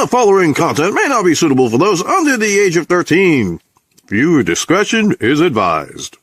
The following content may not be suitable for those under the age of 13. Viewer discretion is advised.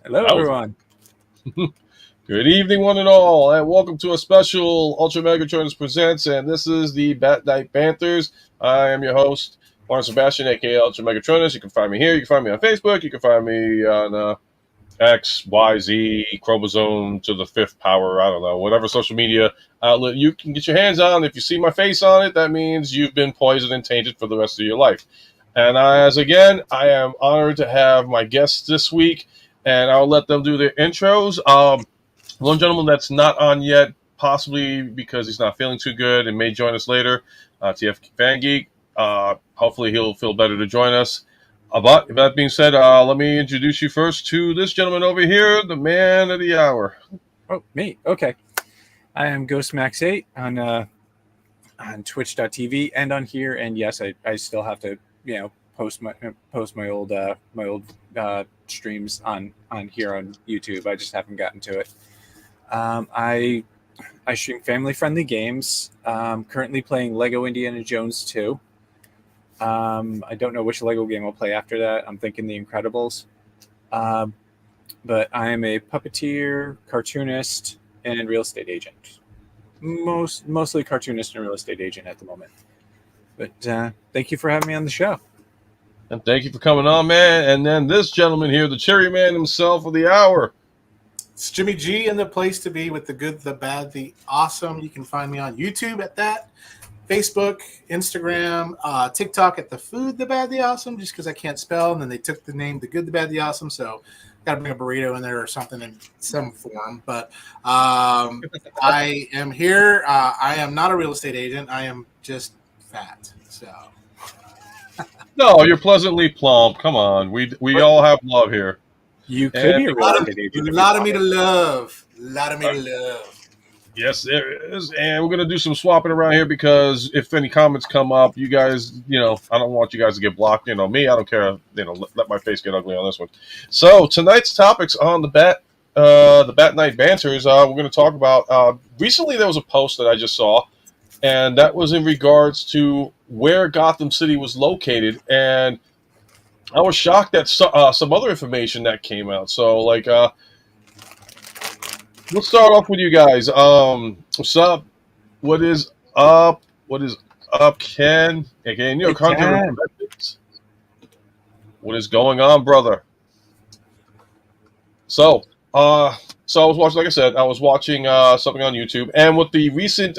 Hello, everyone. Good evening, one and all, and welcome to a special Ultra Megatronus Presents, and this is the Bat Night Banthers. I am your host, Juan Sebastian, aka Ultra Megatronus. You can find me here. You can find me on Facebook. You can find me on X, Y, Z, chromosome to the fifth power. I don't know, whatever social media outlet you can get your hands on. If you see my face on it, that means you've been poisoned and tainted for the rest of your life. And I am honored to have my guests this week, and I'll let them do their intros. One gentleman that's not on yet, possibly because he's not feeling too good and may join us later, TF Fan Geek. Hopefully he'll feel better to join us. But with that being said, let me introduce you first to this gentleman over here, the man of the hour. Oh, me. Okay. I am GhostMax8 on Twitch.tv and on here. And yes, I still have to, post my old streams on here on YouTube. I just haven't gotten to it. I stream family-friendly games. Currently playing Lego Indiana Jones 2. I don't know which Lego game I'll play after that. I'm thinking The Incredibles. But I am a puppeteer, cartoonist, and real estate agent. Mostly cartoonist and real estate agent at the moment. But thank you for having me on the show. And thank you for coming on, man. And then this gentleman here, the cherry man himself of the hour. It's Jimmy G, and the place to be with the good, the bad, the awesome. You can find me on YouTube at that, Facebook, Instagram, TikTok at the food, the bad, the awesome, just because I can't spell. And then they took the name, the good, the bad, the awesome. So got to bring a burrito in there or something in some form. But I am here. I am not a real estate agent. I am just fat. So. No, you're pleasantly plump. Come on. We all have love here. You could be a real estate agent. A lot of me to love. Yes, there is. And we're going to do some swapping around here because if any comments come up, you guys, I don't want you guys to get blocked. Me, I don't care. Let my face get ugly on this one. So tonight's topics on the Bat Night Banters, we're going to talk about, recently there was a post that I just saw, and that was in regards to where Gotham City was located, and I was shocked at some other information that came out. So, let's start off with you guys. What's up? What is up? What is up, Ken? Again, content. What is going on, brother? So I was watching, like I said, something on YouTube, and with the recent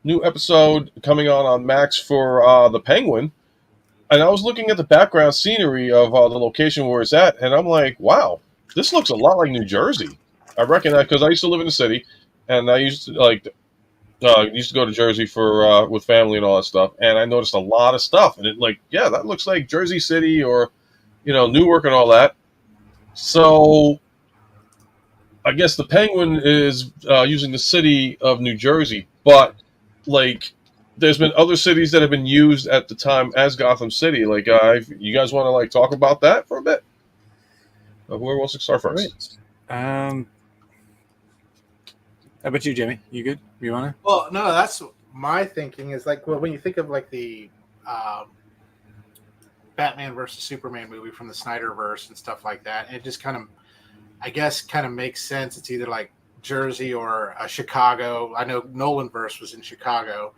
new episode coming on Max for the Penguin, and I was looking at the background scenery of the location where it's at, and I'm like, wow, this looks a lot like New Jersey. I recognize because I used to live in the city, and I used to go to Jersey for with family and all that stuff, and I noticed a lot of stuff, and that looks like Jersey City or Newark and all that. So I guess the Penguin is using the city of New Jersey, but there's been other cities that have been used at the time as Gotham City. You guys want to talk about that for a bit? Whoever wants to start first. How about you, Jimmy? You good? You wanna? Well, no, that's my thinking. Is when you think of the Batman versus Superman movie from the Snyderverse and stuff like that, and it just kind of makes sense. It's either like Jersey or Chicago. I know Nolanverse was in Chicago,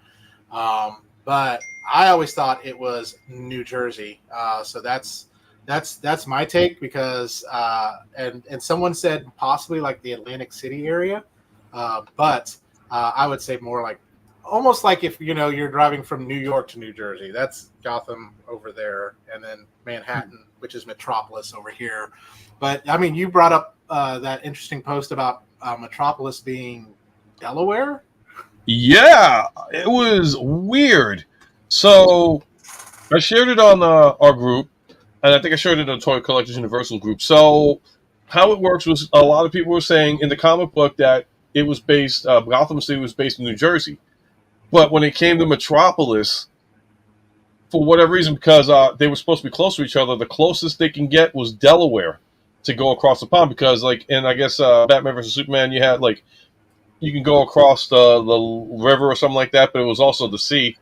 but I always thought it was New Jersey. So that's my take because and someone said possibly the Atlantic City area, but I would say more almost like if you're driving from New York to New Jersey. That's Gotham over there, and then Manhattan, which is Metropolis over here. But I mean, you brought up that interesting post about Metropolis being Delaware. Yeah, it was weird. So I shared it on our group, and I think I shared it on Toy Collectors Universal group. So how it works was a lot of people were saying in the comic book that it was based, Gotham City was based in New Jersey. But when it came to Metropolis, for whatever reason, because they were supposed to be close to each other, the closest they can get was Delaware to go across the pond. Because, like, in I guess Batman versus Superman, you had like you can go across the river or something like that, but it was also the sea,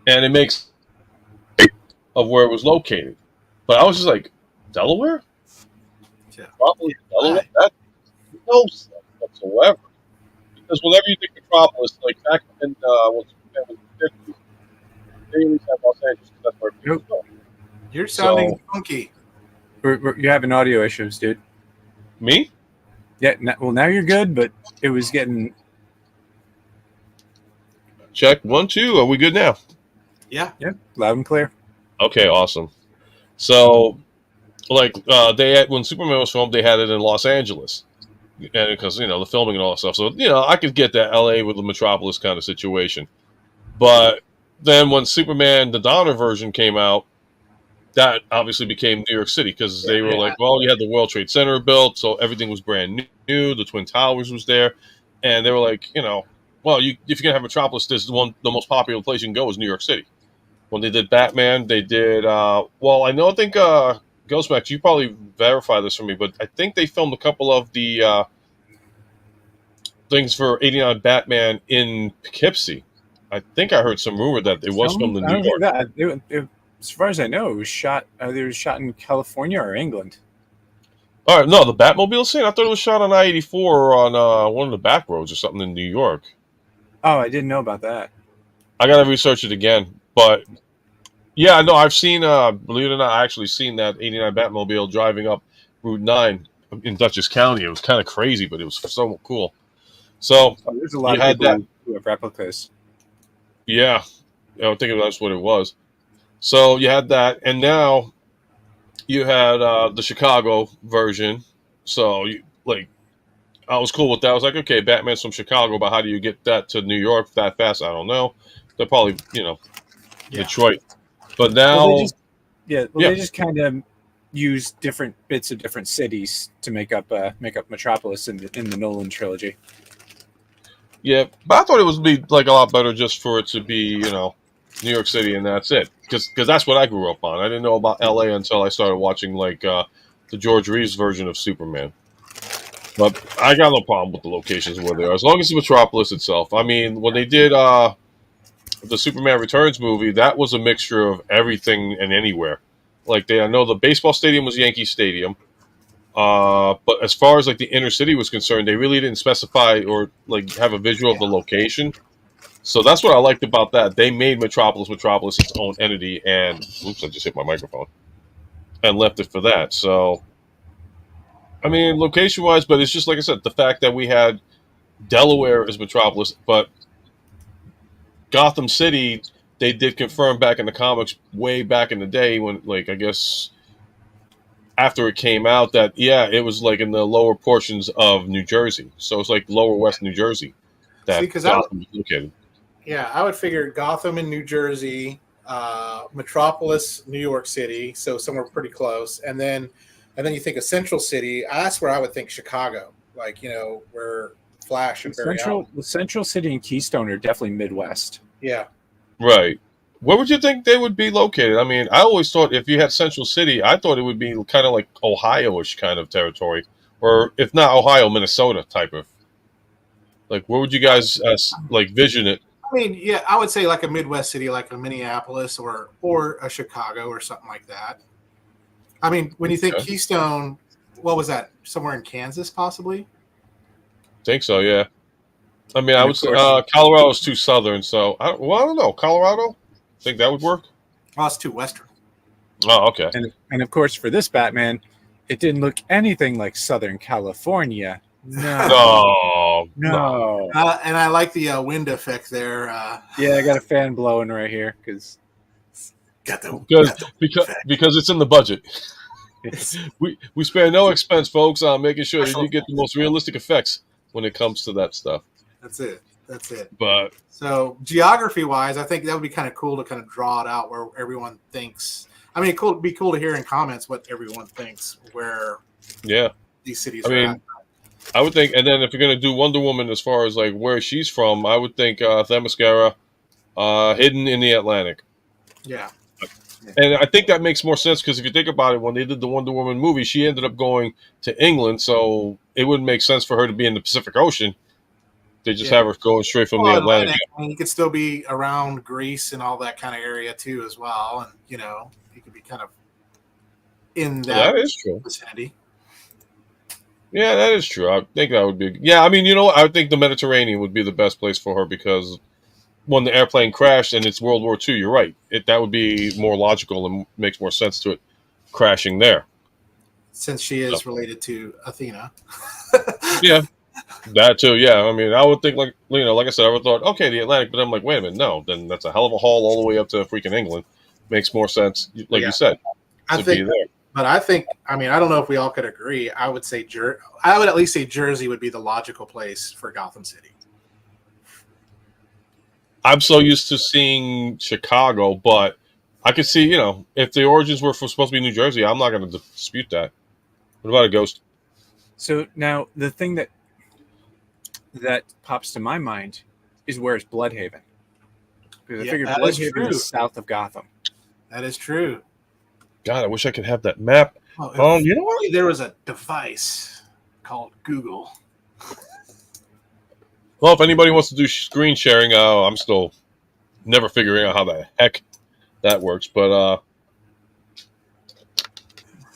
and it makes of where it was located. But I was just like, Delaware? Yeah. Probably Delaware? Why? That no sense whatsoever. Because whenever you think Metropolis, like back in when Superman was in the 50s, they always have Los Angeles because that's where people go. You're sounding So, funky. You're having audio issues, dude. me? Yeah. Well, now you're good, but it was getting. Check 1, 2. Are we good now? Yeah. Yeah, loud and clear. Okay, awesome. So, like, they had when Superman was filmed, they had it in Los Angeles, and because the filming and all that stuff. So I could get that L.A. with the Metropolis kind of situation. But then when Superman the Donner version came out, that obviously became New York City because they were like, well, you had the World Trade Center built, so everything was brand new. The Twin Towers was there, and they were like, well, if you're gonna have Metropolis, this is the most popular place you can go is New York City. When they did Batman, they did. I think Ghostmax, you probably verify this for me, but I think they filmed a couple of the things for '89 Batman in Poughkeepsie. I think I heard some rumor that it was filmed in I New don't York. think that. As far as I know, it was shot. Either shot in California or England. All right, no, the Batmobile scene. I thought it was shot on I-84 or on one of the back roads or something in New York. Oh, I didn't know about that. I gotta research it again, but yeah, no, I've seen. Believe it or not, I actually seen that '89 Batmobile driving up Route 9 in Dutchess County. It was kind of crazy, but it was so cool. So Oh, there's a lot you of had people that. who have replicas. Yeah, I think that's what it was. So you had that, and now you had the Chicago version. So I was cool with that. I was like, okay, Batman's from Chicago, but how do you get that to New York that fast? I don't know. They're probably Detroit, but Well, now they just kind of use different bits of different cities to make up Metropolis in the Nolan trilogy. yeah. But I thought it would be like a lot better just for it to be New York City and that's it. Because that's what I grew up on. I didn't know about L.A. until I started watching the George Reeves version of Superman. But I got no problem with the locations where they are, as long as it's Metropolis itself. I mean, when they did the Superman Returns movie, that was a mixture of everything and anywhere. Like I know the baseball stadium was Yankee Stadium, but as far as like the inner city was concerned, they really didn't specify or like have a visual of the location. So that's what I liked about that. They made Metropolis its own entity, and oops, I just hit my microphone, and left it for that. So, I mean, location-wise, but it's just like I said, the fact that we had Delaware as Metropolis, but Gotham City, they did confirm back in the comics way back in the day when, like, I guess after it came out that, yeah, it was like in the lower portions of New Jersey. So it's like lower west New Jersey that Gotham was located. Yeah, I would figure Gotham in New Jersey, Metropolis, New York City, so somewhere pretty close, and then you think of Central City. That's where I would think Chicago, like where Flash and Barry Allen. Central City and Keystone are definitely Midwest. Yeah, right. Where would you think they would be located? I mean, I always thought if you had Central City, I thought it would be kind of like Ohio-ish kind of territory, or if not Ohio, Minnesota type of. Like, where would you guys vision it? I mean, yeah, I would say like a Midwest city, like a Minneapolis or a Chicago or something like that. I mean, when you think Keystone, what was that? Somewhere in Kansas, possibly? Think so, yeah. I mean, I would say Colorado's too southern, so I don't know. Colorado? Think that would work? Oh, it's too western. Oh, okay. And of course, for this Batman, it didn't look anything like Southern California. No. And I like the wind effect there. Yeah, I got a fan blowing right here because it's in the budget. we spare no expense, folks, on making sure that you get the most realistic effects when it comes to that stuff. That's it. That's it. But So geography-wise, I think that would be kind of cool to kind of draw it out where everyone thinks. I mean, it'd be cool to hear in comments what everyone thinks where yeah, these cities I are mean, at. I would think, and then if you're gonna do Wonder Woman as far as like where she's from, I would think Themyscira, hidden in the Atlantic. Yeah. And I think that makes more sense because if you think about it, when they did the Wonder Woman movie, she ended up going to England, so it wouldn't make sense for her to be in the Pacific Ocean. They just have her going straight from the Atlantic. I mean, you could still be around Greece and all that kind of area too, as well, and you could be kind of in that is true. vicinity. Yeah, that is true. I think that would be. Yeah, I mean, you know what? I think the Mediterranean would be the best place for her because when the airplane crashed and it's World War II, you're right. That would be more logical and makes more sense to it crashing there. Since she is related to Athena. Yeah, that too. Yeah, I mean, I would think like I said, I would have thought okay, the Atlantic, but I'm like, wait a minute, no, then that's a hell of a haul all the way up to freaking England. Makes more sense, like you said, I think. Be there. But I mean, I don't know if we all could agree. I would say I would at least say Jersey would be the logical place for Gotham City. I'm so used to seeing Chicago, but I could see, if the origins were supposed to be New Jersey, I'm not going to dispute that. What about a Ghost? So now the thing that pops to my mind is where's Bloodhaven? Because I figured Bloodhaven is south of Gotham. That is true. God, I wish I could have that map. You know what? There was a device called Google. Well, if anybody wants to do screen sharing, I'm still never figuring out how the heck that works. But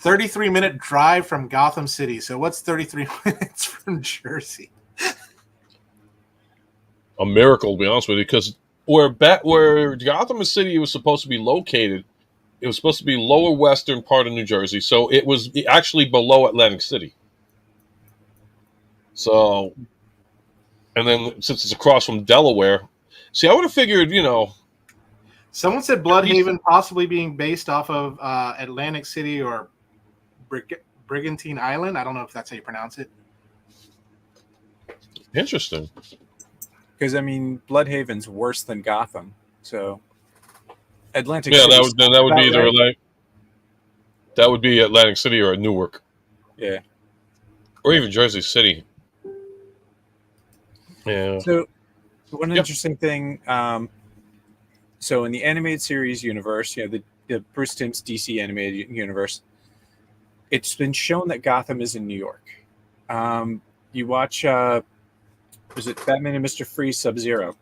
33-minute drive from Gotham City. So what's 33 minutes from Jersey? A miracle, to be honest with you, because where Gotham City was supposed to be located, it was supposed to be lower western part of New Jersey, so it was actually below Atlantic City. So, and then since it's across from Delaware, see, I would have figured, Someone said Bloodhaven possibly being based off of Atlantic City or Brigantine Island. I don't know if that's how you pronounce it. Interesting. Because, I mean, Bloodhaven's worse than Gotham, so... Atlantic City. Yeah, that would be either that would be Atlantic City or Newark. Yeah. Or even Jersey City. Yeah. So one interesting thing, so in the animated series universe, the Bruce Timm's DC animated universe, it's been shown that Gotham is in New York. You watch is it Batman and Mr. Freeze Sub-Zero?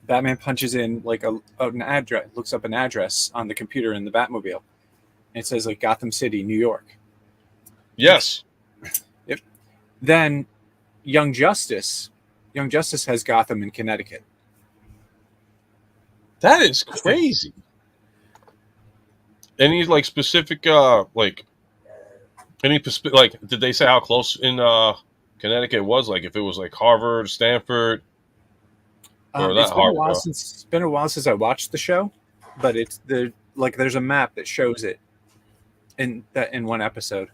Batman punches in like an address, looks up an address on the computer in the Batmobile, and it says like Gotham City, New York. Yes. Yep. Then Young Justice has Gotham in Connecticut. That is crazy. Any like specific like any like did they say how close in Connecticut it was? Like if it was like Harvard, Stanford. It's been a while since I watched the show, but there's a map that shows it in one episode.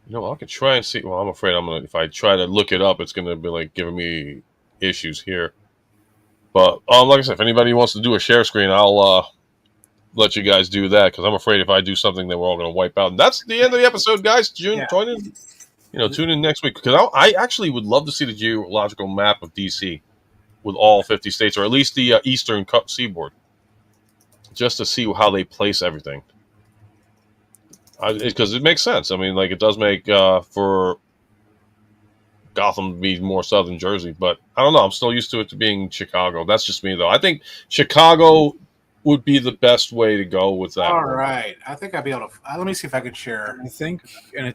I could try and see. Well, I'm afraid if I try to look it up, it's gonna be like giving me issues here. But like I said, if anybody wants to do a share screen, I'll let you guys do that because I'm afraid if I do something, then we're all gonna wipe out. And that's the end of the episode, guys. Tune in next week because I actually would love to see the geological map of DC. With all 50 states, or at least the eastern seaboard, just to see how they place everything. Because it makes sense. I mean, like it does make for Gotham to be more southern Jersey, but I don't know. I'm still used to it to being Chicago. That's just me, though. I think Chicago would be the best way to go with that. All right, I think I'd be able to. Let me see if I could share. I think in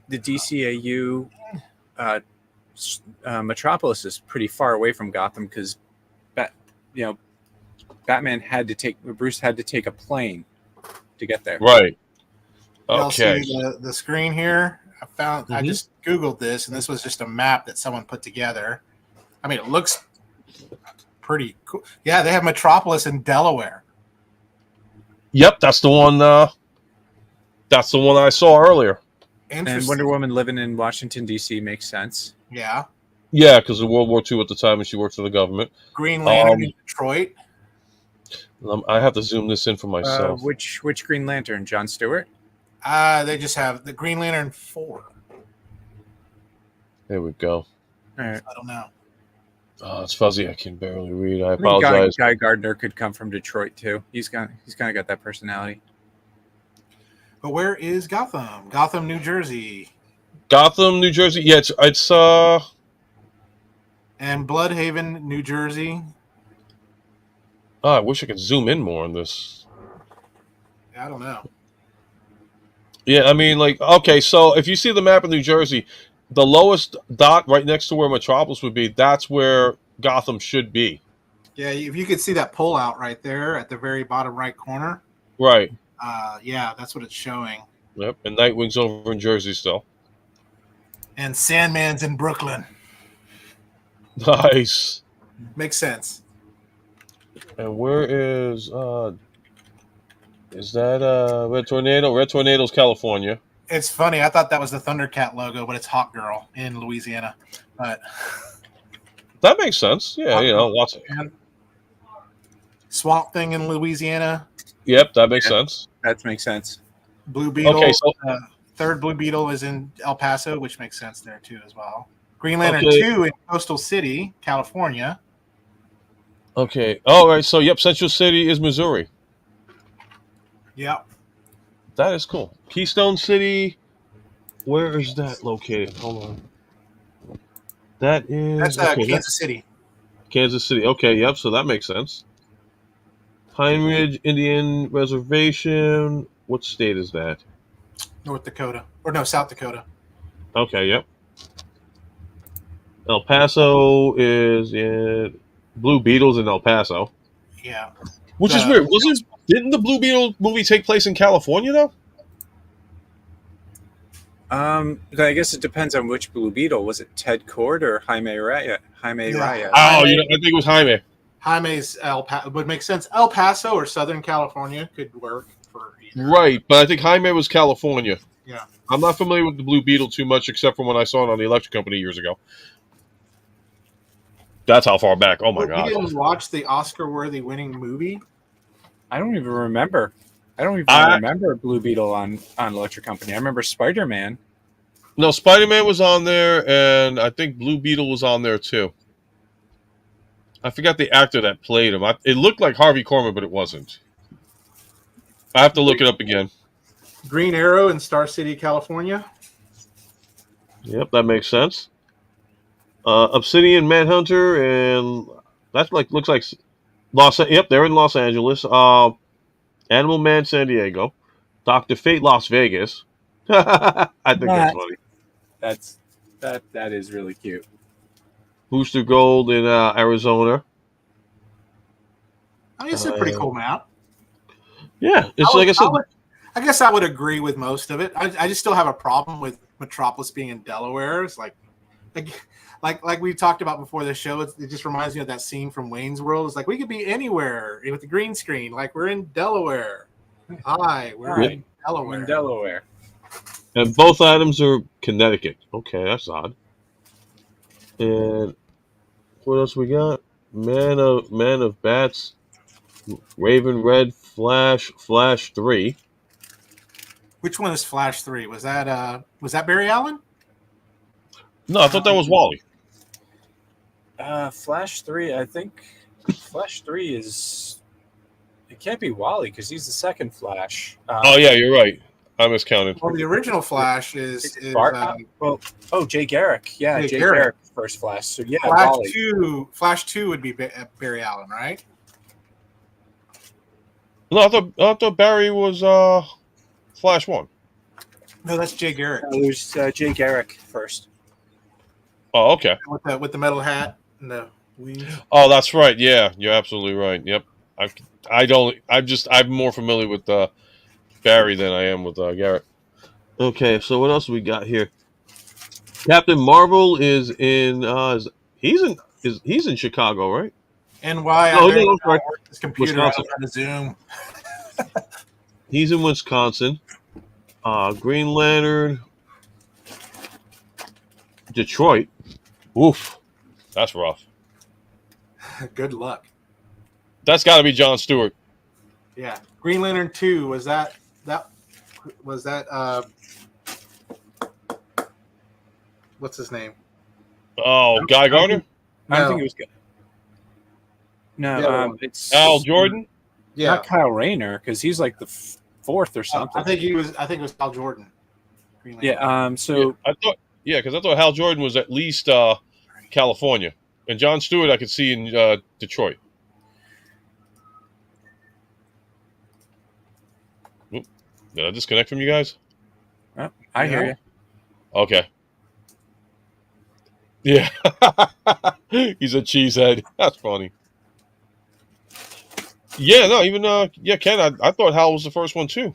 the DCAU. Metropolis is pretty far away from Gotham because, Bruce had to take a plane to get there. Right. Okay. You'll see the screen here. I just Googled this, and this was just a map that someone put together. I mean, it looks pretty cool. Yeah, they have Metropolis in Delaware. Yep, that's the one. That's the one I saw earlier. And Wonder Woman living in Washington D.C. makes sense. Yeah. Yeah, because of World War II at the time, and she worked for the government. Green Lantern in Detroit. I have to zoom this in for myself. Which Green Lantern? John Stewart? They just have the Green Lantern 4. There we go. All right. I don't know. Oh, it's fuzzy. I can barely read. I I think apologize. Guy Gardner could come from Detroit too. He's kind of got that personality. But where is Gotham? Gotham, New Jersey. Gotham, New Jersey. Yeah, it's And Bloodhaven, New Jersey. Oh, I wish I could zoom in more on this. I don't know. Yeah, I mean, like, okay, so if you see the map of New Jersey, the lowest dot right next to where Metropolis would be, that's where Gotham should be. Yeah, if you could see that pullout right there at the very bottom right corner. Right. Yeah, that's what it's showing. Yep, and Nightwing's over in Jersey still. And Sandman's in Brooklyn. Nice. Makes sense. And where is that Red Tornado? Red Tornado's California. It's funny. I thought that was the Thundercat logo, but it's Hawk Girl in Louisiana. But That makes sense. Yeah, lots of. Swamp Thing in Louisiana. Yep, that makes sense. That makes sense. Blue Beetle. Okay, so Third Blue Beetle is in El Paso, which makes sense there too as well. Green Lantern 2 in Coastal City, California. okay. All right. So, yep, Central City is Missouri. Yep. That is cool. Keystone City. Where is that located? Hold on. That is That's Kansas City. Kansas City. Okay. Yep. So that makes sense. Pine Ridge Indian Reservation. What state is that? North Dakota. Or no, South Dakota. Okay. Yep. El Paso is in Blue Beetles in El Paso. Yeah. Which is weird. Didn't the Blue Beetle movie take place in California though? I guess it depends on which Blue Beetle. Was it Ted Cord or Jaime Raya? Raya. Oh, I think it was Jaime. Jaime's would make sense. El Paso or Southern California could work for either. Right, but I think Jaime was California. Yeah. I'm not familiar with the Blue Beetle too much, except for when I saw it on the Electric Company years ago. That's how far back. Oh my god! You didn't watch the Oscar-worthy winning movie? I don't even remember. Remember Blue Beetle on Electric Company. I remember Spider-Man. No, Spider-Man was on there, and I think Blue Beetle was on there too. I forgot the actor that played him. It looked like Harvey Korman, but it wasn't. I have to look it up again. Green Arrow in Star City, California. Yep, that makes sense. Obsidian Manhunter, and that's looks like Yep, they're in Los Angeles. Animal Man, San Diego. Dr. Fate, Las Vegas. I think that's funny. That is really cute. Booster Gold in Arizona. I mean, it's a pretty cool map. Yeah, it's like I said. I guess I would agree with most of it. I just still have a problem with Metropolis being in Delaware. It's like we talked about before the show. It just reminds me of that scene from Wayne's World. It's like we could be anywhere with the green screen, like we're in Delaware. We're in Delaware. We're in Delaware. And both items are Connecticut. Okay, that's odd. And what else we got? Man of Bats, Raven Red, Flash 3. Which one is Flash 3? Was that Barry Allen? No, I thought that was Wally. Flash 3, I think Flash 3 is... It can't be Wally because he's the second Flash. Oh, yeah, you're right. I miscounted. Well, the original Flash is Jay Garrick. Yeah, Jay Garrick first Flash. So, yeah, Flash 2 would be Barry Allen, right? No, I thought Barry was Flash 1. No, that's Jay Garrick. It was Jay Garrick first. Oh, okay. With the metal hat and the wings. Oh, that's right. Yeah, you're absolutely right. Yep. I'm more familiar with Barry than I am with Garrett. Okay, so what else we got here? Captain Marvel is in he's in Chicago, right? And why I work this computer Wisconsin. on the Zoom. He's in Wisconsin. Green Lantern, Detroit. Oof. That's rough. Good luck. That's got to be Jon Stewart. Yeah, Green Lantern 2 was that what's his name? Oh, Guy Gardner? I don't No. think it was good. No, The other one. it's Al Jordan? Yeah, not Kyle Rayner because he's like the fourth or something. I think it was Al Jordan. Green Lantern. Yeah. So Because I thought Hal Jordan was at least California. And Jon Stewart I could see in Detroit. Oop. Did I disconnect from you guys? I hear you. Okay. Yeah. He's a cheesehead. That's funny. Yeah, no, even Ken, I thought Hal was the first one too.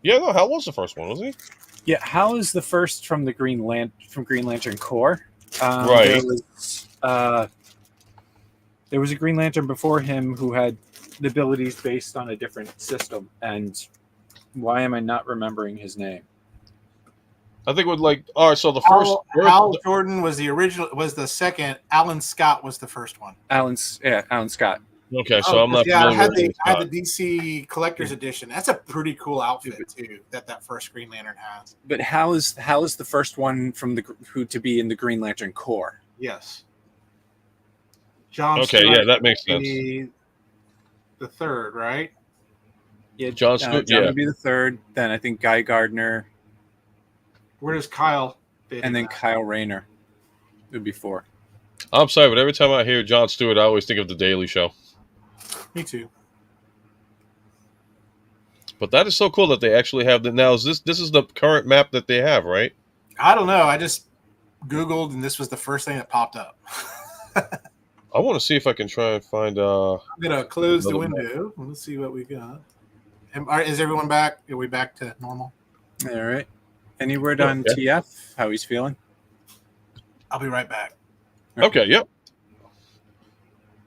Yeah, no, Hal was the first one, wasn't he? Yeah, Hal is the first from the Green Lantern Corps. Right. There was a Green Lantern before him who had the abilities based on a different system, and why am I not remembering his name? I think it would all right, so the first Al Jordan was the original, was the second. Alan Scott was the first one. Alan Scott. Okay, so I'm not I familiar had with the DC Collector's Edition. That's a pretty cool outfit too. That first Green Lantern has. But Hal is the first one from who to be in the Green Lantern Corps. Yes. John. Okay, Stewart yeah, that makes sense. The third, right? Yeah, Jon Stewart, John yeah. would be the third. Then I think Guy Gardner, Where does Kyle fit? and then in that? Kyle Rayner would be four. I'm sorry, but every time I hear Jon Stewart, I always think of The Daily Show. Me too. But that is so cool that they actually have that now. This is the current map that they have, right? I don't know. I just Googled, and this was the first thing that popped up. I want to see if I can try and find. I'm gonna close the Another window. Let's see what we got. Is everyone back? Are we back to normal? All right. Any word on Yeah. TF? How he's feeling? I'll be right back. Okay, yep.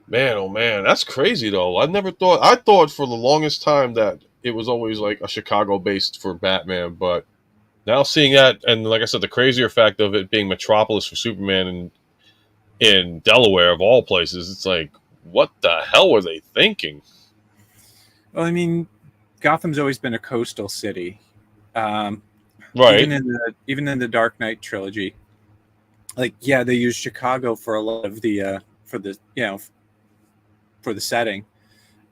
Man, oh man, that's crazy though. I thought for the longest time that it was always like a Chicago based for Batman, but now seeing that, and like I said, the crazier fact of it being Metropolis for Superman and in Delaware of all places, it's like, what the hell were they thinking? Well, I mean, Gotham's always been a coastal city. Right. Even in the Dark Knight trilogy, they used Chicago for a lot of the for the setting,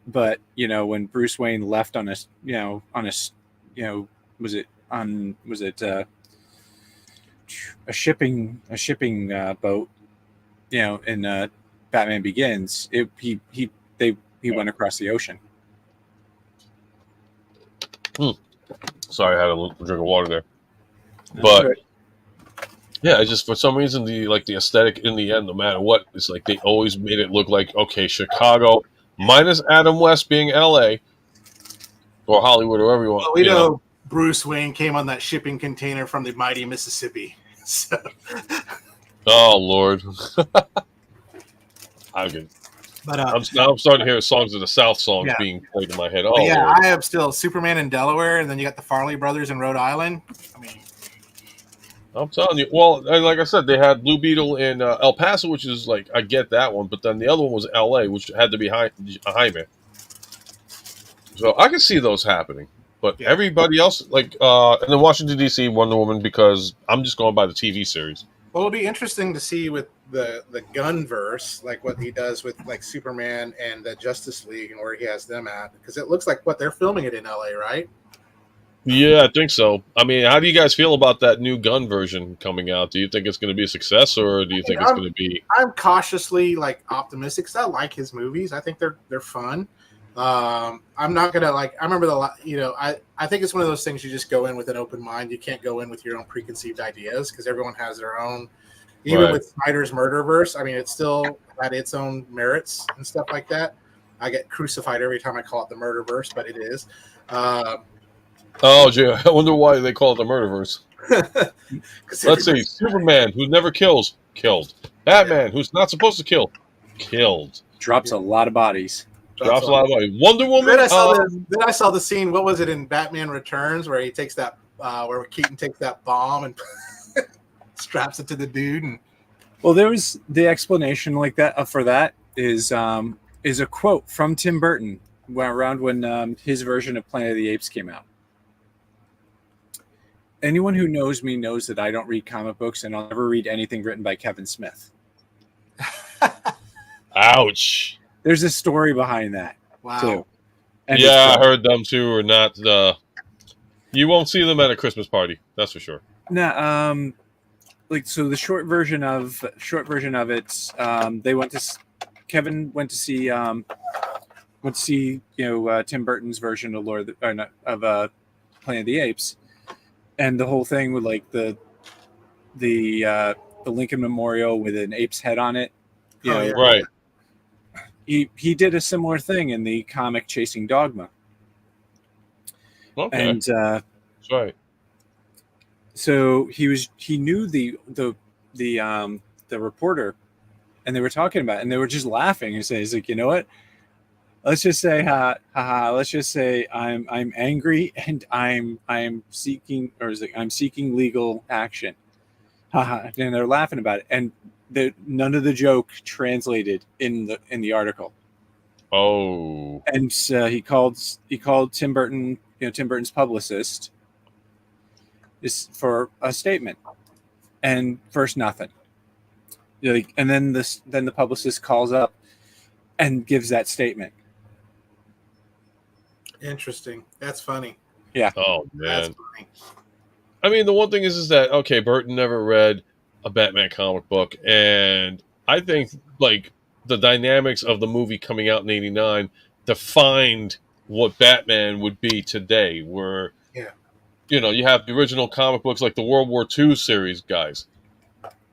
but when Bruce Wayne left on a shipping boat, in Batman Begins, he went across the ocean. Sorry, I had a little drink of water there. But yeah, it's just for some reason the aesthetic in the end, no matter what, it's like they always made it look like, okay, Chicago minus Adam West being LA or Hollywood or wherever you want. Well, we know Bruce Wayne came on that shipping container from the mighty Mississippi. So. Oh Lord. I'm good. But I'm starting to hear Songs of the South songs being played in my head. Oh yeah, Lord. I have still Superman in Delaware, and then you got the Farley brothers in Rhode Island. I mean, I'm telling you. Well, and like I said, they had Blue Beetle in El Paso, which is like, I get that one, but then the other one was LA, which had to be Jaime. So I can see those happening. But everybody else, and then Washington, D.C., Wonder Woman, because I'm just going by the TV series. well, it'll be interesting to see with the Gunverse, like what he does with like Superman and the Justice League and where he has them at, because it looks like they're filming it in LA, right? Yeah, I think so. I mean, how do you guys feel about that new gun version coming out? Do you think it's going to be a success, or do you think it's going to be? I'm cautiously optimistic because I like his movies. I think they're fun. I'm not gonna I remember I think it's one of those things you just go in with an open mind. You can't go in with your own preconceived ideas because everyone has their own. Even with Snyder's Murderverse, I mean, it still had its own merits and stuff like that. I get crucified every time I call it the Murderverse, but it is. Oh, gee, I wonder why they call it the Murderverse. Let's see. Superman, who never kills, killed. Batman, who's not supposed to kill, killed. Drops a lot of bodies. Drops a lot of money. Wonder Woman. Then I saw the scene. What was it in Batman Returns where he takes that, where Keaton takes that bomb and straps it to the dude, and Well, there was the explanation like that for that is a quote from Tim Burton around when his version of Planet of the Apes came out. Anyone who knows me knows that I don't read comic books, and I'll never read anything written by Kevin Smith. Ouch. There's a story behind that Wow. too. And Yeah, I heard them two are not. You won't see them at a Christmas party. That's for sure. No, like so the short version of it, they went to Kevin went to see Tim Burton's version of Planet of the Apes, and the whole thing with like the Lincoln Memorial with an ape's head on it. Yeah. Right. He did a similar thing in the comic Chasing Dogma. Okay. And That's right. so he knew the reporter, and they were talking about it, and they were just laughing and saying, he's like, you know what? Let's just say let's just say I'm angry and I'm seeking legal action. And they're laughing about it. And none of the joke translated in the article. Oh. And he called Tim Burton, Tim Burton's publicist, for a statement, and first nothing. And then the publicist calls up and gives that statement. Interesting. That's funny. Yeah. Oh That's man. funny. I mean, the one thing is that okay, Burton never read a Batman comic book, and I think like the dynamics of the movie coming out in '89 defined what Batman would be today. Where you have the original comic books like the World War II series guys,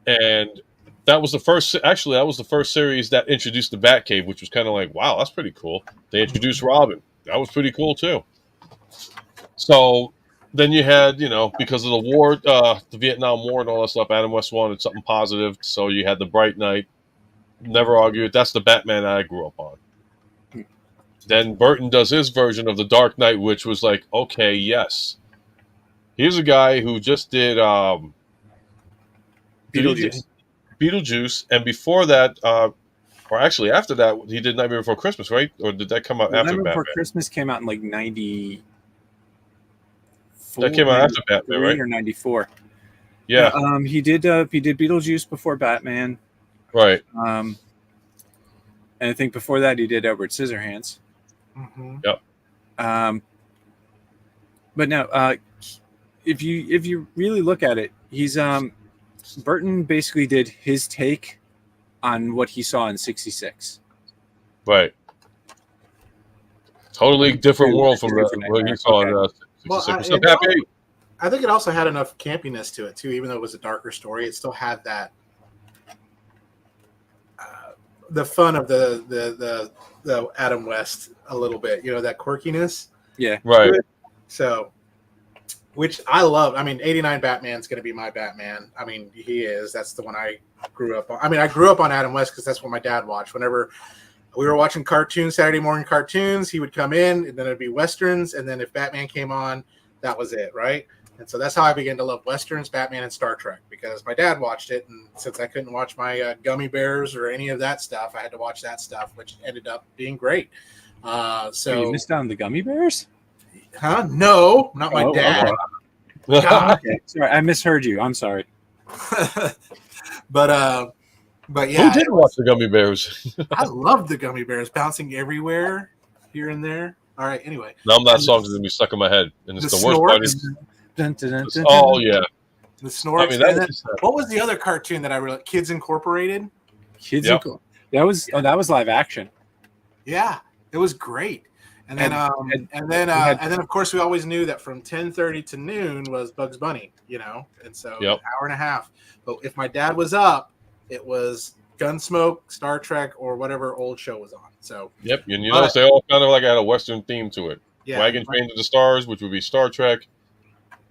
and that was the first. Actually, that was the first series that introduced the Batcave, which was kind of like, wow, that's pretty cool. They introduced Robin. That was pretty cool too. So then you had, because of the war, the Vietnam War and all that stuff, Adam West wanted something positive. So you had the Bright Knight. Never argued. That's the Batman I grew up on. Then Burton does his version of the Dark Knight, which was like, okay, yes. Here's a guy who just did Beetlejuice, and before that, or actually after that, he did Nightmare Before Christmas, right? Or did that come out after Nightmare Batman? Before Christmas came out in like 90. That came out after Batman, right? Or 94. Yeah. He did Beetlejuice before Batman. Right. And I think before that he did Edward Scissorhands. Mm-hmm. Yep. But no, if you really look at it, he's Burton basically did his take on what he saw in '66. Right. Totally different world from what you saw in 66%. I think it also had enough campiness to it too, even though it was a darker story. It still had that the fun of the Adam West a little bit, that quirkiness. Yeah. Right. So, which I love. I mean, '89 Batman's going to be my Batman. I mean, he is. That's the one I grew up on. I mean, I grew up on Adam West because that's what my dad watched. Whenever we were watching cartoons, Saturday morning cartoons, he would come in, and then it'd be Westerns. And then if Batman came on, that was it, right? And so that's how I began to love Westerns, Batman, and Star Trek, because my dad watched it. And since I couldn't watch my Gummy Bears or any of that stuff, I had to watch that stuff, which ended up being great. So you missed out on the Gummy Bears? Huh? No, not my dad. Okay. Okay. Sorry, I misheard you. I'm sorry. But yeah, who did watch the Gummy Bears? I loved the Gummy Bears bouncing everywhere, here and there. All right, anyway. Now that song's gonna be stuck in my head, and it's the worst part. Oh yeah, the Snorks. I mean, what was the other cartoon that I really? Kids Incorporated. That was live action. Yeah, it was great. And then of course we always knew that from 10:30 to noon was Bugs Bunny, and so an hour and a half. But if my dad was up, it was Gunsmoke, Star Trek, or whatever old show was on. So and you notice they all kind of like had a Western theme to it. Yeah, Wagon Train to the Stars, which would be Star Trek.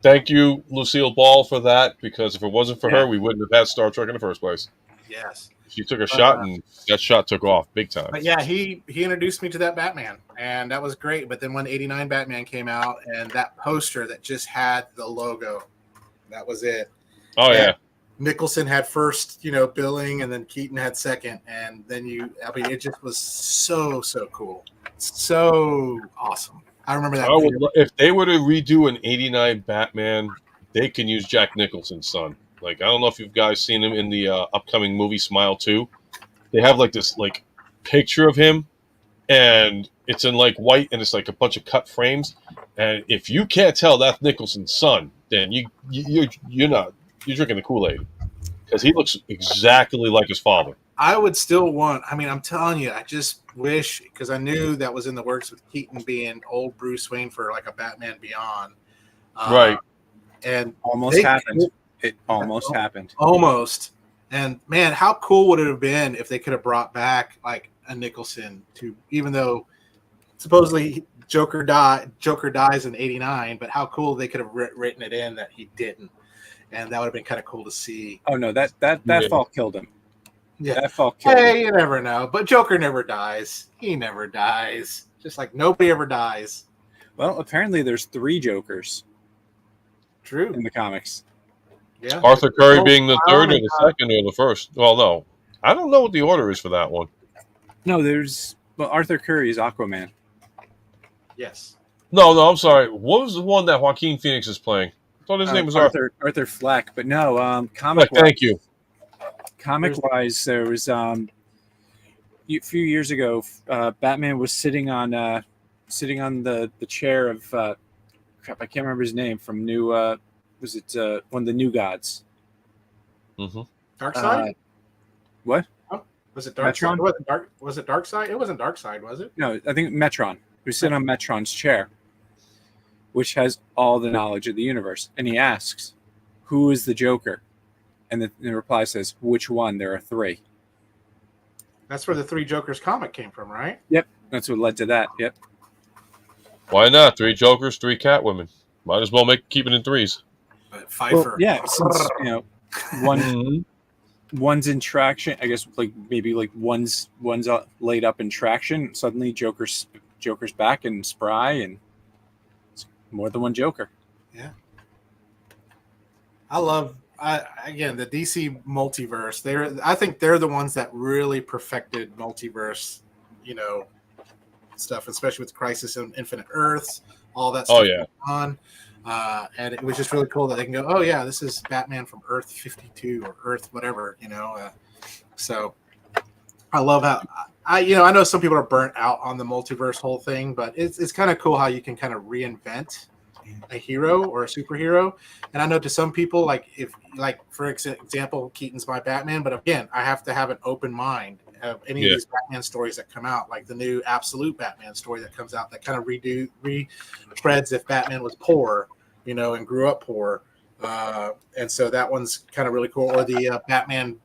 Thank you, Lucille Ball, for that, because if it wasn't for her, we wouldn't have had Star Trek in the first place. Yes. She took a shot, and that shot took off big time. But yeah, he introduced me to that Batman, and that was great. But then when '89 Batman came out, and that poster that just had the logo, that was it. Oh, yeah. Nicholson had first, billing, and then Keaton had second, and then it just was so cool, so awesome. I remember that. If they were to redo an '89 Batman, they can use Jack Nicholson's son. Like, I don't know if you guys seen him in the upcoming movie Smile 2. They have like this like picture of him, and it's in like white, and it's like a bunch of cut frames. And if you can't tell that's Nicholson's son, then you're drinking the Kool-Aid, because he looks exactly like his father. I would still want. I mean, I'm telling you, I just wish, because I knew that was in the works with Keaton being old Bruce Wayne for like a Batman Beyond. Right. And almost happened. It almost happened. Almost. And man, how cool would it have been if they could have brought back like a Nicholson to, even though supposedly Joker dies in '89, but how cool they could have written it in that he didn't, and that would have been kind of cool to see. Oh no, that fall killed him. Yeah, that fall killed him. You never know, but Joker never dies. He never dies. Just like nobody ever dies. Well, apparently there's 3 Jokers. True. In the comics. Yeah. Arthur Curry being the third or the second or the first. Well, no, I don't know what the order is for that one. No, Arthur Curry is Aquaman. Yes. No, I'm sorry. What was the one that Joaquin Phoenix is playing? I thought his name was Arthur. Arthur Fleck, but no, comic. Thank you. Comic-wise, there was a few years ago, Batman was sitting on the chair of crap. I can't remember his name from New. Was it one of the New Gods? Mm-hmm. Darkseid. What? Oh, was it Darkseid? Was it Darkseid? It wasn't Darkseid, was it? No, I think Metron. He was sitting on Metron's chair, which has all the knowledge of the universe, and he asks, "Who is the Joker?" And the reply says, "Which one? There are 3." That's where the 3 Jokers comic came from, right? Yep, that's what led to that. Yep. Why not? 3 Jokers, 3 Catwomen. Might as well keep it in 3s. But Pfeiffer. Well, yeah, since one's in traction, I guess like maybe like one's laid up in traction. Suddenly, Joker's back and spry, and it's more than one Joker. Yeah. Again, the DC multiverse. I think they're the ones that really perfected multiverse, stuff, especially with Crisis on Infinite Earths, all that stuff going on. And it was just really cool that they can go, oh yeah, this is Batman from Earth 52 or Earth whatever, So I love how I know some people are burnt out on the multiverse whole thing, but it's kind of cool how you can kind of reinvent a hero or a superhero. And I know to some people, for example, Keaton's my Batman, but again, I have to have an open mind of any of these Batman stories that come out, like the new Absolute Batman story that comes out that kind of retreads if Batman was poor, and grew up poor. And so that one's kind of really cool. Or the Batman,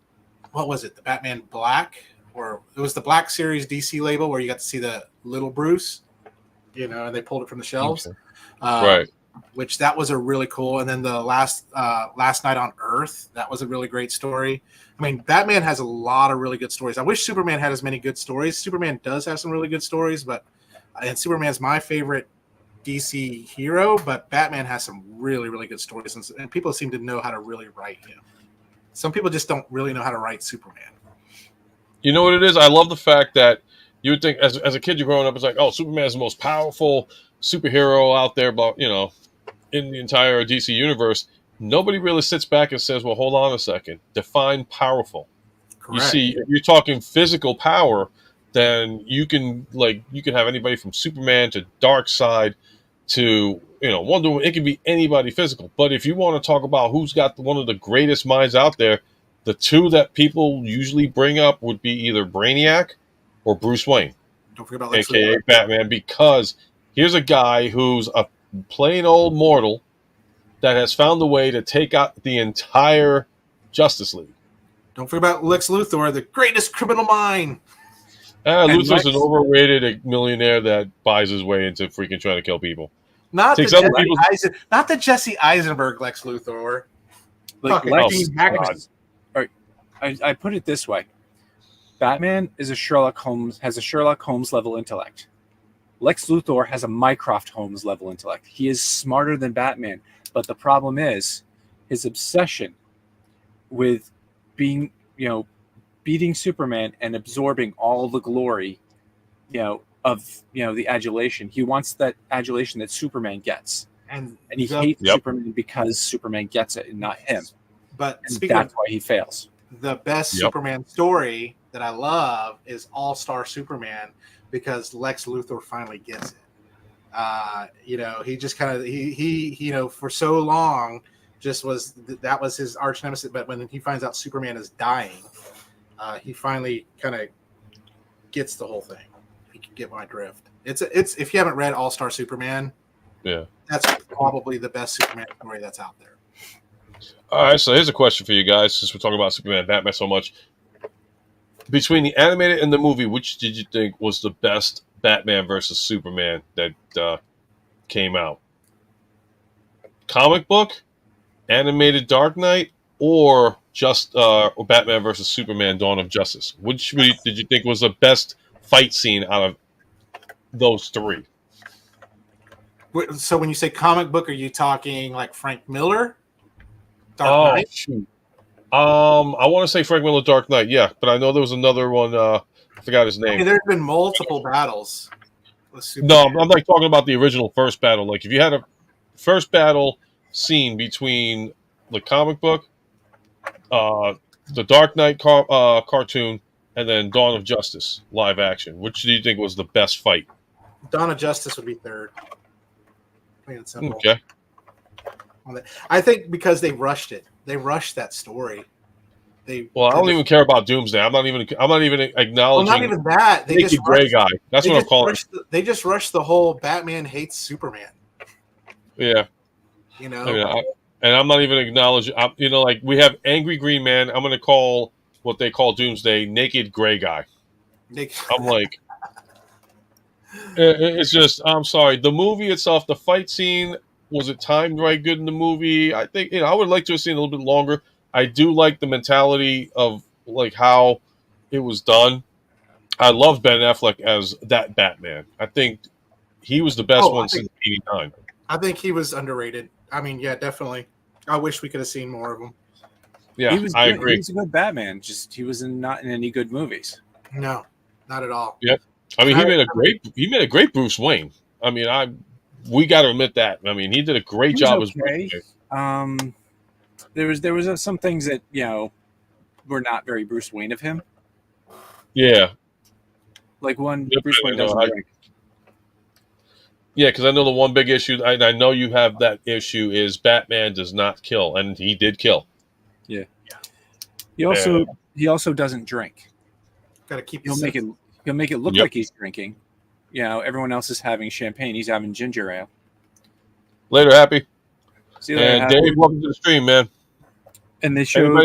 what was it? The Batman Black, or it was the Black Series DC label where you got to see the little Bruce, and they pulled it from the shelves. Okay. Right. Which that was a really cool. And then the last Night on Earth, that was a really great story. I mean, Batman has a lot of really good stories. I wish Superman had as many good stories. Superman does have some really good stories, and Superman's my favorite DC hero, but Batman has some really, really good stories, and people seem to know how to really write him. Some people just don't really know how to write Superman. You know what it is? I love the fact that you would think, as a kid, you're growing up, it's like, oh, Superman is the most powerful superhero out there, but in the entire DC universe. Nobody really sits back and says, well, hold on a second, define powerful. Correct. You see, if you're talking physical power, then you can have anybody from Superman to Darkseid to Wonder Woman. It can be anybody physical. But if you want to talk about who's got one of the greatest minds out there, the 2 that people usually bring up would be either Brainiac or Bruce Wayne, don't forget about aka Batman, because here's a guy who's a plain old mortal that has found a way to take out the entire Justice League. Don't forget about Lex Luthor, the greatest criminal mind. Luthor's an overrated millionaire that buys his way into freaking trying to kill people. Not the Jesse Eisenberg Lex Luthor. I put it this way: Batman is has a Sherlock Holmes level intellect. Lex Luthor has a Mycroft Holmes level intellect. He is smarter than Batman, but the problem is his obsession with being, beating Superman and absorbing all the glory, of the adulation. He wants that adulation that Superman gets, And he hates Yep. Superman because Superman gets it and not him. But And speaking that's of why he fails. the best Yep. Superman story that I love is All-Star Superman, because Lex Luthor finally gets it. He just kind of he for so long just that was his arch nemesis, but when he finds out Superman is dying, he finally kind of gets the whole thing. You can get my drift. It's if you haven't read All-Star Superman, Yeah. that's probably the best Superman story that's out there. All right, so here's a question for you guys, since we're talking about Superman and Batman so much. Between the animated and the movie, which did you think was the best Batman versus Superman that came out? Comic book, animated Dark Knight, or just Batman versus Superman: Dawn of Justice? Which did you think was the best fight scene out of those three? So when you say comic book, are you talking like Frank Miller, Dark Knight? Shoot. I want to say Frank Miller, Dark Knight, yeah, but I know there was another one. I forgot his I name. mean, there's been multiple battles with No, Superman. I'm like talking about the original first battle. Like if you had a first battle scene between the comic book, the Dark Knight cartoon, and then Dawn of Justice live action, which do you think was the best fight? Dawn of Justice would be third. Plain and simple. Okay. I think because they rushed it. They rushed that story. Well, I don't even care about Doomsday. I'm not even acknowledging. Well, not even that. They Naked just Gray rushed, guy. That's they what I'm just calling. rushed they just rushed the whole Batman hates Superman. Yeah. You know, I mean, and I'm not even acknowledging. Like we have Angry Green Man. I'm going to call what they call Doomsday Naked Gray guy. I'm like, it's just. I'm sorry. The movie itself, the fight scene, was it timed right? Good in the movie. I think I would like to have seen a little bit longer. I do like the mentality of like how it was done. I love Ben Affleck as that Batman. I think he was the best one since '89. I think he was underrated. I mean, yeah, definitely. I wish we could have seen more of him. Yeah, I agree. He was a good Batman. Just he was not in any good movies. No, not at all. Yep. I mean, he made a great Bruce Wayne. I mean, we got to admit that. I mean, he did a great job as Bruce Wayne. There was some things that were not very Bruce Wayne of him. Yeah. Like one, Yep, Bruce Wayne doesn't drink. Yeah, because I know the one big issue. I know you have that issue is Batman does not kill, and he did kill. Yeah. He also doesn't drink. Got to keep. He'll make it look like he's drinking. Everyone else is having champagne. He's having ginger ale. Later, Happy. See you later, and Dave, welcome to the stream, man. And they showed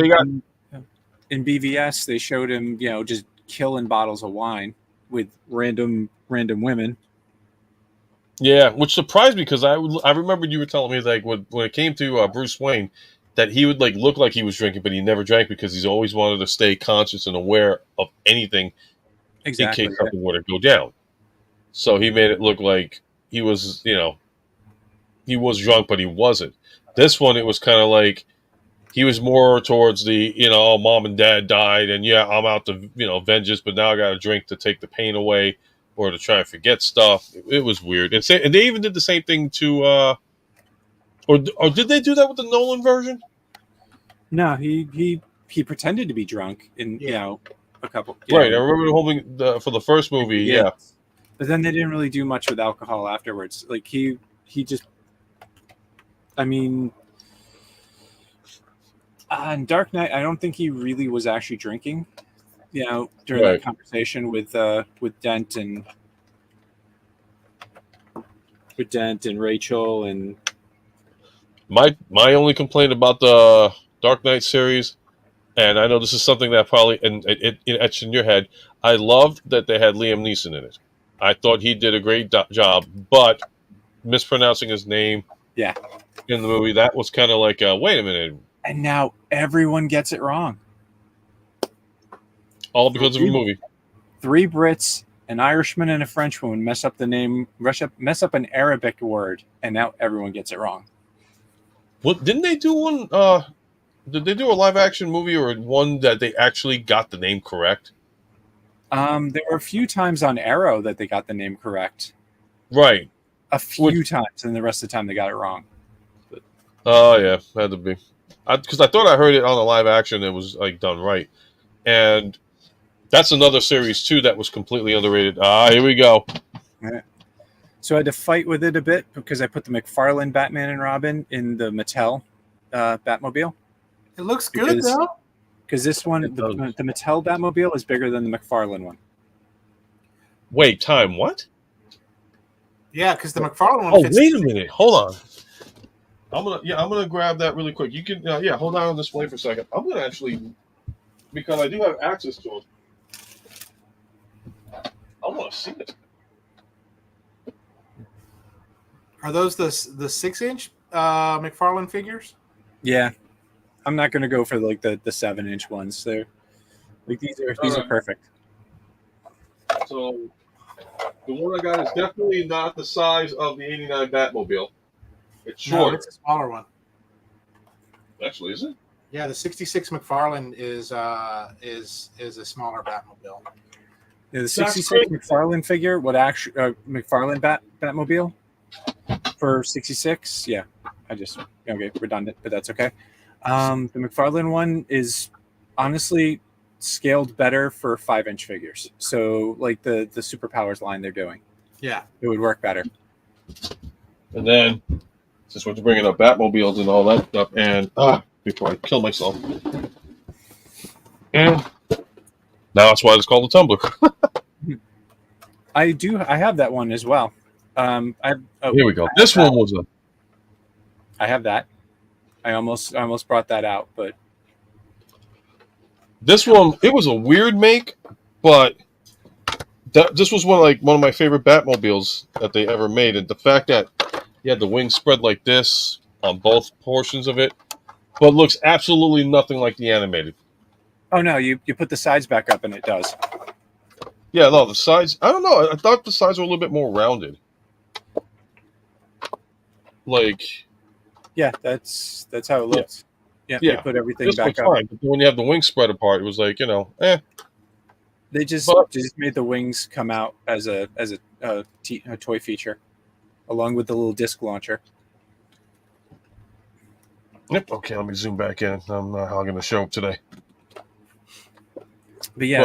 in BVS, they showed him, just killing bottles of wine with random women. Yeah, which surprised me because I remembered you were telling me like when it came to Bruce Wayne that he would like look like he was drinking, but he never drank because he's always wanted to stay conscious and aware of anything in case something were to go down. So he made it look like he was, he was drunk, but he wasn't. This one, it was kind of like he was more towards the, mom and dad died, and I'm out to, vengeance, but now I got to drink to take the pain away or to try and forget stuff. It was weird. And they even did the same thing to, or did they do that with the Nolan version? No, he pretended to be drunk in, a couple. Right, I remember holding for the first movie, yeah. But then they didn't really do much with alcohol afterwards. Like he just, I mean, on Dark Knight, I don't think he really was actually drinking. During that conversation with Dent and Rachel and my only complaint about the Dark Knight series, and I know this is something that probably and it etched in your head. I loved that they had Liam Neeson in it. I thought he did a great job, but mispronouncing his name, in the movie, that was kind of like, wait a minute. And now everyone gets it wrong. All because of a movie. 3 Brits, an Irishman, and a Frenchwoman mess up the name, mess up an Arabic word, and now everyone gets it wrong. Well, didn't they do one? Did they do a live action movie or one that they actually got the name correct? There were a few times on Arrow that they got the name correct. Right. A few times, and the rest of the time they got it wrong. Oh yeah, had to be. Because I thought I heard it on a live action. It was like done right, and that's another series too that was completely underrated. Here we go. Yeah. So I had to fight with it a bit because I put the McFarlane Batman and Robin in the Mattel Batmobile. It looks good though. Because this one, the Mattel Batmobile is bigger than the McFarlane one. Wait, time what? Yeah, because the McFarlane one. Oh, wait a minute. Hold on. I'm gonna grab that really quick. You can hold on display for a second. I'm gonna actually, because I do have access to it. I want to see it. Are those the 6-inch McFarlane figures? Yeah, I'm not gonna go for like the 7-inch ones. They're like these are perfect. So the one I got is definitely not the size of the '89 Batmobile. It's short. No, it's a smaller one. Actually, is it? Yeah, the '66 McFarlane is a smaller Batmobile. Yeah, the '66 McFarlane figure, McFarlane Batmobile for '66. Yeah, redundant, but that's okay. The McFarlane one is honestly scaled better for 5-inch figures. So like the Superpowers line they're doing. Yeah, it would work better. And then, since we're bringing up Batmobiles and all that stuff, and before I kill myself, and now that's why it's called a tumbler. I have that one as well. Here we go. This one was I have that. I almost brought that out, but this one, it was a weird make, but this was one of my favorite Batmobiles that they ever made, and the fact that you had the wings spread like this on both portions of it, but looks absolutely nothing like the animated. Oh no, you put the sides back up and it does. Yeah, no, the sides. I don't know. I thought the sides were a little bit more rounded. Yeah, that's how it looks. Yeah, you put everything this back up. Fine, but when you have the wings spread apart, it was like They just made the wings come out as a toy feature, along with the little disc launcher. Yep. Okay, let me zoom back in. I'm not hogging the show today. But yeah,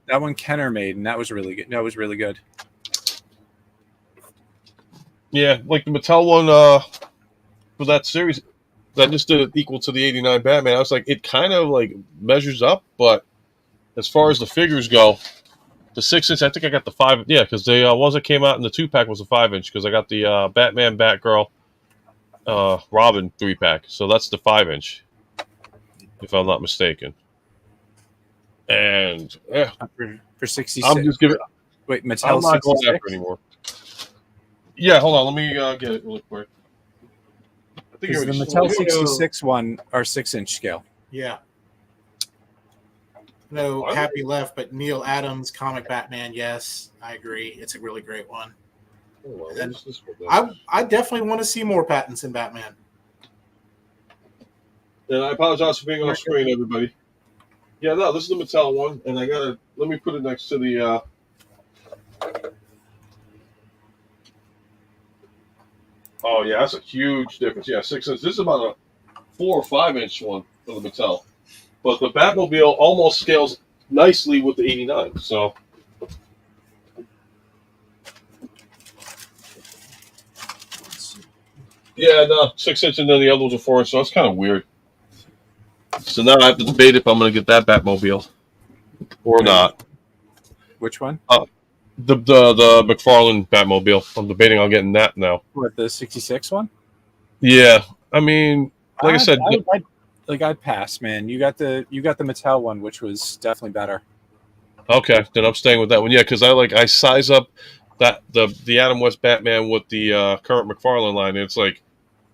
that one Kenner made, and that was really good. That was really good. Yeah, like the Mattel one for that series, that just did it equal to the '89 Batman. I was like, it kind of like measures up, but as far as the figures go, the 6-inch, I think I got the 5. Yeah, because the ones that came out in the 2-pack was a 5-inch. Because I got the Batman, Batgirl, Robin 3-pack. So that's the 5-inch, if I'm not mistaken. And for 66. I'm just giving. Wait, Mattel I'm not going 66 after anymore. Yeah, hold on. Let me get it really quick. I think the Mattel 66 one are 6-inch scale. Yeah. No, Happy left, but Neil Adams comic Batman. Yes, I agree. It's a really great one. I definitely want to see more Pattinson Batman. And I apologize for being on screen, everybody. Yeah, no, this is the Mattel one, and let me put it next to the. Oh yeah, that's a huge difference. Yeah, 6-inch. This is about a 4 or 5-inch one for the Mattel, but the Batmobile almost scales nicely with the '89. So. Yeah, no, 6-inch, and then the other ones are 4-inch, so it's kind of weird. So now I have to debate if I'm going to get that Batmobile or not. Which one? The McFarlane Batmobile. I'm debating on getting that now. What, the 66 one? Yeah, I mean, like I said, I'd pass, man. You got the Mattel one, which was definitely better. Okay, then I'm staying with that one. Yeah, because I size up that the Adam West Batman with the current McFarlane line. And it's like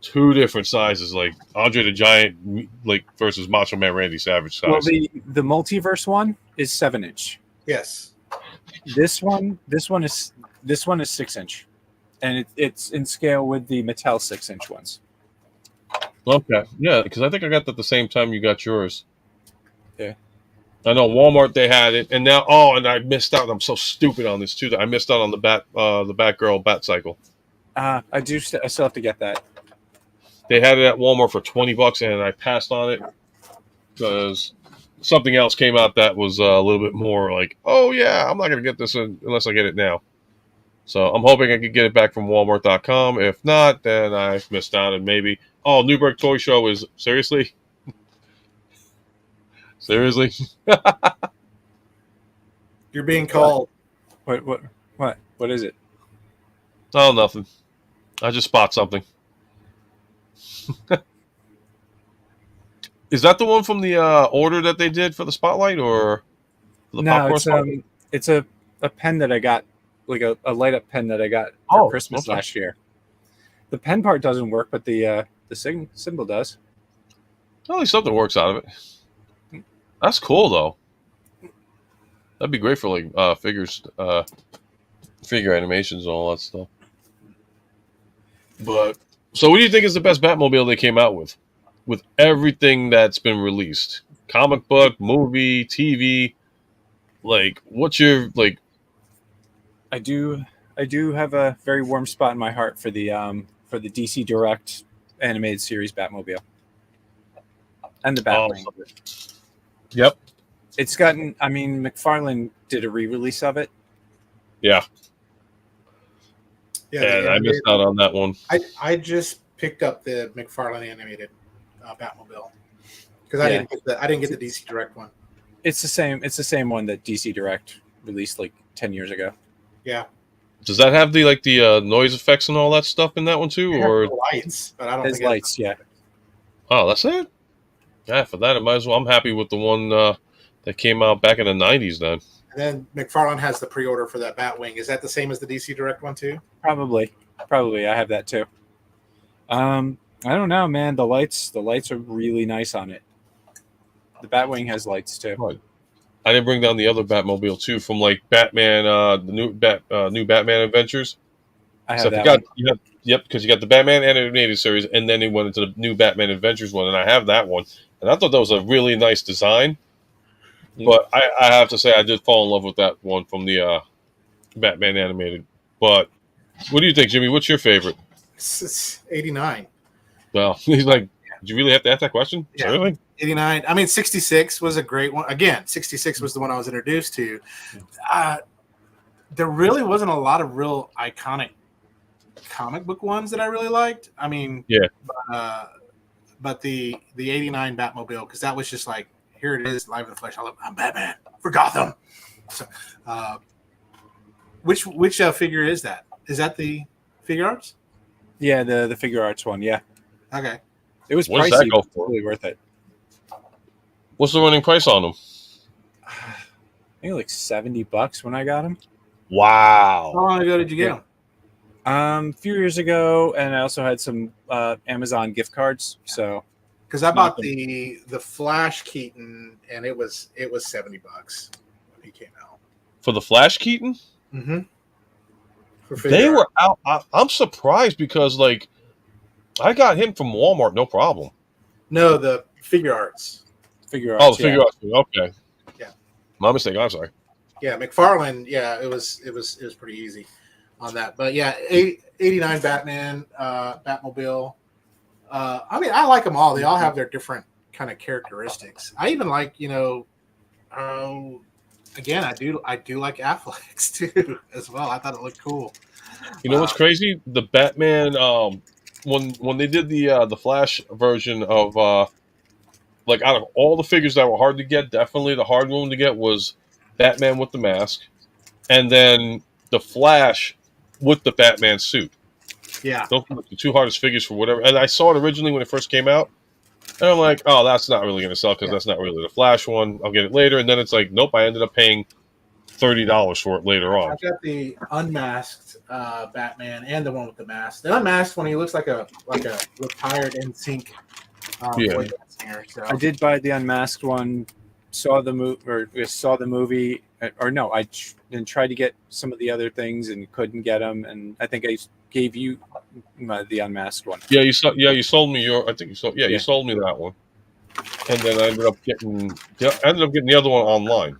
2 different sizes, like Andre the Giant, like versus Macho Man Randy Savage size. Well, the multiverse one is 7-inch. Yes. This one is 6-inch, and it's in scale with the Mattel 6-inch ones. Okay, yeah, because I think I got that the same time you got yours. Yeah. I know Walmart they had it, and now and I missed out. I'm so stupid on this too. That I missed out on the Batgirl Bat Cycle. I still have to get that. They had it at Walmart for $20, and I passed on it because something else came out that was a little bit more like, oh yeah, I'm not gonna get this unless I get it now. So I'm hoping I could get it back from Walmart.com. If not, then I missed out, and maybe Newburgh Toy Show is seriously. Seriously? You're being called. What is it? Oh, nothing. I just spot something. Is that the one from the order that they did for the spotlight, or for the No, popcorn spotlight? it's a pen that I got, like a light up pen that I got for Christmas okay. last year. The pen part doesn't work, but the symbol does. At least something works out of it. That's cool, though. That'd be great for like figures, figure animations, and all that stuff. But so, what do you think is the best Batmobile they came out with everything that's been released? Comic book, movie, TV. Like, what's your like? I do have a very warm spot in my heart for the DC Direct animated series Batmobile and the Batwing. Yep. It's gotten. I mean, McFarlane did a re-release of it. Yeah. Yeah, And I missed out on that one. I just picked up the McFarlane animated Batmobile because I didn't get the DC Direct one. It's the same one that DC Direct released like 10 years ago. Yeah. Does that have the noise effects and all that stuff in that one too, or lights? But I don't There's think lights. Yeah. Oh, that's it. Yeah, for that, it might as well. I'm happy with the one that came out back in the '90s. Then. And then McFarlane has the pre-order for that Batwing. Is that the same as the DC Direct one too? Probably. I have that too. I don't know, man. The lights are really nice on it. The Batwing has lights too. Right. I didn't bring down the other Batmobile too from like Batman, the new Batman Adventures. I have So that one. Yep, because you got the Batman animated series, and then they went into the new Batman Adventures one, and I have that one, and I thought that was a really nice design. Yeah. But I have to say, I did fall in love with that one from the Batman animated. But what do you think, Jimmy? What's your favorite? It's 89. Well, he's like, did you really have to ask that question? Yeah. Really? 89. I mean, 66 was a great one. Again, 66 was the one I was introduced to. There really wasn't a lot of real iconic comic book ones that I really liked. I mean, Yeah. But the 89 Batmobile, because that was just like, here it is, live in the flesh. I'm Batman for Gotham. So, which figure is that? Is that the figure arts? Yeah, the figure arts one. Yeah. Okay. It was What does pricey, that go but for? really worth it. What's the running price on them? I think like $70 when I got them. Wow. How long ago did you get them? A few years ago, and I also had some Amazon gift cards. So Because I bought the Flash Keaton, and it was $70 when he came out. For the Flash Keaton? Mm-hmm. They were out. I'm surprised because, like, I got him from Walmart, no problem. No, the figure arts. figure arts. Oh, the figure arts. Okay. Yeah. My mistake. I'm sorry. Yeah, McFarlane. Yeah, it was pretty easy on that. But yeah, 89 Batman, Batmobile. I mean, I like them all. They all have their different kind of characteristics. I even like, again, I do like Affleck's too as well. I thought it looked cool. You know what's crazy? The Batman. When they did the Flash version of like out of all the figures that were hard to get, definitely the hard one to get was Batman with the mask, and then the Flash with the Batman suit. Yeah, Those were the two hardest figures for whatever. And I saw it originally when it first came out, and I'm like, oh, that's not really going to sell because that's not really the Flash one. I'll get it later. And then it's like, nope, I ended up paying $30 for it later on. I've got the unmasked Batman and the one with the mask. The unmasked one, he looks like a retired NSYNC boy band singer. So. I did buy the unmasked one. Saw the movie, or no, I tried to get some of the other things and couldn't get them. And I think I gave you the unmasked one. Yeah, you sold me your. I think you sold. Yeah, Yeah. you sold me that one, and then I ended up getting the other one online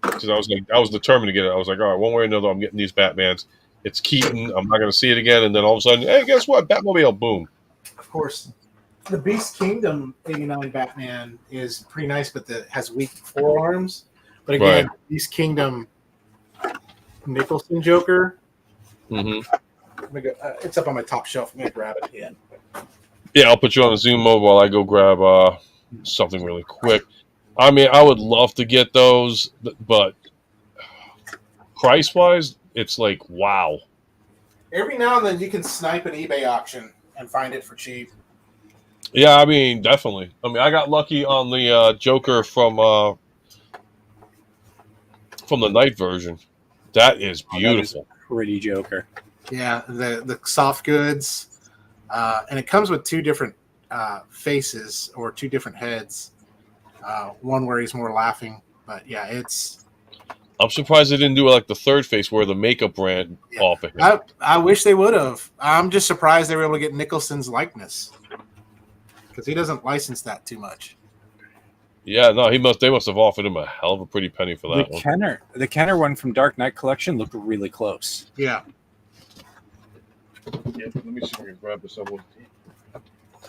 because I was determined to get it. I was like, all right, one way or another, I'm getting these Batmans. It's Keaton. I'm not going to see it again, and then all of a sudden, hey, guess what? Batmobile, boom. Of course, the Beast Kingdom '89 Batman is pretty nice, but it has weak forearms. But again, Right. Beast Kingdom Nicholson Joker. Mm-hmm. It's up on my top shelf. I'm gonna grab it again. Yeah, I'll put you on a Zoom mode while I go grab something really quick. I mean, I would love to get those, but price-wise, it's like, wow. Every now and then, you can snipe an eBay auction and find it for cheap. Yeah, I mean, definitely. I mean, I got lucky on the Joker from the night version. That is beautiful. That is pretty Joker. Yeah, the soft goods, and it comes with two different faces or two different heads. One where he's more laughing, but yeah, it's. I'm surprised they didn't do like the third face where the makeup ran off of him. I wish they would have. I'm just surprised they were able to get Nicholson's likeness because he doesn't license that too much. Yeah, no, they must have offered him a hell of a pretty penny for that one. The Kenner one from Dark Knight Collection looked really close. Yeah. Yeah, let me see if I can grab this one.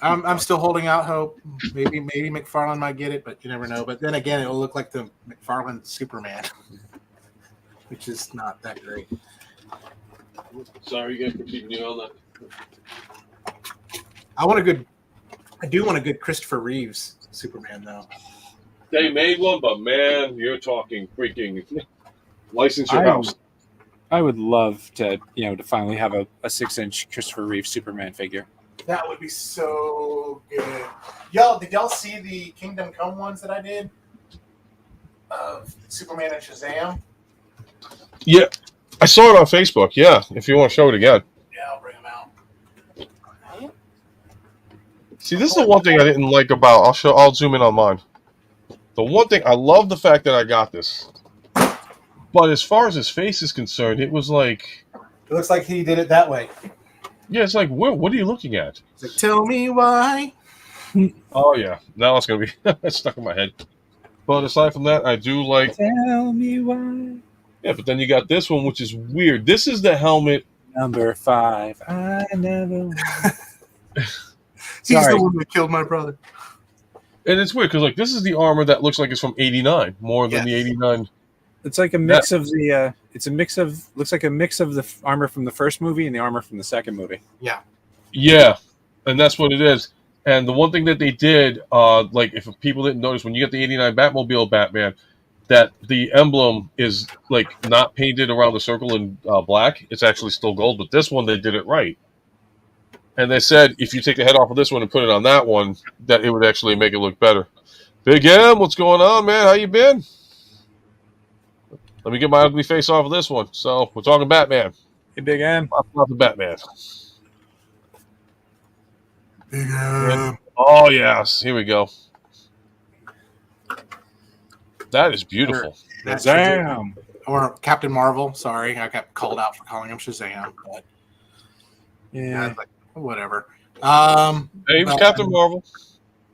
I'm still holding out hope. Maybe McFarlane might get it, but you never know. But then again, it'll look like the McFarlane Superman, which is not that great. Sorry, you guys, for keeping you on that. I do want a good Christopher Reeves Superman though. They made one, but man, you're talking freaking license your house. I would love to finally have a 6-inch Christopher Reeve Superman figure. That would be so good. Did y'all see the Kingdom Come ones that I did? Of Superman and Shazam? Yeah, I saw it on Facebook. Yeah, if you want to show it again. Yeah, I'll bring them out. See, this is the one thing I didn't like about. I'll zoom in on mine. The one thing I love the fact that I got this, but as far as his face is concerned, it was like. It looks like he did it that way. Yeah, it's like, what are you looking at? It's like, tell me why. Oh, yeah. Now it's going to be stuck in my head. But aside from that, I do like... Tell me why. Yeah, but then you got this one, which is weird. This is the helmet... Number 5. I never... He's the one that killed my brother. And it's weird, because like this is the armor that looks like it's from 89, more than the 89... It's like a mix of the. Looks like a mix of the armor from the first movie and the armor from the second movie. Yeah. Yeah, and that's what it is. And the one thing that they did, like if people didn't notice, when you get the '89 Batmobile Batman, that the emblem is like not painted around the circle in black. It's actually still gold. But this one, they did it right. And they said if you take the head off of this one and put it on that one, that it would actually make it look better. Big M, what's going on, man? How you been? Let me get my ugly face off of this one. So we're talking Batman. Hey, Big M. Not the Batman. Big M. Oh yes, here we go. That is beautiful. That's Shazam. Or Captain Marvel. Sorry, I got called out for calling him Shazam. But Yeah. like, whatever. Hey, he was Captain Marvel.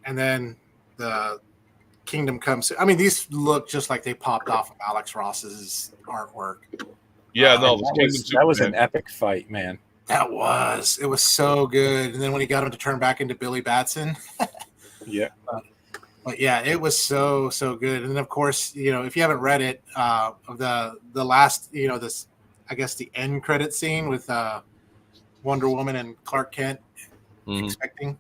And then the Kingdom Comes. I mean, these look just like they popped off of Alex Ross's artwork. Yeah, no, That was an epic fight, man. It was so good. And then when he got him to turn back into Billy Batson. Yeah. But yeah, it was so good. And then of course, if you haven't read it, the last, this, I guess the end credit scene with Wonder Woman and Clark Kent expecting.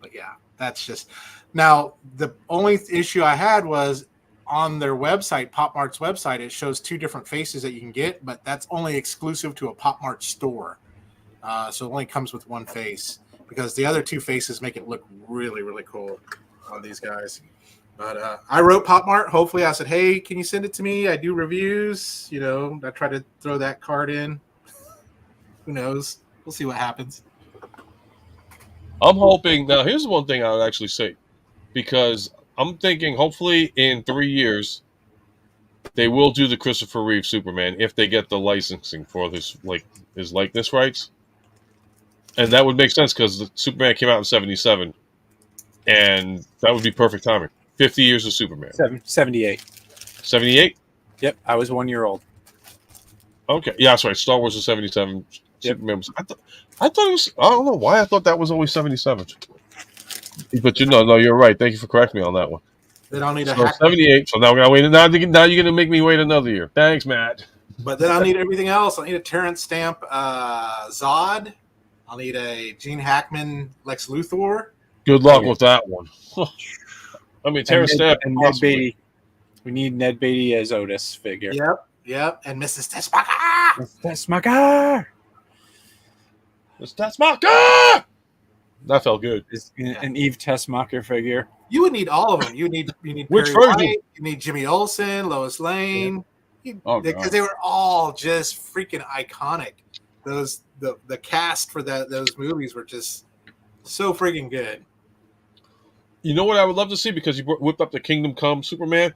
But yeah, that's just now the only issue I had was on their website, Pop Mart's website, it shows 2 different faces that you can get, but that's only exclusive to a Pop Mart store. So it only comes with one face because the other 2 faces make it look really, really cool on these guys. But I wrote Pop Mart. Hopefully I said, hey, can you send it to me? I do reviews. I try to throw that card in. Who knows? We'll see what happens. I'm hoping. Now, here's one thing I would actually say, because I'm thinking hopefully in 3 years, they will do the Christopher Reeve Superman if they get the licensing for his likeness rights, and that would make sense because the Superman came out in '77, and that would be perfect timing. 50 years of Superman. 78. 78. Yep, I was 1 year old. Okay, yeah, that's right. Star Wars was '77. Yep. Superman was. I thought it was. I don't know why I thought that was always '77. But no, you're right. Thank you for correcting me on that one. Then I'll need a So hack. 78. So now we're gonna wait. Now you're gonna make me wait another year. Thanks, Matt. But then I'll need everything else. I'll need a Terrence Stamp Zod. I'll need a Gene Hackman Lex Luthor. Good luck with that one. I mean, Terrence And Stamp. Ned Beatty. We need Ned Beatty as Otis figure. Yep. And Mrs. Tessmacher. Tessmacher! It's Tessmacher! That felt good. An Eve Tessmacher figure. You would need all of them. You need Which Perry version? White, you need Jimmy Olsen, Lois Lane. Oh, Because God. they were all just freaking iconic. The cast for those movies were just so freaking good. You know what I would love to see, because you whipped up the Kingdom Come Superman?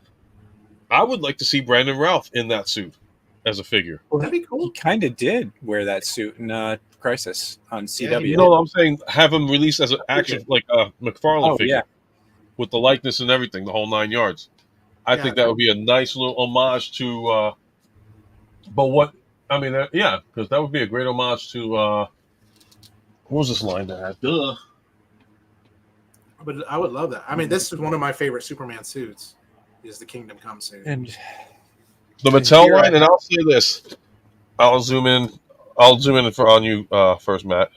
I would like to see Brandon Routh in that suit as a figure. Well, that'd be He cool. kind of did wear that suit in Crisis on CW. You know what I'm saying? Have him released as an action, like a McFarlane figure. Yeah. With the likeness and everything, the whole 9 yards. I think that would be a nice little homage to. Because that would be a great homage to. What was this line that had? Duh. But I would love that. I mean, this is one of my favorite Superman suits. Is the Kingdom Come suit. And The Mattel line, and I'll say this. I'll zoom in on you first, Matt,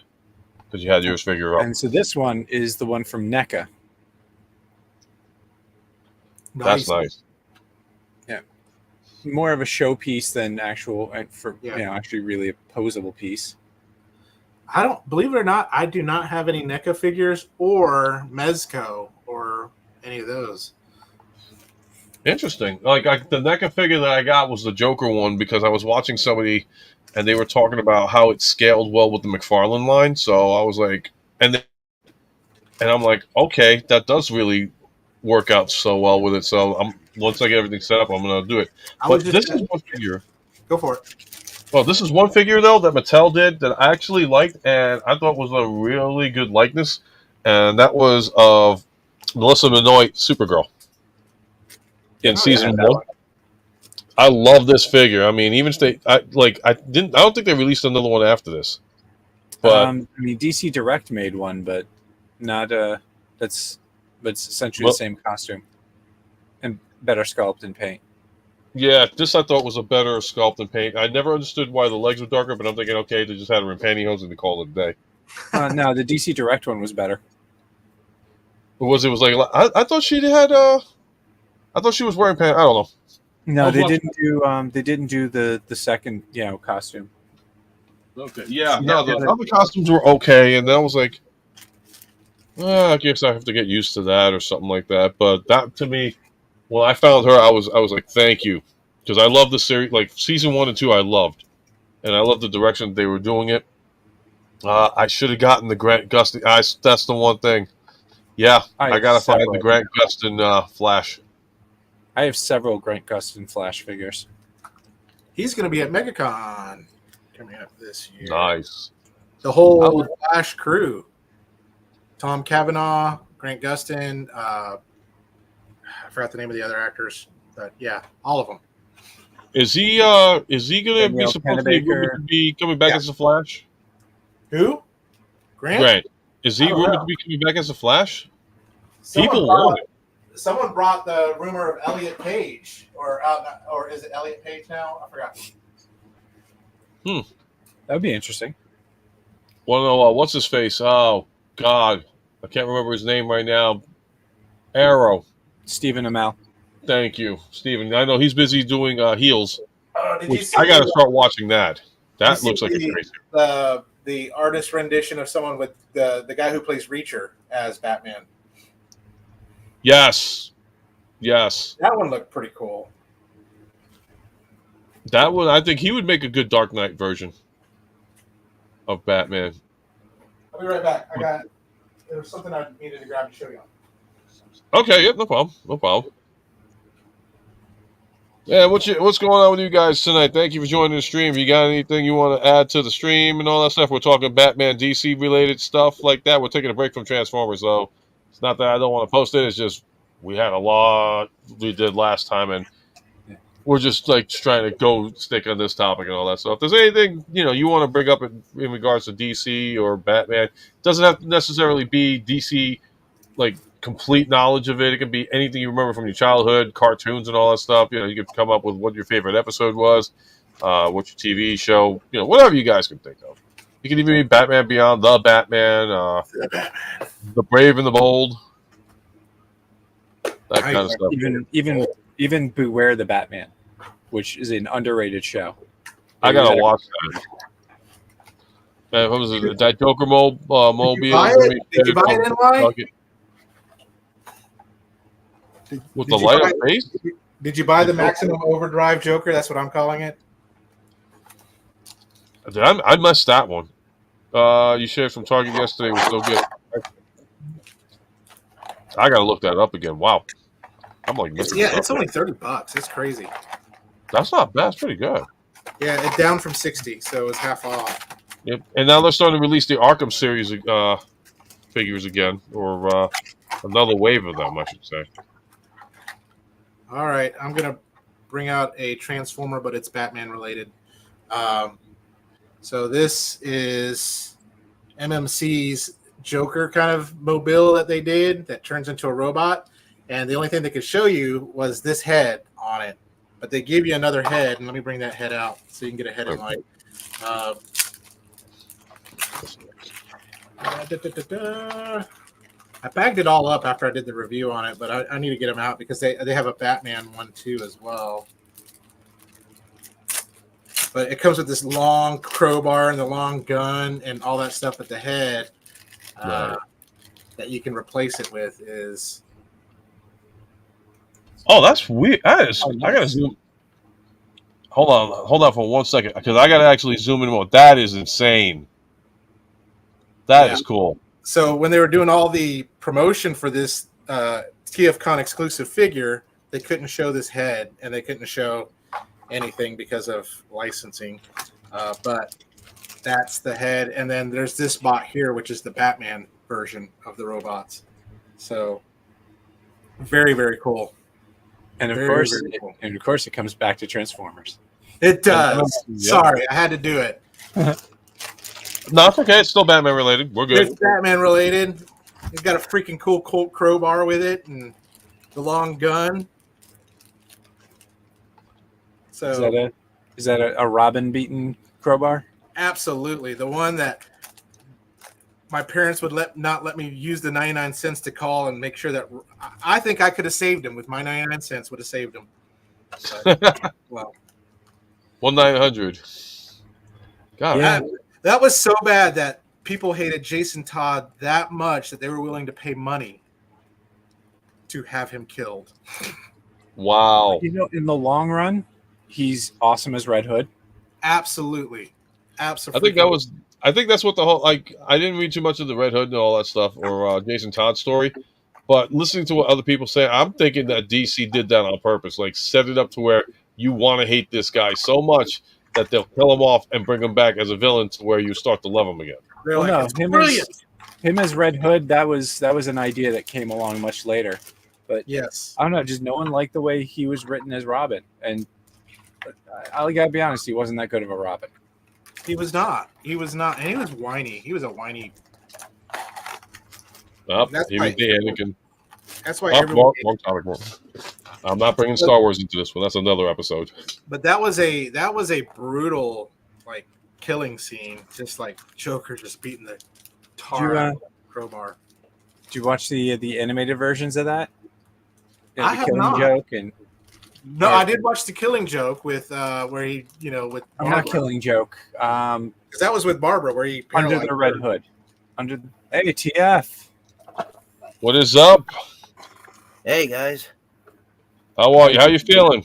because you had yours figure up. and so this one is the one from NECA. That's nice. More of a showpiece than actual actually really a posable piece. I don't believe it or not. I do not have any NECA figures or Mezco or any of those. Interesting. The NECA figure that I got was the Joker one, because I was watching somebody and they were talking about how it scaled well with the McFarlane line. So I was like, and I'm like, okay, that does really work out so well with it. So once I get everything set up, I'm going to do it. But this is one figure. Go for it. Well, this is one figure, though, that Mattel did that I actually liked and I thought was a really good likeness. And that was of Melissa Benoist, Supergirl. In season 1, I love this figure. I mean, I don't think they released another one after this. But DC Direct made one, but not that's essentially the same costume and better sculpt and paint. Yeah, this I thought was a better sculpt and paint. I never understood why the legs were darker, but I'm thinking, okay, they just had her in pantyhose and they called it a day. No, the DC Direct one was better. It was like I thought she had I thought she was wearing pants. I don't know. No, they didn't do. They didn't do the second costume. Okay. Yeah. No, the other costumes were okay, and then I was like, I guess I have to get used to that or something like that. But that to me, when I found her, I was like, thank you, because I love the series. Like season 1 and 2, I loved, and I loved the direction they were doing it. I should have gotten the Grant Gustin. That's the one thing. Yeah, I gotta find the Grant Gustin Flash. I have several Grant Gustin Flash figures. He's going to be at MegaCon coming up this year. Nice. The whole Flash crew. Tom Cavanaugh, Grant Gustin. I forgot the name of the other actors, but yeah, all of them. Is he going to be supposed to be coming back as a Flash? Who? Grant? Is he rumored to be coming back as a Flash? Someone want it. Someone brought the rumor of Elliot Page, or is it Elliot Page now? I forgot. That would be interesting. Well, what's his face? Oh God, I can't remember his name right now. Arrow. Stephen Amell. Thank you, Stephen. I know he's busy doing Heels. Did you see I got to start watching that. That looks like a crazy. The artist rendition of someone with the guy who plays Reacher as Batman. Yes. That one looked pretty cool. That one, I think he would make a good Dark Knight version of Batman. I'll be right back. There was something I needed to grab and show you. Okay, yep, no problem. Yeah, what's going on with you guys tonight? Thank you for joining the stream. If you got anything you want to add to the stream and all that stuff, we're talking Batman, DC related stuff like that. We're taking a break from Transformers, though. It's not that I don't want to post it. It's just we had a lot we did last time, and we're just like trying to go stick on this topic and all that stuff. If there's anything you want to bring up in regards to DC or Batman, it doesn't have to necessarily be DC like complete knowledge of it. It can be anything you remember from your childhood, cartoons and all that stuff. You could come up with what your favorite episode was, what your TV show, whatever you guys can think of. You can even be Batman Beyond, the Batman, the Brave and the Bold, that kind of stuff. Even Beware the Batman, which is an underrated show. I gotta watch that. What was it? That Joker mobile? Did you buy it in line? With the light up face? Did you buy the Maximum Overdrive Joker? That's what I'm calling it. I missed that one. You shared from Target yesterday. Was so good. I gotta look that up again. Wow, I'm like missing. Yeah, it's only $30. It's crazy. That's not bad. It's pretty good. Yeah, it's down from 60, so it's half off. Yep. And now they're starting to release the Arkham series figures again, or another wave of them, I should say. All right, I'm going to bring out a Transformer, but it's Batman related. So this is MMC's Joker kind of mobile that they did that turns into a robot. And the only thing they could show you was this head on it. But they gave you another head, and let me bring that head out so you can get a head in light. I bagged it all up after I did the review on it, but I need to get them out because they have a Batman one too as well. But it comes with this long crowbar and the long gun and all that stuff. But the head that you can replace it with is. Oh, that's weird. I gotta zoom. Hold on for 1 second because I gotta actually zoom in more. That is insane. That is cool. So when they were doing all the promotion for this TFCon exclusive figure, they couldn't show this head and they couldn't show anything because of licensing. But that's the head. And then there's this bot here, which is the Batman version of the robots. So very, very cool. And of course, it comes back to Transformers. It does. Yep. Sorry, I had to do it. No, it's okay. It's still Batman related. We're good. It's Batman related. It's got a freaking cool crowbar with it and the long gun. So is that a Robin beaten crowbar? Absolutely, the one that my parents would not let me use the 99 cents to call and make sure that I think I could have saved him with my 99 cents. Would have saved him. But, well, 1-900. God, yeah. That was so bad that people hated Jason Todd that much that they were willing to pay money to have him killed. Wow. In the long run, he's awesome as Red Hood. Absolutely. Absolutely. I think that's what the whole, like, I didn't read too much of the Red Hood and all that stuff or Jason Todd story, but listening to what other people say, I'm thinking that DC did that on purpose, like set it up to where you want to hate this guy so much that they'll kill him off and bring him back as a villain to where you start to love him again. Him as Red Hood, that was an idea that came along much later. But yes, I don't know, just no one liked the way he was written as Robin. And I gotta be honest, he wasn't that good of a Robin. He was not. And he was whiny. He was a whiny. That's why everyone. Wrong topic. I'm not bringing Star Wars into this one. That's another episode. But that was a brutal like killing scene. Just like Joker just beating the tar out of the crowbar. Did you watch the animated versions of that? I have not. Joke and no, I did watch the Killing Joke with where he with. I'm not Killing Joke. Because that was with Barbara where he under the Red Hood. Hey TF. What is up? Hey guys. How are you? How you feeling?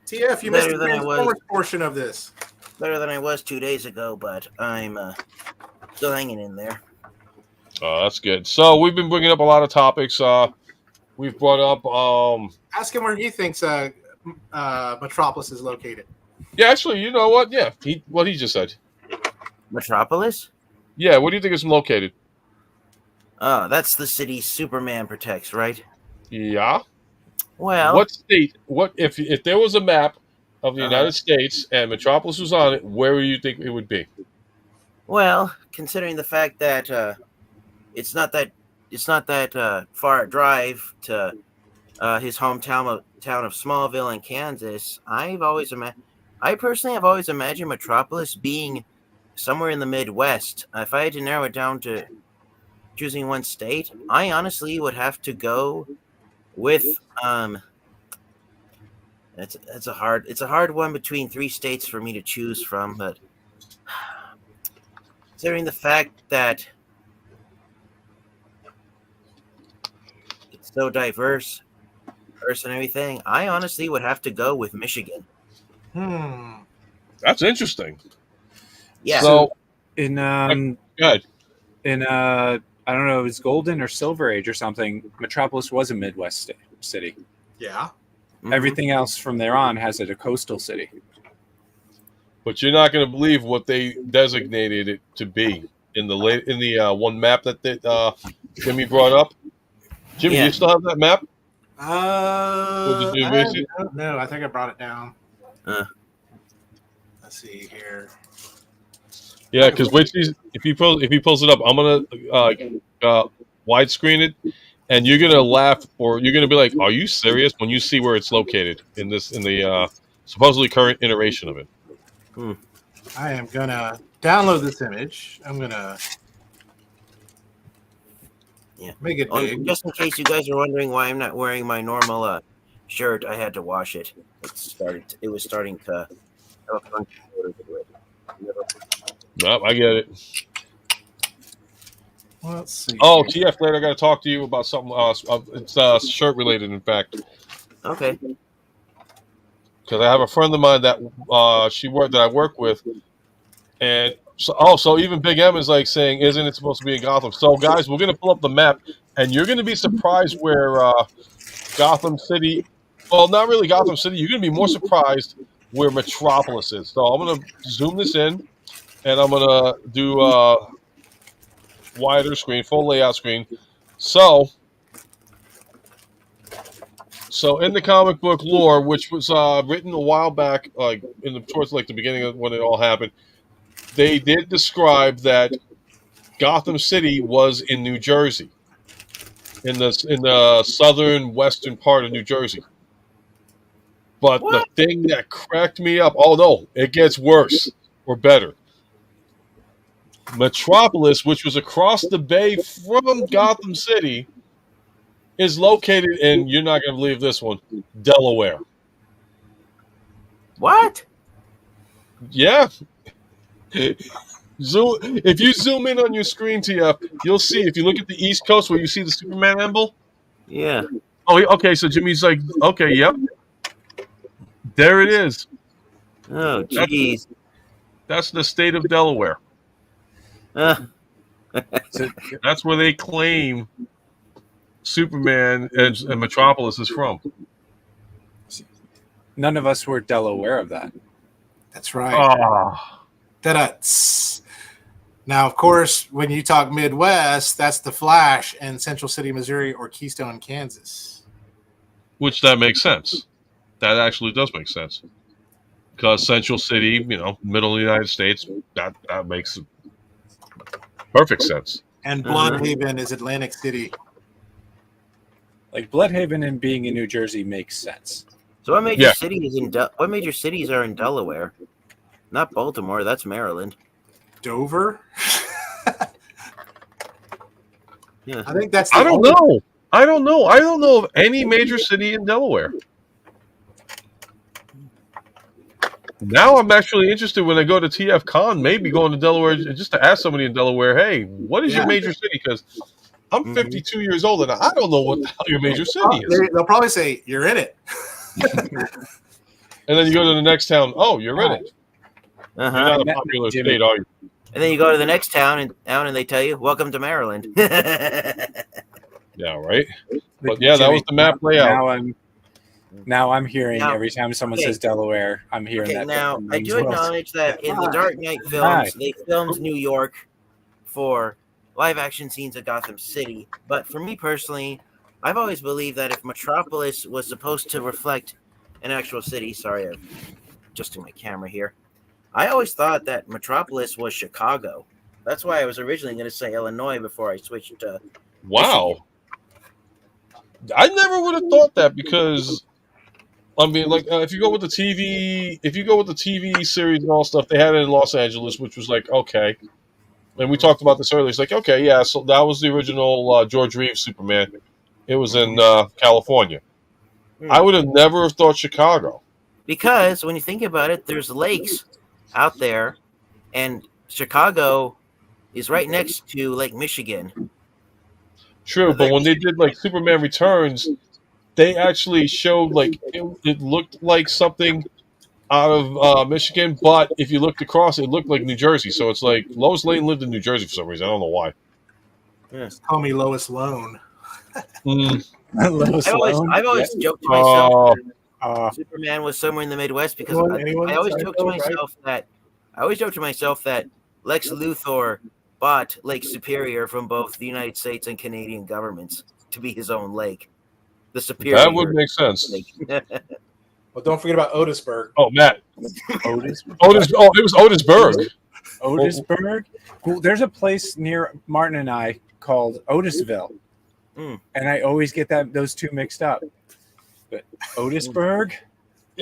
TF, you missed the Transformers portion of this. Better than I was 2 days ago, but I'm still hanging in there. That's good. So we've been bringing up a lot of topics. We've brought up. Ask him where he thinks Metropolis is located. Yeah, actually, you know what? Yeah, what he just said. Metropolis? Yeah, where do you think it's located? Oh, that's the city Superman protects, right? Yeah. Well, What state? What if there was a map of the Uh-huh. United States and Metropolis was on it? Where would you think it would be? well, considering the fact that it's not that far a drive to his hometown town of Smallville in Kansas, I personally have always imagined Metropolis being somewhere in the Midwest. If I had to narrow it down to choosing one state, I honestly would have to go with it's a hard one between three states for me to choose from, but considering the fact that it's so diverse and everything, I honestly would have to go with Michigan. That's interesting. Yeah. So In good. I don't know, it was Golden or Silver Age or something. Metropolis was a Midwest city. Yeah. Mhm. Everything else from there on has it a coastal city. But you're not going to believe what they designated it to be in the one map that Jimmy brought up. Jimmy, Yeah. do you still have that map? I you miss it? don't know. I think I brought it down. Uh. Let's see here. Yeah, because if he pulls it up, I'm gonna widescreen it, and you're gonna laugh or you're gonna be like, "Are you serious?" When you see where it's located in the supposedly current iteration of it. I am gonna download this image. I'm gonna make it big. Just in case you guys are wondering why I'm not wearing my normal shirt, I had to wash it. It was starting to. Nope, I get it. Let's see. Oh, TF, later I got to talk to you about something. It's shirt related, in fact, Okay. because I have a friend of mine that I work with, and so even Big M is like saying, "Isn't it supposed to be in Gotham?" So, guys, we're gonna pull up the map, and you're gonna be surprised where Gotham City. Well, not really Gotham City. You're gonna be more surprised where Metropolis is. So I'm gonna zoom this in, and I'm gonna do wider screen, full layout screen. So in the comic book lore, which was written a while back, like towards the beginning of when it all happened, they did describe that Gotham City was in New Jersey, in the southern western part of New Jersey. But the thing that cracked me up, oh no, it gets worse or better. Metropolis, which was across the bay from Gotham City, is located in, you're not going to believe this one, Delaware. What? Yeah. If you zoom in on your screen, TF, you'll see, if you look at the East Coast where you see the Superman emblem. Yeah. Oh, okay, so Jimmy's like, okay, yep. There it is. Oh, jeez. That's the state of Delaware. So, That's where they claim Superman and Metropolis is from. none of us were Delaware of that. That's right. Ah. Da-da-ts. Now, of course, when you talk Midwest, that's the Flash in Central City, Missouri, or Keystone, Kansas. Which that makes sense. That actually does make sense. Because Central City, middle of the United States, that makes perfect sense. And Bloodhaven is Atlantic City. Like Bloodhaven and being in New Jersey makes sense. So what major cities are in Delaware? Not Baltimore. That's Maryland. Dover? Yeah. I think that's I don't know. I don't know of any major city in Delaware. Now I'm actually interested when I go to TF Con, maybe going to Delaware just to ask somebody in Delaware, hey, what is your major city? Because I'm 52 years old and I don't know what the hell your major city is. They'll probably say, you're in it. And then you go to the next town, oh, you're in it. You're Uh-huh. not a popular state, are you? And then you go to the next town and they tell you, welcome to Maryland. Yeah, right? But yeah, that was the map layout. Now I'm hearing Now- every time someone okay. says Delaware, I'm hearing Okay, that. now that I means do Wilson. acknowledge that in the Dark Knight films, Hi. they filmed New York for live action scenes of Gotham City. But for me personally, I've always believed that if Metropolis was supposed to reflect an actual city, sorry, I'm adjusting my camera here. I always thought that Metropolis was Chicago. That's why I was originally going to say Illinois before I switched to Wow. I never would have thought that because I mean, like if you go with the TV series and all stuff, they had it in Los Angeles, which was like okay. And we talked about this earlier. It's like okay, yeah, so that was the original George Reeves Superman. It was in California. I would have never have thought Chicago. Because when you think about it, there's lakes out there, and Chicago is right next to Lake Michigan. True, but when they did like Superman Returns, they actually showed like it looked like something out of Michigan, but if you looked across, it looked like New Jersey. So it's like Lois Lane lived in New Jersey for some reason. I don't know why. Call me Lois Lone. Lois Lone? I've always joked to myself Uh, Superman was somewhere in the Midwest because Anyone? I always Sorry, joke to right? myself that Lex Luthor bought Lake Superior from both the United States and Canadian governments to be his own lake. The Superior. That would make sense. Lake. Well, don't forget about Otisburg. Oh, Matt. Otis. Otis. Oh, it was Otisburg. Otisburg. Well, there's a place near Martin and I called Otisville, and I always get those two mixed up. But Otisburg.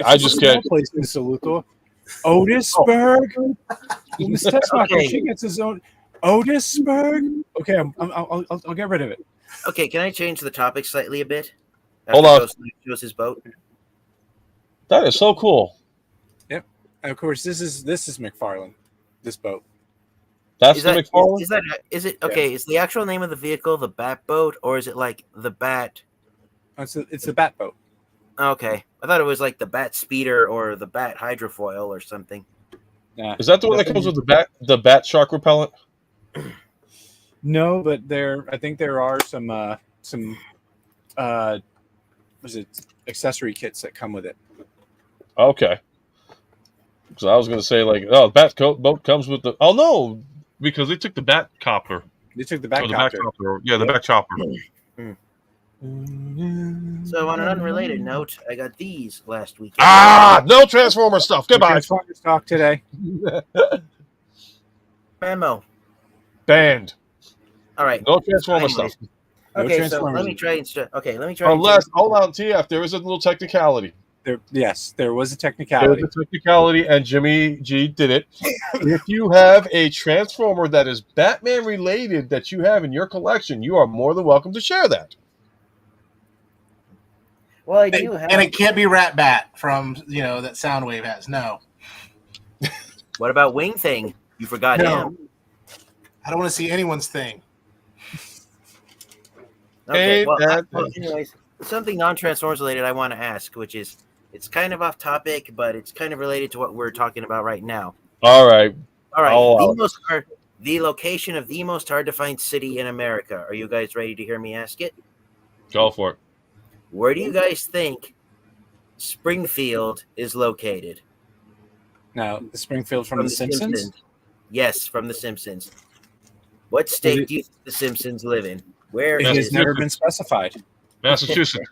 I just Small can't. place in Saluto. Otisburg. Miss Tessmacher, Okay. she gets his own Otisburg. Okay, I'll get rid of it. Okay, can I change the topic slightly a bit? Hold on. Ghost shows his boat. That is so cool. And of course, this is McFarlane. This boat. That's Is the that McFarlane? is it okay? Is the actual name of the vehicle the Bat Boat, or is it like the Bat? It's the Bat boat. Okay, I thought it was like the Bat Speeder or the Bat Hydrofoil or something. Nah. Is that the one that comes with the bat shark repellent? No, but I think there are some was it accessory kits that come with it. Okay. So I was going to say like, oh, bat boat comes with the. Oh no, because they took the bat copter. They took the Or back the bat copter. chopper. Yeah, the Yep. bat chopper. So on an unrelated note, I got these last weekend. No Transformer stuff. Goodbye. Transformers talk today. Memo. Banned. All right. No Transformer Anyways. stuff. No Okay, so Transformers. let me try and Unless, hold on, TF, there is a little technicality. There was a There was technicality. a technicality, and Jimmy G did it. If you have a Transformer that is Batman related that you have in your collection, you are more than welcome to share that. Well, I do have. And it can't be Rat Bat from that Soundwave has. No, What about Wing Thing? You forgot No. him. I don't want to see anyone's thing. Okay. Ain't Well, that anyways, something non-Transformers related I want to ask, which is it's kind of off topic, but it's kind of related to what we're talking about right now. All right. All right. I'll The location of the most hard to find city in America. Are you guys ready to hear me ask it? Go for it. Where do you guys think Springfield is located? Now, the Springfield from The Simpsons? Yes, from The Simpsons. What state do you think The Simpsons live in? Where It is has never been specified. Massachusetts.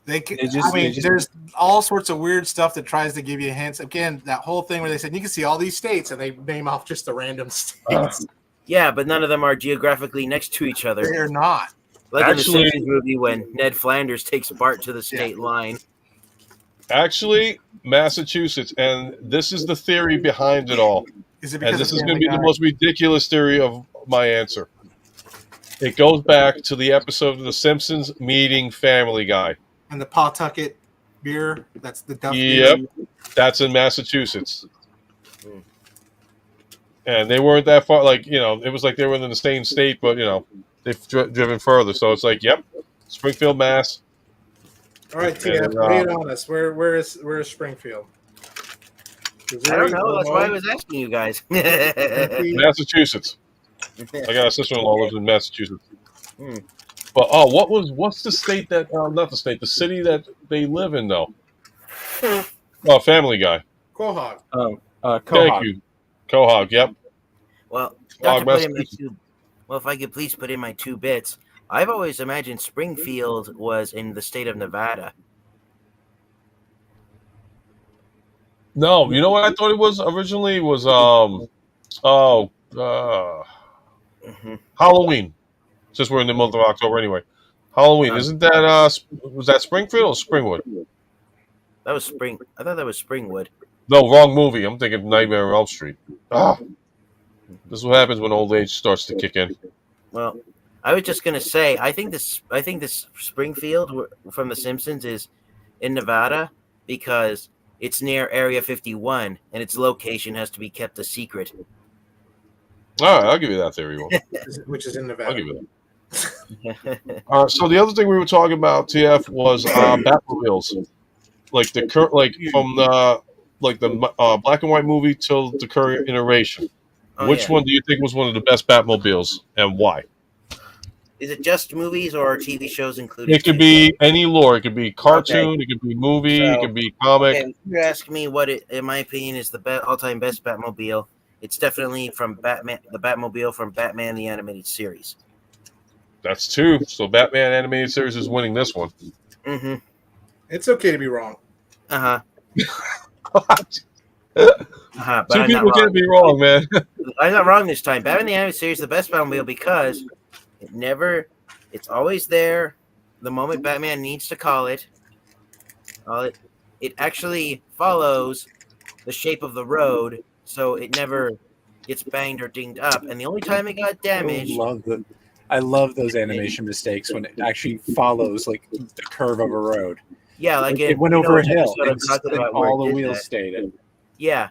There's all sorts of weird stuff that tries to give you hints. Again, that whole thing where they said you can see all these states and they name off just the random states. Yeah, but none of them are geographically next to each other. They're not. Like Actually- in the Simpsons movie when Ned Flanders takes Bart to the state line. Actually, Massachusetts, and this is the theory behind it all. Is it And because this of is going to Family be the Guy? most ridiculous theory of my answer. It goes back to the episode of The Simpsons meeting Family Guy. And the Pawtucket beer? That's the Duff Yep. beer. That's in Massachusetts. And they weren't that far, it was like they were in the same state, but, they've driven further. So it's like, yep, Springfield, Mass. All right, TF, And, lay it on us. Where is Springfield? I don't know. That's why I was asking you guys. Massachusetts. I got a sister-in-law who lives in Massachusetts. But what's the state that not the state, the city that they live in though? Oh, Family Guy. Quahog. Oh, Thank Quahog. you, Quahog. Yep. Well, Quahog, not to put in my Massachusetts. two. Well, if I could please put in my 2 bits, I've always imagined Springfield was in the state of Nevada. No, you know what I thought it was originally was Hmm. Halloween. Since we're in the month of October anyway, Halloween isn't that was that Springfield or Springwood? That was Spring. I thought that was Springwood. No, wrong movie. I'm thinking Nightmare on Elm Street. This is what happens when old age starts to kick in. Well, I was just gonna say, I think this Springfield from The Simpsons is in Nevada because it's near Area 51 and its location has to be kept a secret. All right, I'll give you that theory. Will. Which is in I'll Nevada. give you that. So the other thing we were talking about, TF, was Batmobiles, like the current, like from the black and white movie till the current iteration. Oh, Which yeah. one do you think was one of the best Batmobiles, and why? Is it just movies or TV shows included? It could be any lore. It could be cartoon. It could be movie. It So, could be comic. Okay, if you ask me what, in my opinion, is the all-time best Batmobile, it's definitely from Batman, the Batmobile from Batman the Animated Series. That's 2. So Batman animated series is winning this one. Mm-hmm. It's okay to be wrong. Uh-huh. Two Uh-huh. But I'm not people wrong. can't be wrong, man. I'm not wrong this time. Batman the Animated Series is the best Batmobile because it's always there the moment Batman needs to call it. It actually follows the shape of the road, so it never gets banged or dinged up. And the only time it got damaged, I love those animation mistakes when it actually follows like the curve of a road. yeah, like It went over a hill episode I'm and talking about where all it the did wheels that. stayed. Yeah,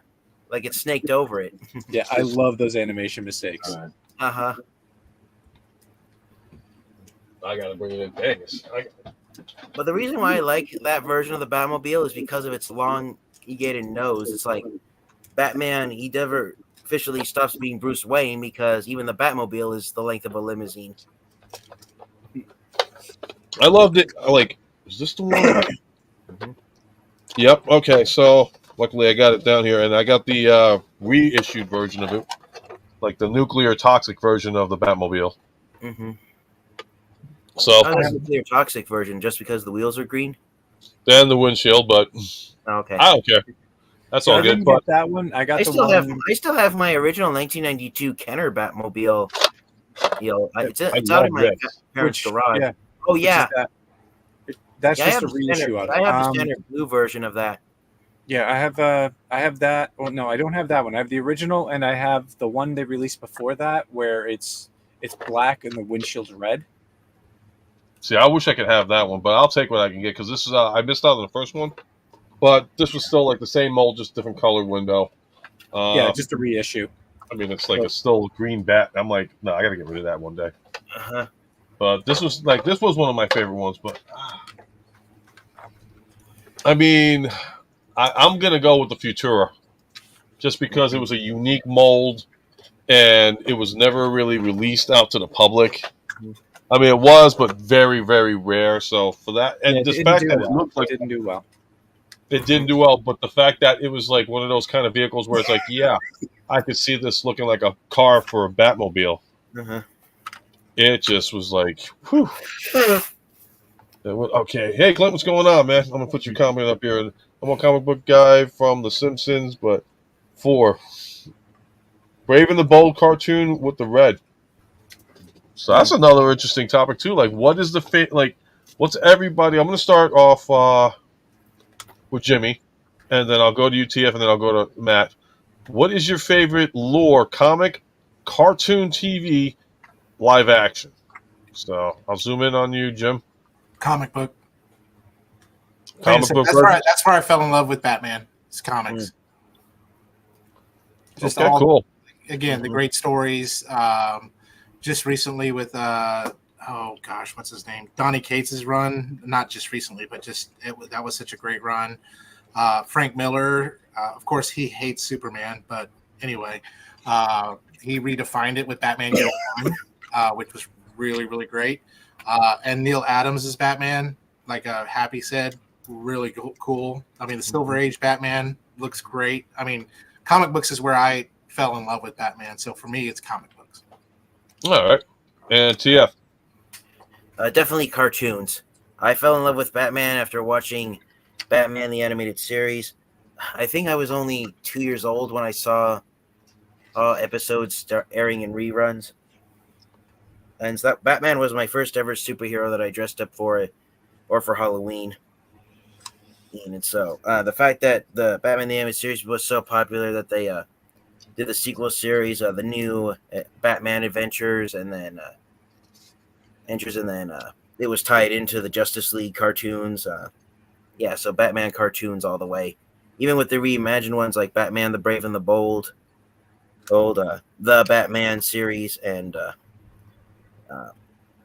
like it snaked over it. Yeah, I love those animation mistakes. Uh-huh. I gotta bring it in. Dang. But the reason why I like that version of the Batmobile is because of its long, elongated nose. It's like Batman, he never officially stops being Bruce Wayne because even the Batmobile is the length of a limousine. I loved it. Like, is this the one? Yep. Okay. So luckily I got it down here, and I got the reissued version of it, like the nuclear toxic version of the Batmobile. Mm-hmm. So I have the clear toxic version just because the wheels are green. then the windshield, but Okay. I don't care. That's So all I good. didn't But get that one. I got I the still one. have my original 1992 Kenner Batmobile. It's out love in my this. parents' garage. Yeah, Oh which is yeah, that's yeah. I just have a reissue of it. I have the standard blue version of that. Yeah, I have that. Well, no, I don't have that one. I have the original, and I have the one they released before that, where it's black and the windshield's red. see, I wish I could have that one, but I'll take what I can get because this is I missed out on the first one, but this was still like the same mold, just different colored window. Yeah, just a reissue. I mean, it's like a still green bat. I'm like, no, I got to get rid of that one day. Uh-huh. But this was one of my favorite ones. But I mean, I'm gonna go with the Futura, just because it was a unique mold, and it was never really released out to the public. I mean, it was, but very, very rare. So for that, and Yeah, this it fact didn't that do it well. looked like It didn't do well. it didn't do well, but the fact that it was like one of those kind of vehicles where it's like, yeah, I could see this looking like a car for a Batmobile. Uh-huh. It just was like, whew. Okay, hey Clint, what's going on, man? I'm gonna put your comment up here. I'm a comic book guy from The Simpsons, but 4 Brave and the Bold cartoon with the red. So that's another interesting topic too. Like, what is the what's everybody? I'm gonna start off with Jimmy, and then I'll go to UTF, and then I'll go to Matt. What is your favorite lore comic, cartoon, TV, live action? So I'll zoom in on you, Jim. Comic book. Comic book. That's where I fell in love with Batman. It's comics. Just Okay, all, cool. again, the great stories. Just recently with oh gosh, what's his name? Donny Cates' run. Not just recently, but that was such a great run. Frank Miller, of course, he hates Superman, but anyway, he redefined it with Batman Year One, which was really, really great. And Neil Adams as Batman, like Happy said, really cool. I mean, the Silver Age Batman looks great. I mean, comic books is where I fell in love with Batman. So for me, it's comic books. All right. And TF. Definitely cartoons. I fell in love with Batman after watching Batman the Animated Series. I think I was only 2 years old when I saw episodes airing in reruns. And so that Batman was my first ever superhero that I dressed up for Halloween. And so the fact that the Batman the Animated Series was so popular that they did the sequel series, the new Batman Adventures, and then it was tied into the Justice League cartoons. So Batman cartoons all the way. Even with the reimagined ones like Batman the Brave and the Bold, the Batman series, and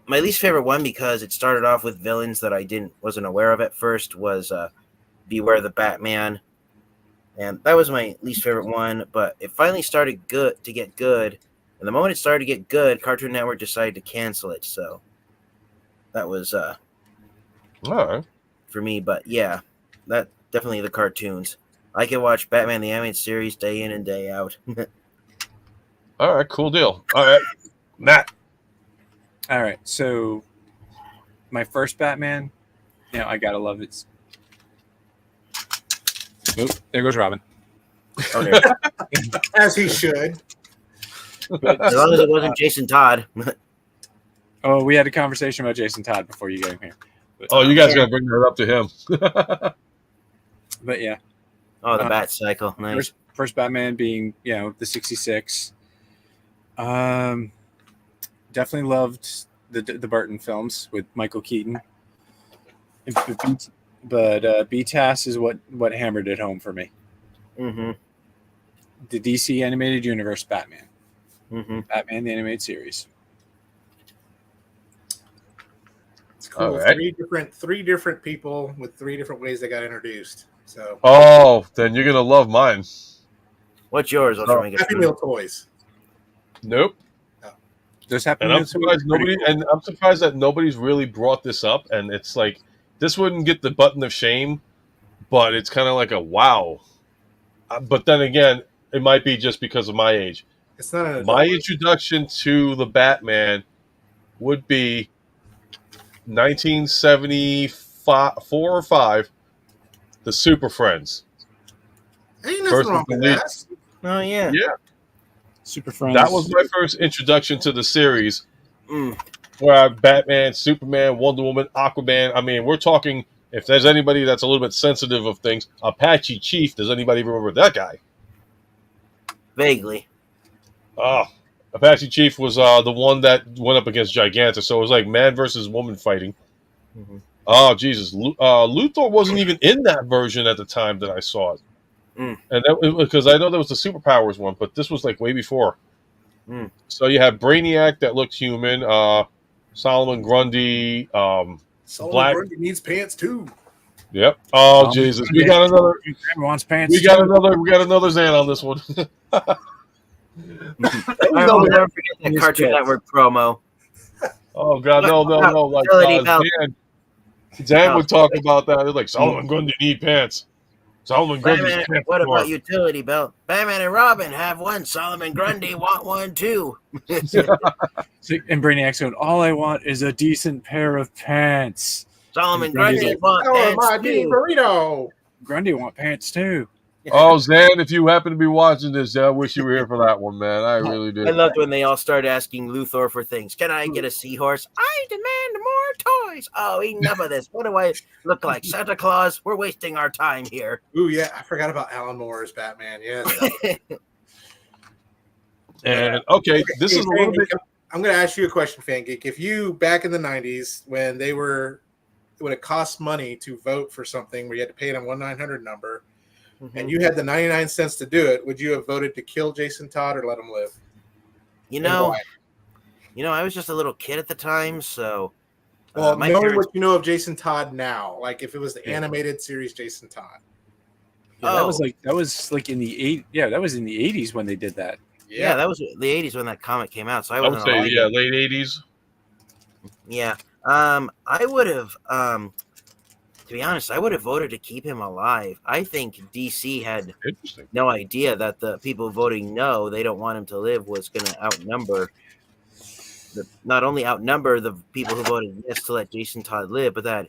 my least favorite one, because it started off with villains that I wasn't aware of at first, was Beware the Batman. And that was my least favorite one, but it finally started to get good. And the moment it started to get good, Cartoon Network decided to cancel it. So that was All right. for me. But yeah, that definitely the cartoons. I can watch Batman the Animated Series day in and day out. All right. Cool deal. All right. Matt. All right, so my first Batman, I gotta love it. Oop, there goes Robin. Okay. As he should. As long as it wasn't Jason Todd. Oh, we had a conversation about Jason Todd before you came here. Oh, you guys got to bring that up to him. But yeah. Oh, the Bat Cycle. Nice. First Batman being, the 66. Definitely loved the Burton films with Michael Keaton. But BTAS is what hammered it home for me. Mm-hmm. The DC Animated Universe Batman. Mm-hmm. Batman the Animated Series. It's cool. All right. Three different people with three different ways they got introduced. So. Oh, then you're gonna love mine. What's yours? Happy Meal toys. Nope. Does happen? And I'm surprised that nobody's really brought this up. And it's like, this wouldn't get the button of shame, but it's kind of like a wow. But then again, it might be just because of my age. It's not my introduction to the Batman would be 1974 or 5, the Super Friends. Ain't nothing wrong with that. Oh yeah. Yeah. Super Friends. That was my first introduction to the series. Where Batman, Superman, Wonder Woman, Aquaman. I mean, we're talking, if there's anybody that's a little bit sensitive of things, Apache Chief. Does anybody remember that guy? Vaguely. Apache Chief was the one that went up against Gigantor. So it was like man versus woman fighting. Mm-hmm. Oh, Jesus. Luthor wasn't even in that version at the time that I saw it. And that because I know there was the Superpowers one, but this was like way before. So you have Brainiac that looked human, Solomon Grundy, Grundy needs pants too. Yep. Oh Jesus, we got another. Wants pants. We got another Zan on this one. I will never forget that Cartoon Network promo. Oh God, no! Like Dan would talk about that. They're like Solomon Grundy need pants. Solomon Grundy. What about utility belt? Batman and Robin have one. Solomon Grundy want one too. And Brainiac's going, all I want is a decent pair of pants. Solomon Grundy want pants too. Burrito. Grundy want pants too. Oh, Zan, if you happen to be watching this, I wish you were here for that one, man. I really do. I loved when they all started asking Luthor for things. Can I get a seahorse? I demand more toys. Oh, enough of this. What do I look like? Santa Claus? We're wasting our time here. Ooh, yeah. I forgot about Alan Moore as Batman. Yes. And okay, this is a little bit. I'm going to ask you a question, Fan Geek. If you, back in the 90s, when it cost money to vote for something where you had to pay it on 1-900 number, and you had the 99 cents to do it, would you have voted to kill Jason Todd or let him live? I was just a little kid at the time, so. Well, knowing what you know of Jason Todd now, like if it was the animated series Jason Todd. Yeah, that was like in the that was in the 80s when they did that. Yeah, that was the 80s when that comic came out. So I would say late 80s. Yeah. I would have. To be honest, I would have voted to keep him alive. I think DC had Interesting. no idea that the people voting no, they don't want him to live, was going to outnumber not only outnumber the people who voted yes to let Jason Todd live, but that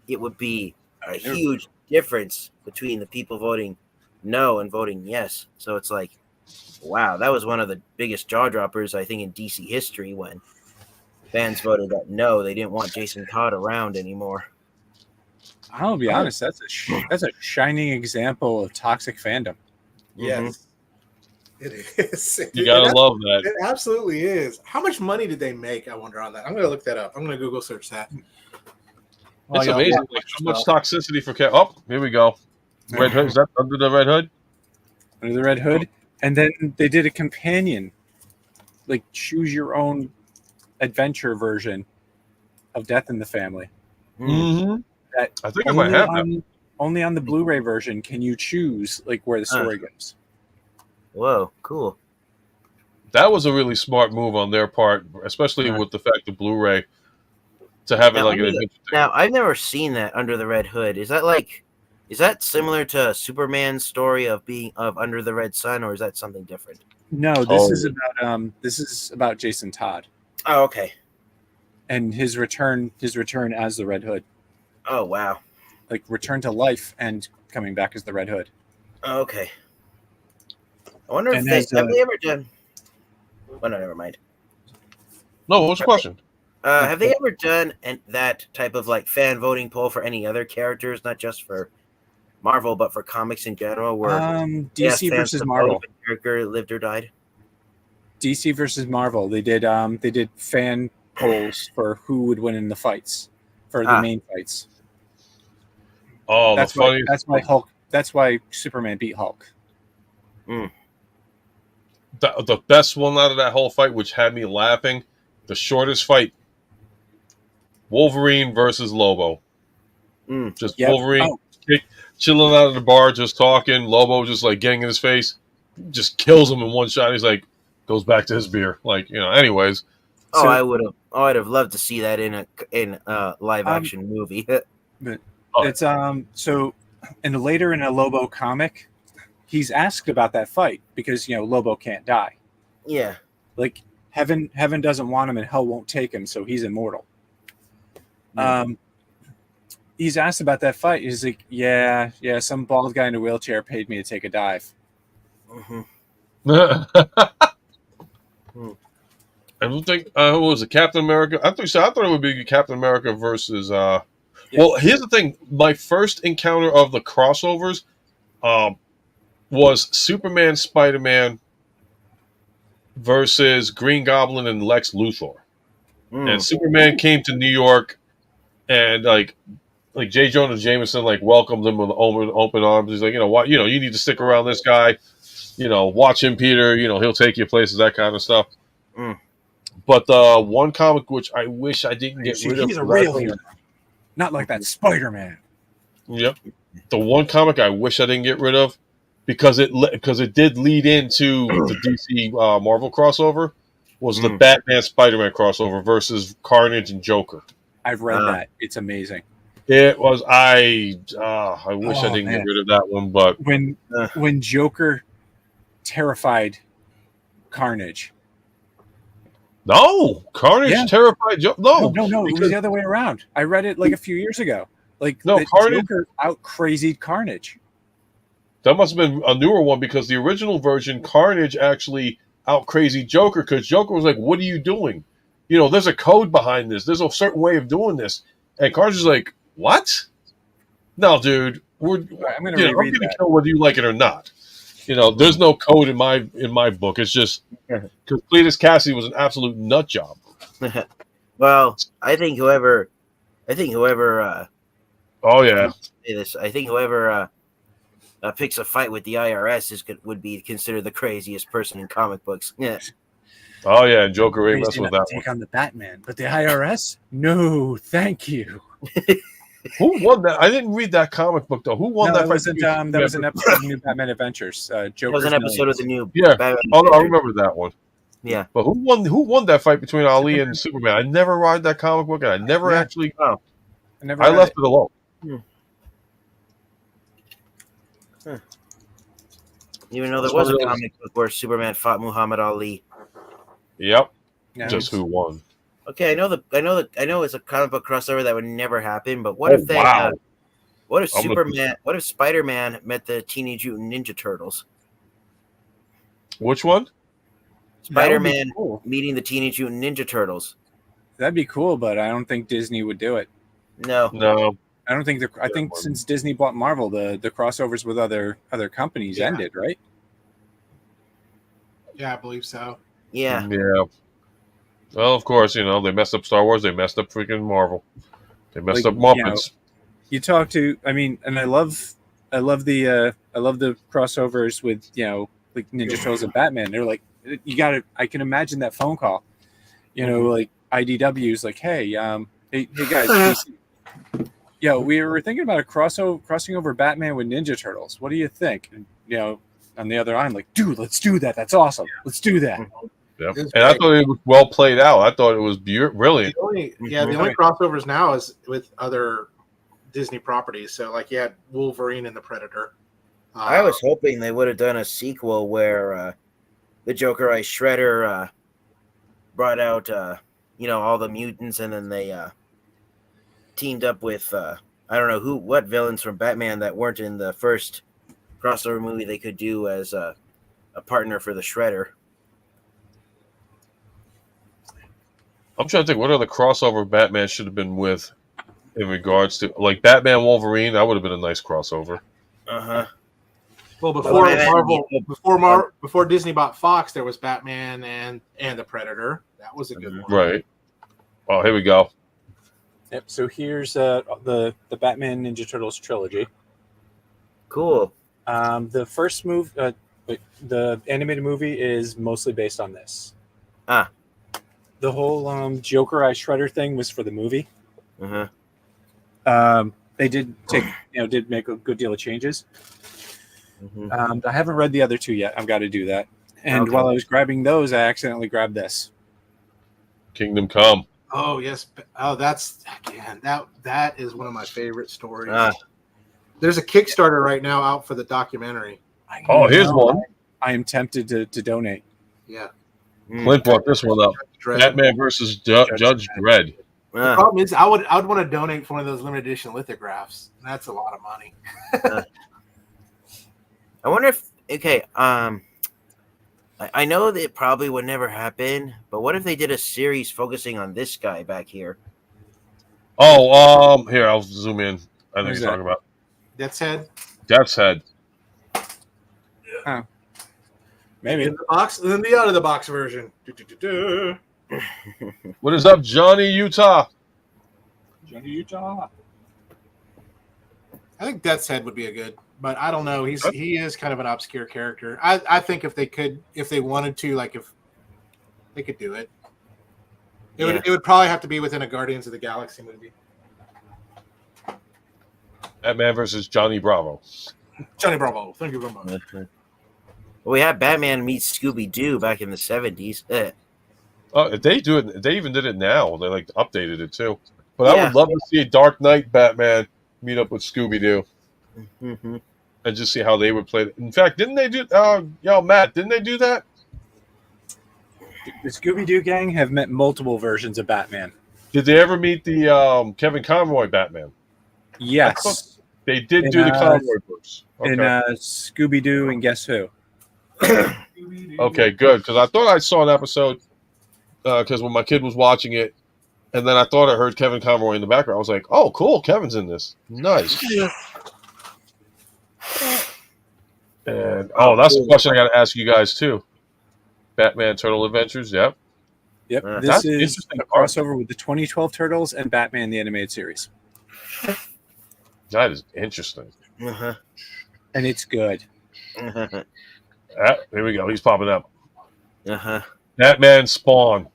it would be a huge difference between the people voting no and voting yes. So it's like, wow, that was one of the biggest jaw droppers, I think, in DC history when fans voted that no, they didn't want Jason Todd around anymore. I'll be honest, that's a shining example of toxic fandom. Yes, it is. You gotta love that. It absolutely is. How much money did they make? I wonder on that. I'm gonna look that up. I'm gonna Google search that. It's amazing like, how much toxicity for cat. Oh, here we go. Red Hood. Is that under the Red Hood? Under the Red Hood, and then they did a companion, like choose your own adventure version of Death in the Family. Mm-hmm. That I think I might have that. Only on the Blu-ray version can you choose like where the story goes. Whoa, cool. That was a really smart move on their part, especially with the fact of Blu-ray to have it like an adventure thing. Now, I've never seen that Under the Red Hood. Is that similar to Superman's story of being of Under the Red Sun, or is that something different? No, this is about Jason Todd. Oh, okay. And his return as the Red Hood. Oh, wow. Like return to life and coming back as the Red Hood. Oh, okay. I wonder if And have they ever done. Well, no, never mind. No, what's the question? Have they ever done that type of like fan voting poll for any other characters, not just for Marvel, but for comics in general? Where DC versus Marvel, if a character lived or died. DC versus Marvel. They did fan polls for who would win in the fights for the main fights. Oh, that's why Hulk. That's why Superman beat Hulk. The best one out of that whole fight, which had me laughing, the shortest fight. Wolverine versus Lobo. Just Wolverine chilling out of the bar, just talking. Lobo just like getting in his face, just kills him in one shot. He's like, goes back to his beer. Like, anyways. Oh, so, I'd have loved to see that in a live action movie. But it's so later in a Lobo comic, he's asked about that fight because Lobo can't die. Yeah. Like heaven doesn't want him and hell won't take him, so he's immortal. He's asked about that fight. He's like, yeah, some bald guy in a wheelchair paid me to take a dive. I don't think what was it, Captain America? I thought it would be Captain America versus Well, here's the thing. My first encounter of the crossovers was Superman, Spider-Man versus Green Goblin and Lex Luthor. And Superman came to New York and like J. Jonah Jameson welcomed him with open arms. He's like, what, you need to stick around this guy. Watch him, Peter. He'll take you places, that kind of stuff. But the one comic which I wish I didn't get rid of. He's a real hero. Not like that Spider-Man. Yep. The one comic I wish I didn't get rid of because it did lead into the DC Marvel crossover was the Batman Spider-Man crossover versus Carnage and Joker. I've read that. It's amazing. It was. I wish I didn't get rid of that one, but when Joker terrified Carnage. No, Carnage terrified Joker. No, it was the other way around. I read it a few years ago. Carnage Joker out crazied Carnage. That must have been a newer one because the original version, Carnage actually out crazy Joker because Joker was like, "What are you doing? There's a code behind this. There's a certain way of doing this." And Carnage is like, "What? No, dude. I'm going to kill whether you like it or not." There's no code in my book. It's just because Cletus Cassidy was an absolute nut job. Well, I think whoever. Oh yeah. I think whoever picks a fight with the IRS would be considered the craziest person in comic books. Yeah. Oh yeah, and Joker ain't messing with that one. Take on the Batman, but the IRS? No, thank you. Who won that? I didn't read that comic book though. Who won that? That was an episode of New Batman Adventures. Joker's that was an episode of the new. Yeah. Batman I remember that one. Yeah. But who won? Who won that fight between Ali and Superman? I never read that comic book, and I never actually. Oh. I never I read left it. it alone. Even though there It's was one a of those- comic book where Superman fought Muhammad Ali. Yep. Yeah, Just who won? Okay, I know it's a comic book crossover that would never happen. But what if they? Wow. What if I'm gonna- Superman? What if Spider-Man met the Teenage Mutant Ninja Turtles? Which one? That would be Spider-Man cool. meeting the Teenage Mutant Ninja Turtles. That'd be cool, but I don't think Disney would do it. No. No. I don't think I think since Disney bought Marvel, the crossovers with other companies Yeah. ended, right? Yeah, I believe so. Yeah. Yeah. Well, of course, they messed up Star Wars. They messed up freaking Marvel. They messed Like, up Muppets. You talk to, and I love the crossovers with like Ninja Turtles and Batman. They're like, I can imagine that phone call, like IDW's like, hey guys, DC, we were thinking about crossing over Batman with Ninja Turtles. What do you think? And, on the other end, like, dude, let's do that. That's awesome. Let's do that. Yep. It's And I great. thought it was well played out. I thought it was brilliant. The only crossovers now is with other Disney properties. So, like, you had Wolverine and the Predator. I was hoping they would have done a sequel where the Joker Eye Shredder brought out all the mutants, and then they teamed up with I don't know what villains from Batman that weren't in the first crossover movie they could do as a partner for the Shredder. I'm trying to think what other crossover Batman should have been with in regards to, like, Batman Wolverine. That would have been a nice crossover. Uh-huh. Well, before Batman- before Disney bought Fox, there was Batman and the Predator. That was a good one. Right. Oh, here we go. Yep. So here's the Batman Ninja Turtles trilogy. Cool. The first the animated movie is mostly based on this. Ah. The whole Joker Eye Shredder thing was for the movie. Uh-huh. They did make a good deal of changes. Mhm. I haven't read the other two yet. I've got to do that. And Okay. while I was grabbing those, I accidentally grabbed this. Kingdom Come. Oh yes. Oh, that's again that is one of my favorite stories. Ah. There's a Kickstarter right now out for the documentary. Oh, here's one. I am tempted to donate. Yeah. Clint brought this one up. Dredd. Batman versus Judge Dredd. The Ah. problem is, I would want to donate for one of those limited edition lithographs. That's a lot of money. I wonder if I know that it probably would never happen, but what if they did a series focusing on this guy back here? Oh, here, I'll zoom in. I think Who's you're talking about Death's Head Death's Head. Maybe. in the box, and then the out of the box version. Do. What is up, Johnny Utah? Johnny Utah. I think Death's Head would be a good, but I don't know. He is kind of an obscure character. I think if they wanted to, like if they could do it, it would probably have to be within a Guardians of the Galaxy movie. Batman versus Johnny Bravo. Johnny Bravo, thank you very much. Well, we had Batman meet Scooby Doo back in the 70s. If they do it, they even did it now. They like updated it too. But I Yeah. would love to see a Dark Knight Batman meet up with Scooby Doo Mm-hmm. and just see how they would play it. In fact, didn't they do? Matt, didn't they do that? The Scooby Doo gang have met multiple versions of Batman. Did they ever meet the Kevin Conroy Batman? Yes. They did In, do the uh, Conroy verse. Okay. In Scooby Doo and Guess Who? Okay, good. Because I thought I saw an episode because when my kid was watching it, and then I thought I heard Kevin Conroy in the background. I was like, oh, cool, Kevin's in this. Nice. And that's a question I got to ask you guys too. Batman Turtle Adventures, yep. Yep. That's This is interesting. a crossover with the 2012 Turtles and Batman the Animated Series. That is interesting. Uh-huh. And it's good. Uh-huh. Here we go. He's popping up. Uh-huh. Batman Spawn.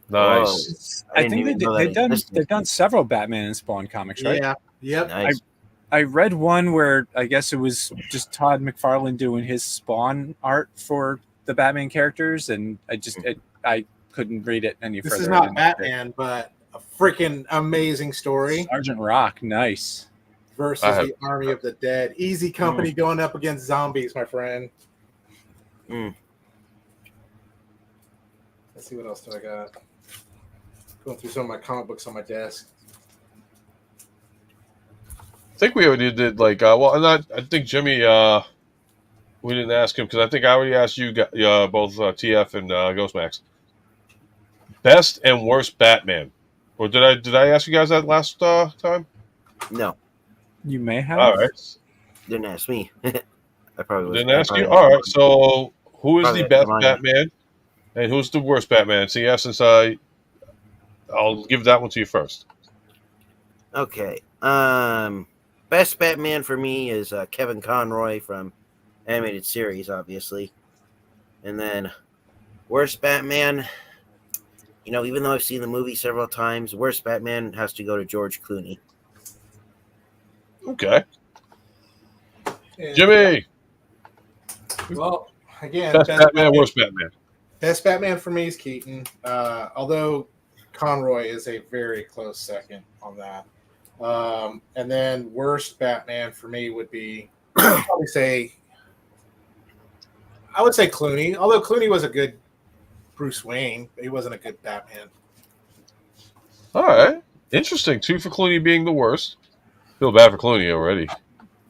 Nice. I I didn't think even know that they've done several Batman and Spawn comics, right? Yeah. Yep. Nice. I read one where I guess it was just Todd McFarlane doing his Spawn art for the Batman characters, and I I couldn't read it any further. This is not Batman, but a freaking amazing story Sergeant Rock, nice. versus the Army of the Dead. Easy company going up against zombies, my friend. Mm. Let's see what else do I got. Going through some of my comic books on my desk. I think we already did I think Jimmy. We didn't ask him because I think I already asked you both TF and Ghostmax. Best and worst Batman, or did I ask you guys that last time? No, You may have. All right, didn't ask me. I probably didn't ask you. All right, so who is Probably the best mine. Batman, and who's the worst Batman? So yeah, since I'll give that one to you first. Okay. Best Batman for me is Kevin Conroy from animated series, obviously. And then worst Batman, even though I've seen the movie several times, worst Batman has to go to George Clooney. Okay, And, Jimmy. well, again, Best Batman, worst Batman. Best Batman for me is Keaton, although Conroy is a very close second on that. And then worst Batman for me would be, I would say Clooney. Although Clooney was a good Bruce Wayne, he wasn't a good Batman. All right, interesting. 2 for Clooney being the worst. Feel bad for Clooney already.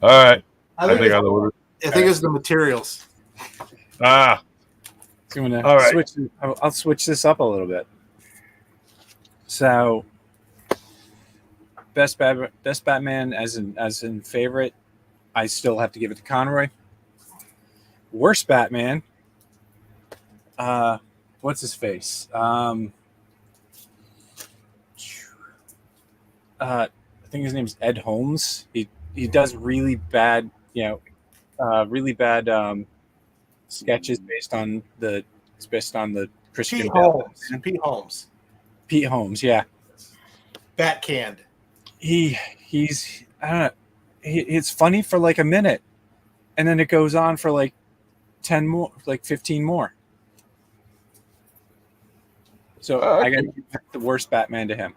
All right, I think I know what I think it's the materials. Ah, So I'm gonna All right. switch. I'll switch this up a little bit. So, best Batman as in favorite, I still have to give it to Conroy. Worst Batman, what's his face? I think his name's Ed Holmes. He does really bad, sketches based on the Christian Pete Bale. Holmes. Pete Holmes. Pete Holmes, yeah. Bat canned. He's I don't know. It's funny for like a minute, and then it goes on for like 10 more, like 15 more. So I got to give the worst Batman to him.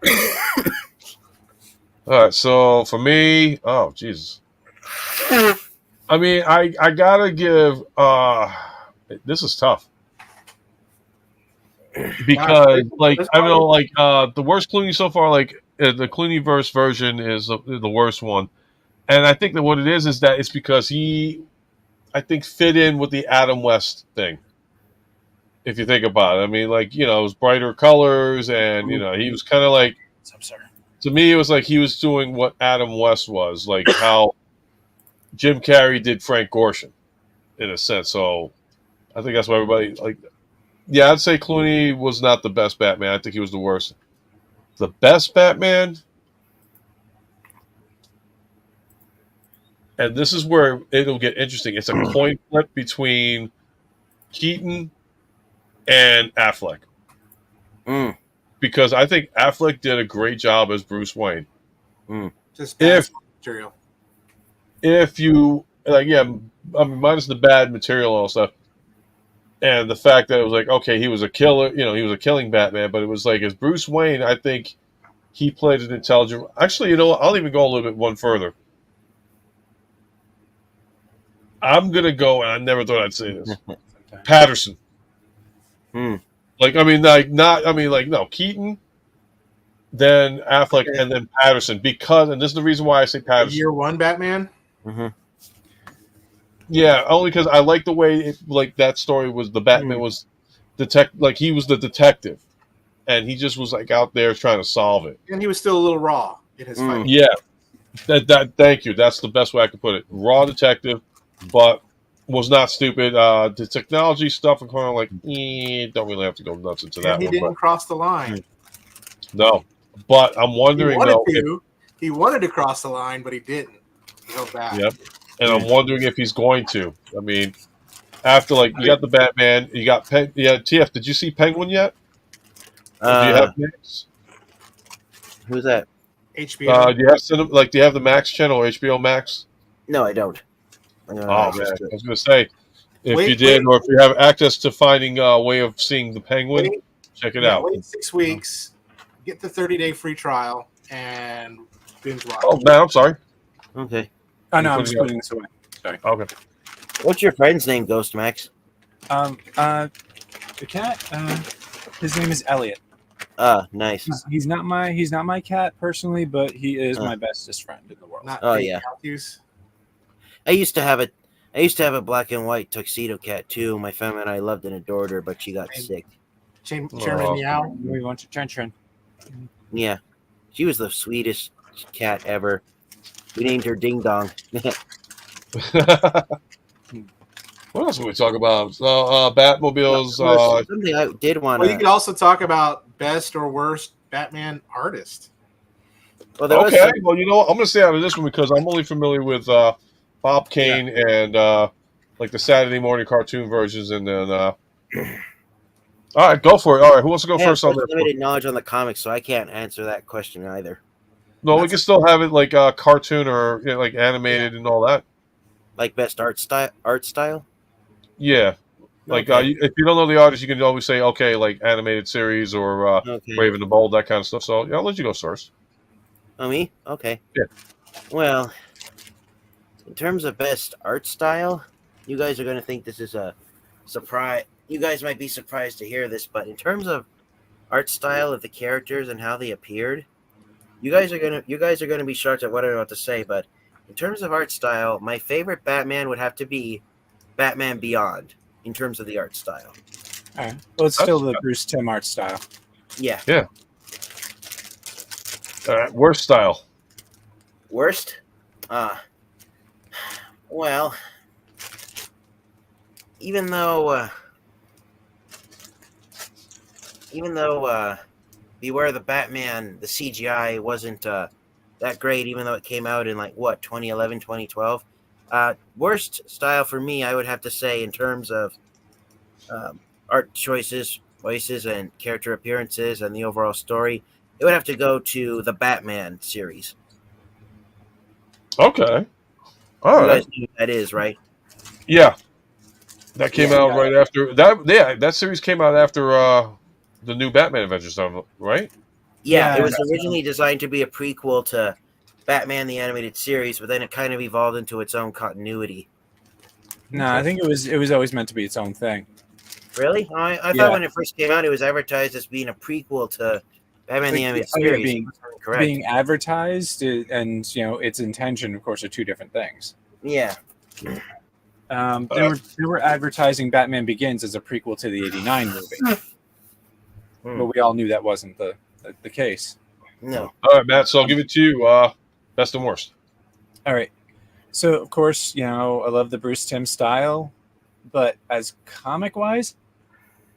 all right. So for me, oh Jesus. I mean, I gotta give. This is tough because, the worst Clooney so far, the Clooney-verse version is the worst one, and I think that what it is that it's because he, I think, fit in with the Adam West thing. If you think about it, I mean, it was brighter colors, and he was kind of like. I'm sorry. To me, it was like he was doing what Adam West was, like how Jim Carrey did Frank Gorshin, in a sense. So I think that's why everybody yeah, I'd say Clooney was not the best Batman. I think he was the worst. The best Batman, and this is where it'll get interesting. It's a coin flip between Keaton and Affleck. Mm. Because I think Affleck did a great job as Bruce Wayne. Just If material. if you minus the bad material and all stuff, and the fact that it was like, okay, he was a killer, he was a killing Batman, but it was like as Bruce Wayne, I think he played an intelligent. Actually, I'll even go a little bit one further. I'm gonna go, and I never thought I'd say this. Patterson. Hmm. No, Keaton, then Affleck, and then Patterson. Because, and this is the reason why I say Patterson. Year one Batman? Mm-hmm. Yeah, only because I like the way that story was. The Batman was he was the detective, and he just was out there trying to solve it. And he was still a little raw in his fight. Yeah, that. Thank you. That's the best way I could put it. Raw detective, but was not stupid. The technology stuff and kind of don't really have to go nuts into that And he one. didn't cross the line. No, but I'm wondering He wanted to cross the line, but he didn't. He held back. Yep. And I'm wondering if he's going to. I mean, after you got the Batman, you got TF. Did you see Penguin yet? Do you have Max? Who's that? HBO. Do you have do you have the Max channel or HBO Max? No, I don't. Man, I was going to say if you did, or if you have access to finding a way of seeing the Penguin, check it out. Wait 6 weeks, get the 30-day free trial, and binge watch. Oh, man, I'm sorry. Okay. Oh no, You I'm put just it putting this away. Sorry. Okay. What's your friend's name, Ghost Max? The cat. His name is Elliot. Nice. He's not my cat personally, but he is my bestest friend in the world. Not Oh, Dave yeah. Matthews. I used to have a black and white tuxedo cat too. My family and I loved and adored her, but she got sick. Chairman Oh. Meow. We want to Chen. Yeah, she was the sweetest cat ever. We named her Ding Dong. What else can we talk about? Batmobiles. Something I did want Well, you to. could also talk about best or worst Batman artist. Well, there was Okay. some, Well, you know what? I'm going to stay out of this one because I'm only familiar with Bob Kane and like the Saturday morning cartoon versions. And then, all right, go for it. All right, who wants to go I have first on such that? limited knowledge on the comics, so I can't answer that question either. No, we can still have it like cartoon or like animated and all that. Like best art style. Yeah. Like Okay. if you don't know the artist, you can always say, okay, like animated series or Okay. Brave and the Bold, that kind of stuff. So yeah, I'll let you go first. Oh, me? Okay. Yeah. Well, in terms of best art style, you guys are going to think this is a surprise. You guys might be surprised to hear this, but in terms of art style of the characters and how they appeared, you guys are gonna be shocked at what I'm about to say. But in terms of art style, my favorite Batman would have to be Batman Beyond. In terms of the art style, All right. Well, it's still the Bruce Timm art style. yeah. Worst style. Worst, well, even though Beware the Batman, the CGI wasn't that great, even though it came out in like what 2011, 2012. Worst style for me, I would have to say, in terms of art choices, voices, and character appearances, and the overall story, it would have to go to the Batman series. Okay. All You right. guys know who that is, right? Yeah. That came Yeah. out right after that. Yeah, that series came out after the new Batman Adventures, right? Yeah, Yeah, it was originally designed to be a prequel to Batman the Animated Series, but then it kind of evolved into its own continuity. No, I think it was always meant to be its own thing. Really? I Yeah. thought when it first came out, it was advertised as being a prequel to Batman the Animated Series. Being advertised and its intention, of course, are two different things. Yeah. They were advertising Batman Begins as a prequel to the '89 movie, but we all knew that wasn't the case. No. All right, Matt. So I'll give it to you. Best and worst. All right. So of course, I love the Bruce Timm style, but as comic wise,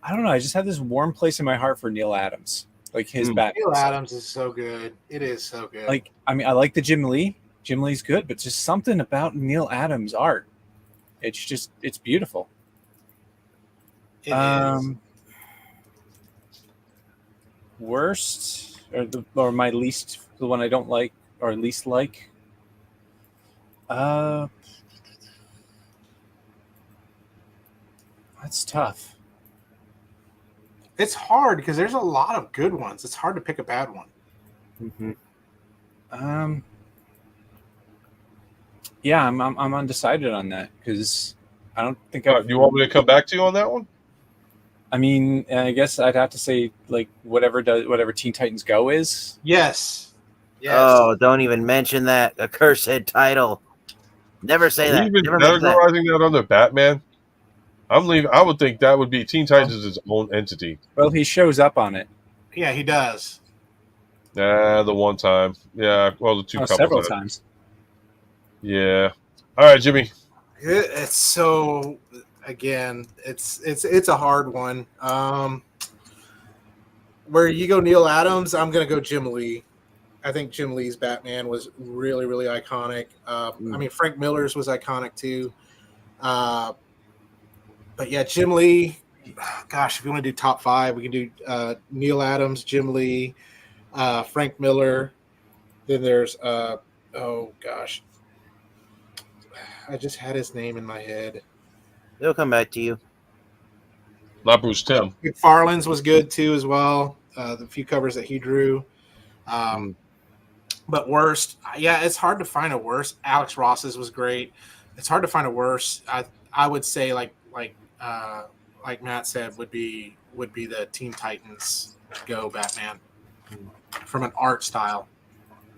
I don't know. I just have this warm place in my heart for Neil Adams, like his Batman. Neil Adams is so good. It is so good. Like, I mean, I like the Jim Lee. Jim Lee's good, but just something about Neil Adams' art. It's beautiful. It is. Worst or my least, the one I don't like or least like. That's tough. It's hard because there's a lot of good ones. It's hard to pick a bad one. Mm-hmm. Yeah, I'm undecided on that because I don't think You want me to come back to you on that one? I mean, I guess I'd have to say like whatever Teen Titans Go is. Yes. Oh, don't even mention that accursed title. Never say Are that. you even Never mention that. categorizing that under Batman? I'm leaving. I would think that would be Teen Titans is its own entity. Well, he shows up on it. Yeah, he does. The one time. Yeah, well, the two couples. Several times. Yeah. All right, Jimmy. It's so again, it's a hard one. Where you go Neil Adams, I'm gonna go Jim Lee. I think Jim Lee's Batman was really, really iconic. I mean, Frank Miller's was iconic too. But yeah, Jim Lee. Gosh, if you want to do top five, we can do Neil Adams, Jim Lee, Frank Miller. Then there's oh gosh, I just had his name in my head. They'll come back to you. Not Bruce Timm. McFarlane's was good too as well. The few covers that he drew. But worst, yeah, it's hard to find a worst. Alex Ross's was great. It's hard to find a worst. I would say like Matt said would be the Teen Titans Go Batman from an art style.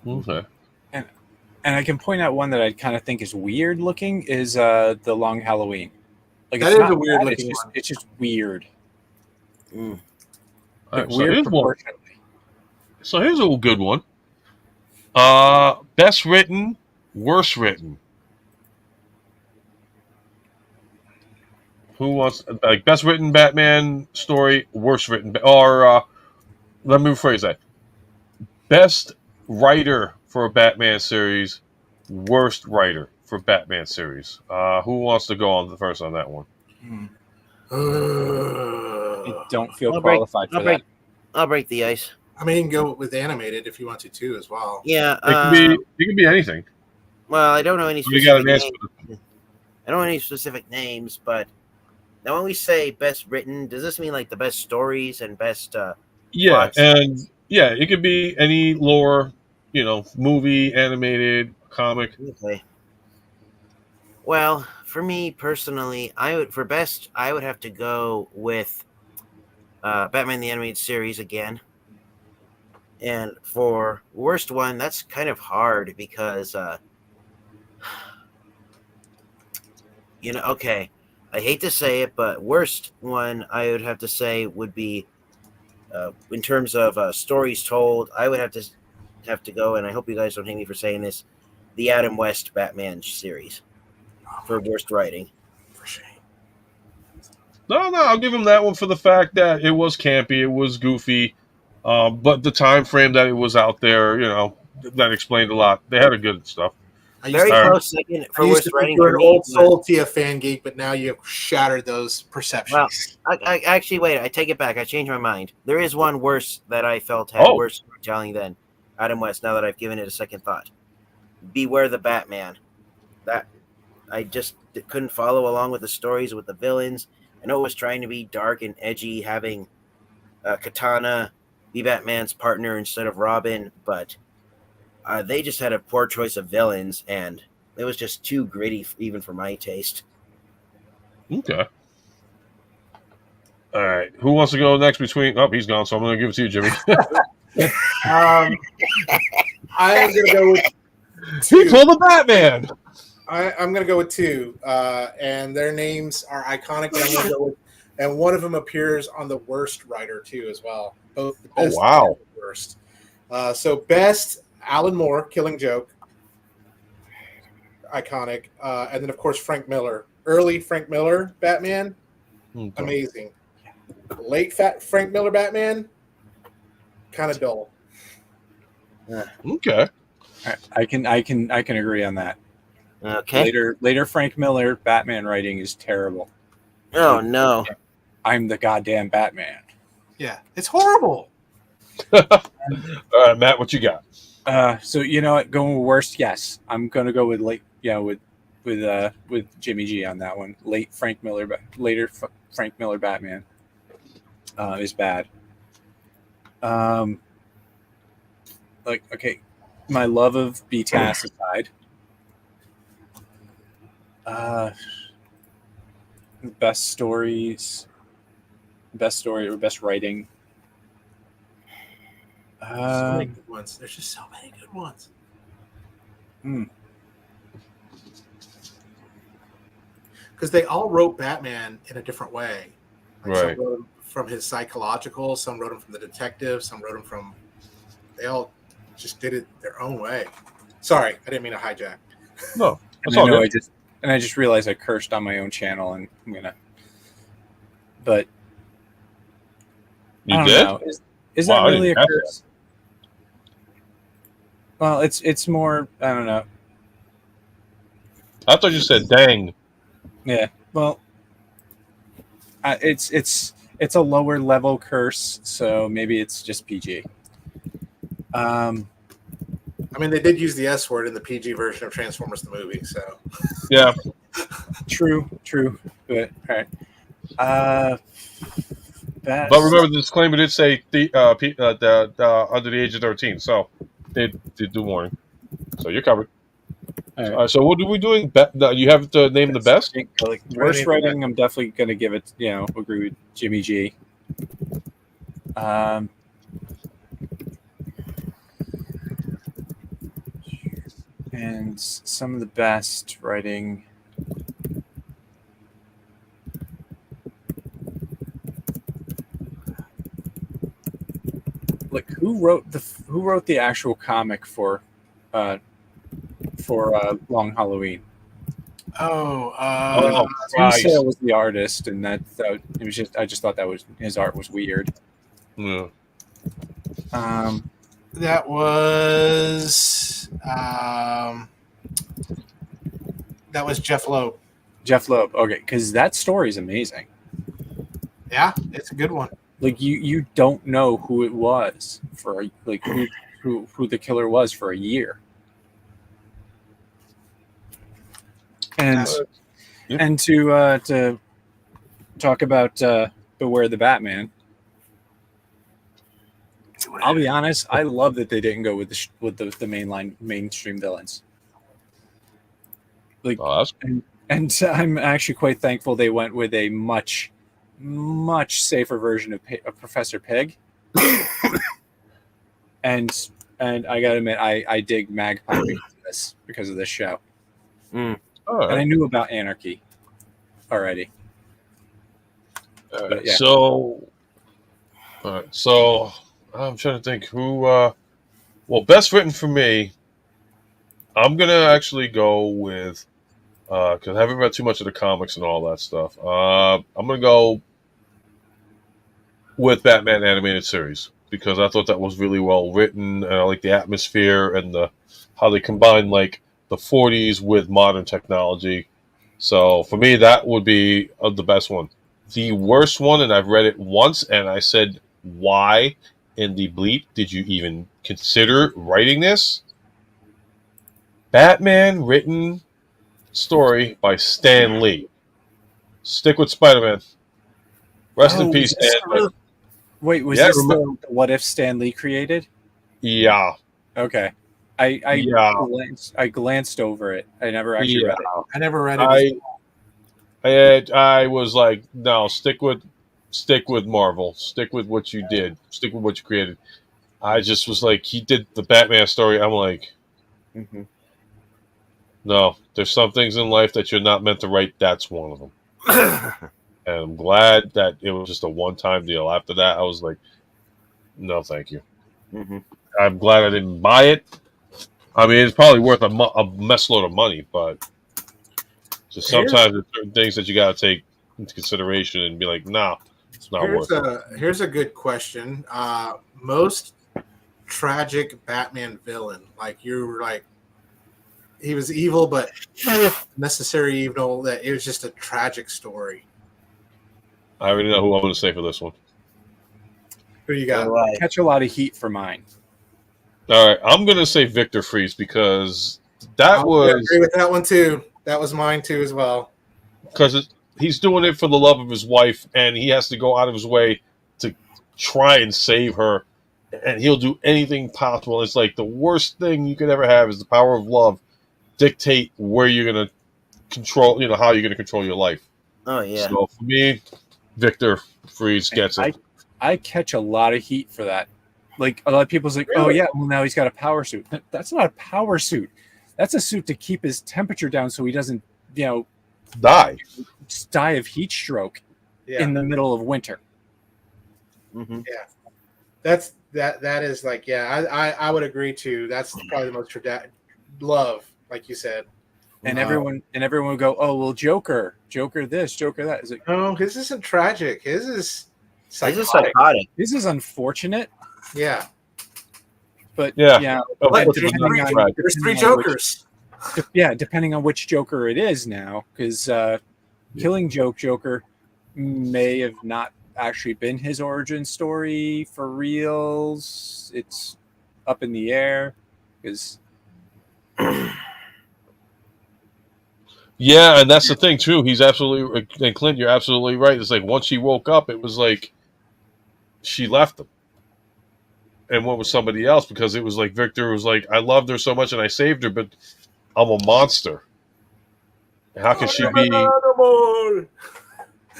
Okay. And I can point out one that I kind of think is weird looking is the Long Halloween. Like That it's is not a weird bad, looking it's one. just weird. All Like right, weird proportionately. so here's a good one. Best written, worst written. Who wants like best written Batman story, worst written, or let me rephrase that. Best writer for a Batman series, worst writer for Batman series. Who wants to go on the first on that one? I don't feel I'll break- qualified for that. I'll break the ice. I mean, you can go with animated if you want to too as well. Yeah. It can be anything. Well, I don't know any You got specific an answer. names. I don't know any specific names, but now when we say best written, does this mean like the best stories and best? Yeah, Plots. and yeah, it could be any lore, movie, animated, comic. Okay. Well, for me personally, I would have to go with Batman the Animated Series again. And for worst one, that's kind of hard because okay, I hate to say it, but worst one I would have to say would be in terms of stories told, I would have to go, and I hope you guys don't hate me for saying this, the Adam West Batman series for worst writing. For shame. No, I'll give him that one for the fact that it was campy, it was goofy, but the time frame that it was out there, that explained a lot. They had a good stuff. Very All right. close second for I used worst to think writing you were for an me. old soul Tia fan geek, but now you've shattered those perceptions. I actually wait. I take it back. I changed my mind. There is one worse that I felt had Oh. worse storytelling than Adam West. Now that I've given it a second thought, Beware the Batman. That I just couldn't follow along with the stories with the villains. I know it was trying to be dark and edgy, having Katana be Batman's partner instead of Robin, but they just had a poor choice of villains, and it was just too gritty even for my taste. Okay. All right. Who wants to go next between? Oh, he's gone, so I'm going to give it to you, Jimmy. I am going to go with He pulled the Batman. I'm going to go with two, and their names are iconic. And, I'm gonna go with, and one of them appears on the worst writer too, as well. Both the best wow. and the worst. So best, Alan Moore, Killing Joke, iconic, and then of course Frank Miller, early Frank Miller Batman, Okay. amazing. Late Frank Miller Batman, kind of dull. Okay. I can agree on that. Okay. Later Frank Miller Batman writing is terrible. Oh no. I'm the goddamn Batman. Yeah, it's horrible. All right, Matt, what you got? So you know what? Going with worst, yes. I'm gonna go with with Jimmy G on that one. Later Frank Miller Batman is bad. Okay, my love of BTAS aside, best story or best writing. So many good ones. There's just so many good ones. Because they all wrote Batman in a different way. Right. Some wrote him from his psychological, some wrote him from the detective, some wrote him from. They all just did it their own way. Sorry, I didn't mean to hijack. No, that's And all I good. I just realized I cursed on my own channel, and I'm gonna. But I You don't did? know. Is Wow, that I really a didn't catch curse? Well, it's more. I don't know. I thought you said dang. Yeah. Well, it's a lower level curse, so maybe it's just PG. I mean, they did use the S word in the PG version of Transformers the movie, so. Yeah. True. But all right. Best. But remember, the disclaimer did say under the age of 13, so they did do warning. So you're covered. All right. So what are we doing? You have to name the best? Like, worst writing, I'm definitely going to give it, agree with Jimmy G. And some of the best writing. Like, who wrote the actual comic for Long Halloween? Oh, Tim Christ. Sale was the artist, and that it was just, I just thought that was, his art was weird. Yeah. That was Jeff Loeb. Jeff Loeb. Okay, because that story is amazing. Yeah, it's a good one. Like, you don't know who it was for, like, who the killer was for a year. And Yep. and to talk about Beware the Batman. I'll be honest, I love that they didn't go with the mainstream villains. Like, Oh, that's and I'm actually quite thankful they went with a much safer version of Professor Pig. and I gotta admit, I dig Magpie because of this show. all And right. I knew about Anarchy already. Yeah. So, all right. So I'm trying to think who. Well, best written for me. I'm gonna actually go with because I haven't read too much of the comics and all that stuff. I'm gonna go with Batman animated series because I thought that was really well written, and I like the atmosphere and how they combine like the 40s with modern technology. So for me, that would be the best one. The worst one, and I've read it once, and I said, "Why in the bleep did you even consider writing this?" Batman written story by Stan Lee. Stick with Spider-Man. Rest in peace, Stan Lee. Wait, was Yeah, this the What If Stan Lee created? Yeah. Okay. I glanced over it. I never actually read it. I never read it. I was like, no, stick with Marvel. Stick with what you did. Stick with what you created. I just was like, he did the Batman story. I'm like, Mhm. no, there's some things in life that you're not meant to write. That's one of them. And I'm glad that it was just a one-time deal. After that, I was like, no, thank you. Mhm. I'm glad I didn't buy it. I mean, it's probably worth a mess load of money, but just sometimes there's certain things that you got to take into consideration and be like, nah, it's not worth it. Here's a good question. Most tragic Batman villain, like you were like, he was evil, but necessary evil. That it was just a tragic story. I already know who I'm going to say for this one. Who do you got? Catch a lot of heat for mine. All right, I'm going to say Victor Freeze because I agree with that one too. That was mine too as well. Because he's doing it for the love of his wife, and he has to go out of his way to try and save her, and he'll do anything possible. It's like the worst thing you could ever have is the power of love dictate where you're going to control, how you're going to control your life. Oh yeah. So for me, Victor Freeze gets it. I catch a lot of heat for that. Like, a lot of people's like, oh yeah, well now he's got a power suit. That's not a power suit. That's a suit to keep his temperature down so he doesn't, Die of heat stroke in the middle of winter. Mm-hmm. Yeah, that is like, yeah, I would agree too. That's probably the most love, like you said. And everyone would go, oh well, Joker this, Joker that. Is it? No, his isn't tragic. His is psychotic. This is unfortunate. Yeah. But yeah. There's three Jokers. Depending on which Joker it is now, because Killing Joker may have not actually been his origin story for reals. It's up in the air because. Yeah, and that's the thing too. He's absolutely, and Clint, you're absolutely right. It's like once she woke up, it was like she left him and went with somebody else because it was like Victor was like, I loved her so much and I saved her, but I'm a monster. How can she be?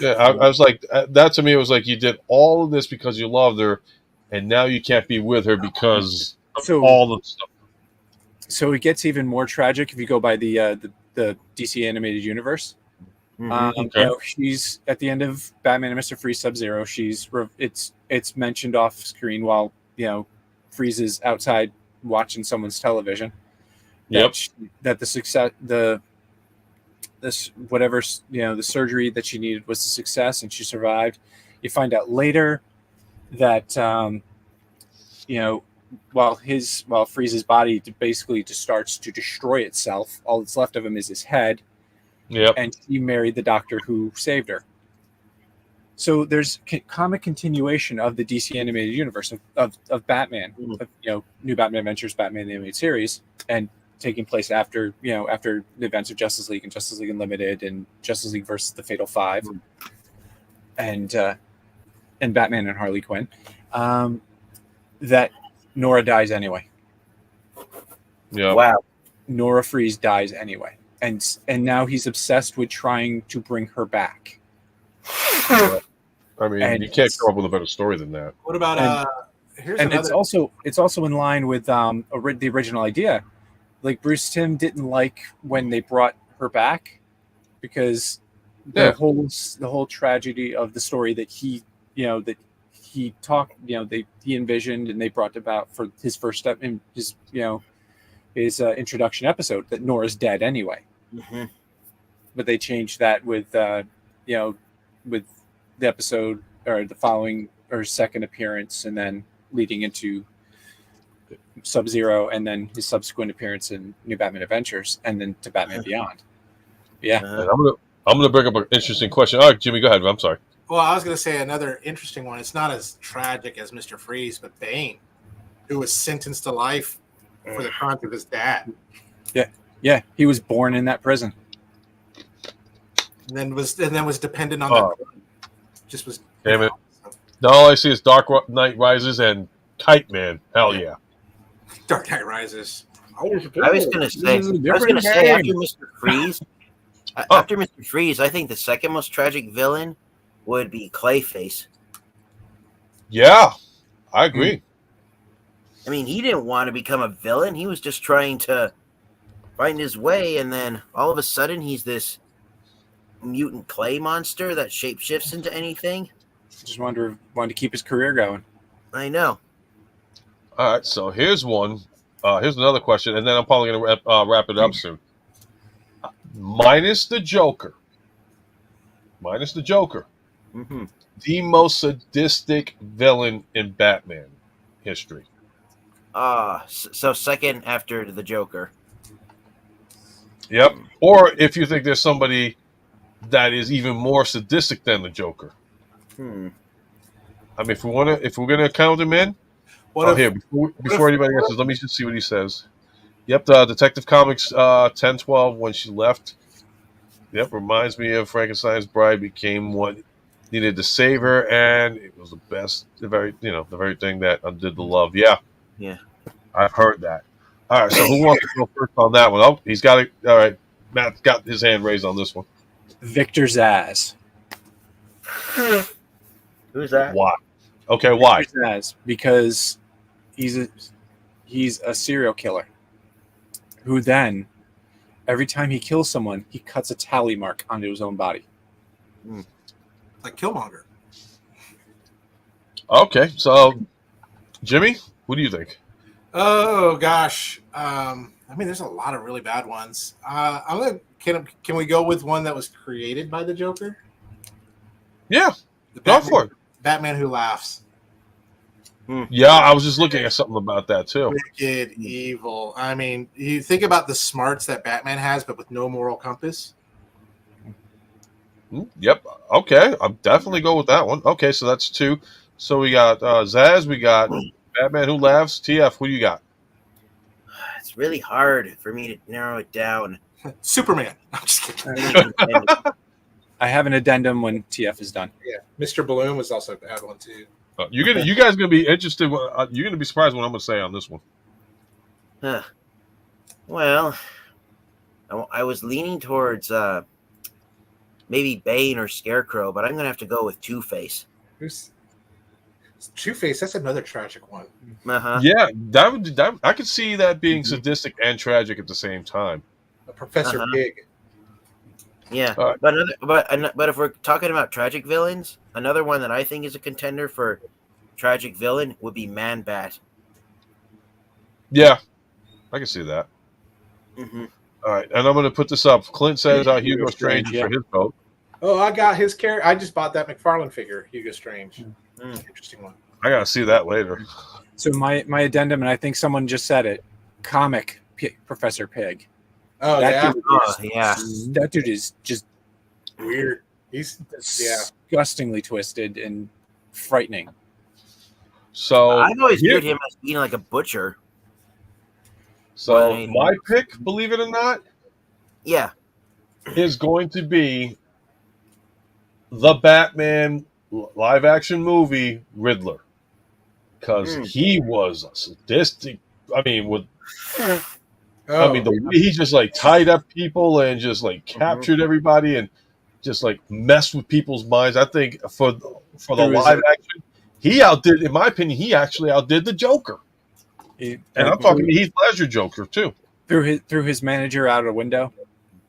Yeah, I was like, that to me was like, you did all of this because you loved her, and now you can't be with her because of So- all the stuff. So it gets even more tragic if you go by the DC animated universe. Mhm. Okay. You know, she's at the end of Batman and Mr. Freeze Sub-Zero. It's mentioned off screen while Freeze is outside watching someone's television. Yep. That the success this whatever the surgery that she needed was a success and she survived. You find out later that while Freeze's body basically just starts to destroy itself, all that's left of him is his head. Yep. And he married the doctor who saved her. So there's comic continuation of the DC animated universe of Batman, of, New Batman Adventures, Batman the Animated Series, and taking place after the events of Justice League and Justice League Unlimited and Justice League versus the Fatal Five, and Batman and Harley Quinn. That Nora dies anyway. Yeah. Wow. Nora Freeze dies anyway. And now he's obsessed with trying to bring her back. I mean, And you can't come up with a better story than that. What about here's And another. it's also in line with the original idea. Like Bruce Timm didn't like when they brought her back because the whole tragedy of the story that he he envisioned and they brought about for his first step in his introduction episode that Nora's dead anyway. Mm-hmm. But they changed that with with the episode or the following or second appearance and then leading into Sub-Zero and then his subsequent appearance in New Batman Adventures and then to Batman Beyond. Yeah. And I'm gonna bring up an interesting question. All right, Jimmy, go ahead. I'm sorry. Well, I was going to say another interesting one. It's not as tragic as Mr. Freeze, but Bane, who was sentenced to life for the crimes of his dad, Yeah. He was born in that prison. and then was dependent on the just was. Damn it. Now all I see is Dark Knight Rises and Kite Man. Hell yeah. Dark Knight Rises. I was gonna say after Mr. Freeze, I think the second most tragic villain would be Clayface. Yeah, I agree. I mean, he didn't want to become a villain. He was just trying to find his way, and then all of a sudden, he's this mutant clay monster that shapeshifts into anything. Just wanted to keep his career going. I know. All right, so here's one. Here's another question, and then I'm probably going to wrap it up soon. Minus the Joker. Mm-hmm. The most sadistic villain in Batman history. So second after the Joker. Yep. Or if you think there's somebody that is even more sadistic than the Joker. I mean, if we're gonna count him in, before anybody answers, let me just see what he says. Yep, the Detective Comics 10/12 when she left. Yep, reminds me of Frankenstein's Bride became what needed to save her, and it was the very thing that undid the love. Yeah, I've heard that. All right, so who wants to go first on that one? Oh, he's got it. All right, Matt's got his hand raised on this one. Victor Zsasz. Who's that? Why? Okay, why? Victor Zsasz, because he's a serial killer who then every time he kills someone, he cuts a tally mark onto his own body. Like Killmonger. Okay, so Jimmy, what do you think? Oh gosh, I mean, there's a lot of really bad ones. Can we go with one that was created by the Joker? Yeah, The go for it. Batman Who Laughs. Yeah, I was just looking at something about that too. Wicked, evil. I mean, you think about the smarts that Batman has, but with no moral compass. Yep. Okay, I'll definitely go with that one. Okay, so that's two. So we got Zaz, we got Batman Who Laughs. TF, who do you got? It's really hard for me to narrow it down. Superman. I'm just kidding. I have an addendum when TF is done. Yeah, Mr. Balloon was also a bad one too. You guys gonna be interested. You're gonna be surprised what I'm gonna say on this one. Huh. Well, I was leaning towards maybe Bane or Scarecrow, but I'm gonna have to go with Two-Face. Who's Two-Face? That's another tragic one. Uh-huh. Yeah, that I could see that being sadistic and tragic at the same time. Professor Pig. Yeah, All right. but if we're talking about tragic villains, another one that I think is a contender for tragic villain would be Man-Bat. Yeah, I can see that. Mm-hmm. All right, and I'm going to put this up. Clint says Hugo Strange yeah. for his vote. Oh, I got his character. I just bought that McFarlane figure, Hugo Strange. Interesting one. I got to see that later. So my addendum, and I think someone just said it. Professor Pig. Oh, That yeah. That dude is just Weird. He's disgustingly twisted and frightening. So I've always viewed him as being like a butcher. So my pick, believe it or not, Yeah. is going to be the Batman live action movie Riddler. Because he was a sadistic. I mean, the way he just like tied up people and just like captured everybody and just like messed with people's minds. I think for the live action, he outdid, in my opinion, he actually outdid the Joker. And I'm talking Heath Ledger Joker too. Threw his manager out a window.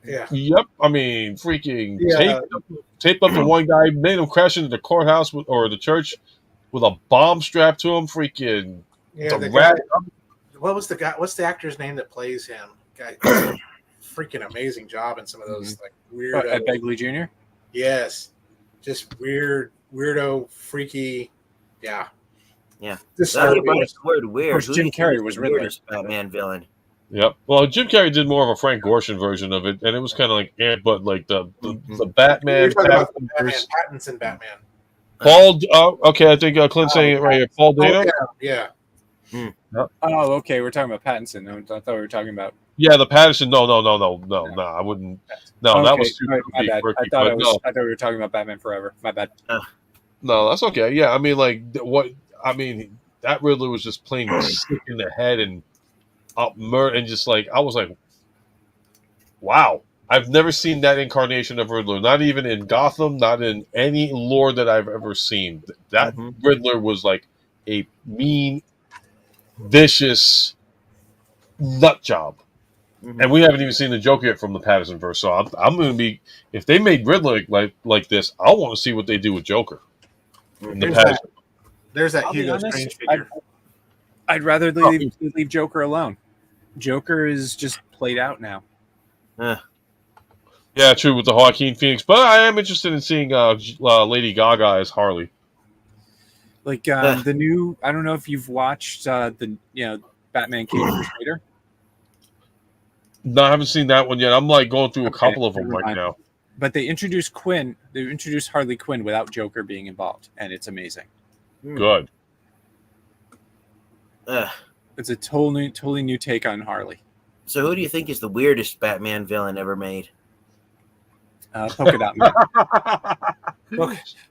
Yeah. Yep. I mean, freaking taped up the one guy, made him crash into the courthouse or the church with a bomb strapped to him. Freaking the guy, what was the guy? What's the actor's name that plays him? Guy, freaking amazing job in some of those like weird. Ed Begley Jr. Yes, just weirdo, freaky. Yeah. Just That word weird. Of course, Jim Carrey was Riddler. Weirdest Batman villain. Yep. Well, Jim Carrey did more of a Frank Gorshin version of it, and it was kind of like, but like the Batman. Pattinson Batman. Paul. Okay, I think Clint's saying it right here. Paul Dano. Yeah. Oh, okay. We're talking about Pattinson. No, I thought we were talking about. Yeah, the Patterson. No. I wouldn't. No, okay. that was too my bad. quirky, I thought we were talking about Batman Forever. My bad. No, that's okay. Yeah, I mean, like what? I mean, that Riddler was just plain sick in the head and and just like I was like, wow, I've never seen that incarnation of Riddler. Not even in Gotham, not in any lore that I've ever seen. That Riddler was like a mean, vicious nut job. And we haven't even seen the Joker yet from the Patterson verse. So I'm going to be, if they made Riddler like this, I want to see what they do with Joker. In the Patterson. There's that I'll Hugo be honest, Strange figure. I'd rather leave Joker alone. Joker is just played out now. Yeah, true with the Joaquin Phoenix, but I am interested in seeing Lady Gaga as Harley. Like the new, I don't know if you've watched the Batman Cage Crusader. No, I haven't seen that one yet. I'm like going through a couple of them right now. But they introduced Quinn. They introduced Harley Quinn without Joker being involved, and it's amazing. Good. It's a totally new take on Harley. So, who do you think is the weirdest Batman villain ever made? Polka Dot Man.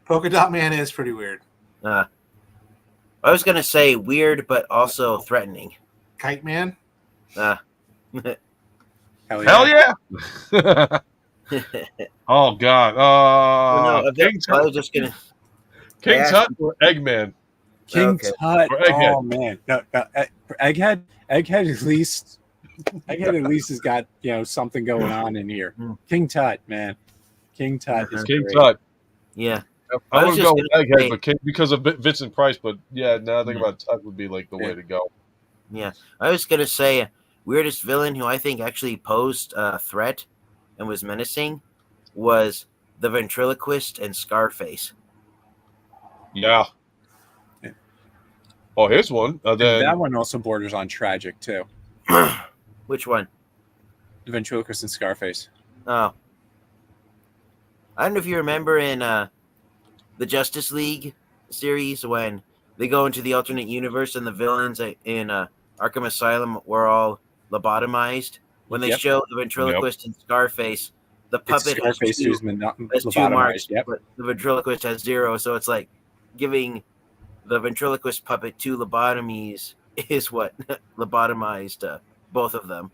Polka Dot Man is pretty weird. I was gonna say weird, but also threatening. Kite Man. Hell yeah! Oh God! I was just gonna. King Tut or Eggman? King Tut. Or Egghead. Oh man, no, Egghead. Egghead at least has got something going on in here. King Tut, man. King Tut is King great. Tut. Yeah. I would go with Egghead, but because of Vincent Price. But yeah, now I think about Tut would be like the way to go. Yeah, I was gonna say weirdest villain who I think actually posed a threat and was menacing was the ventriloquist and Scarface. Yeah. Oh, here's one. Then that one also borders on tragic too. Which one? The ventriloquist and Scarface. Oh, I don't know if you remember in the Justice League series when they go into the alternate universe and the villains in Arkham Asylum were all lobotomized. When they show the ventriloquist and Scarface, the puppet has two marks, but the ventriloquist has 0. So it's like giving the ventriloquist puppet 2 lobotomies is what lobotomized both of them.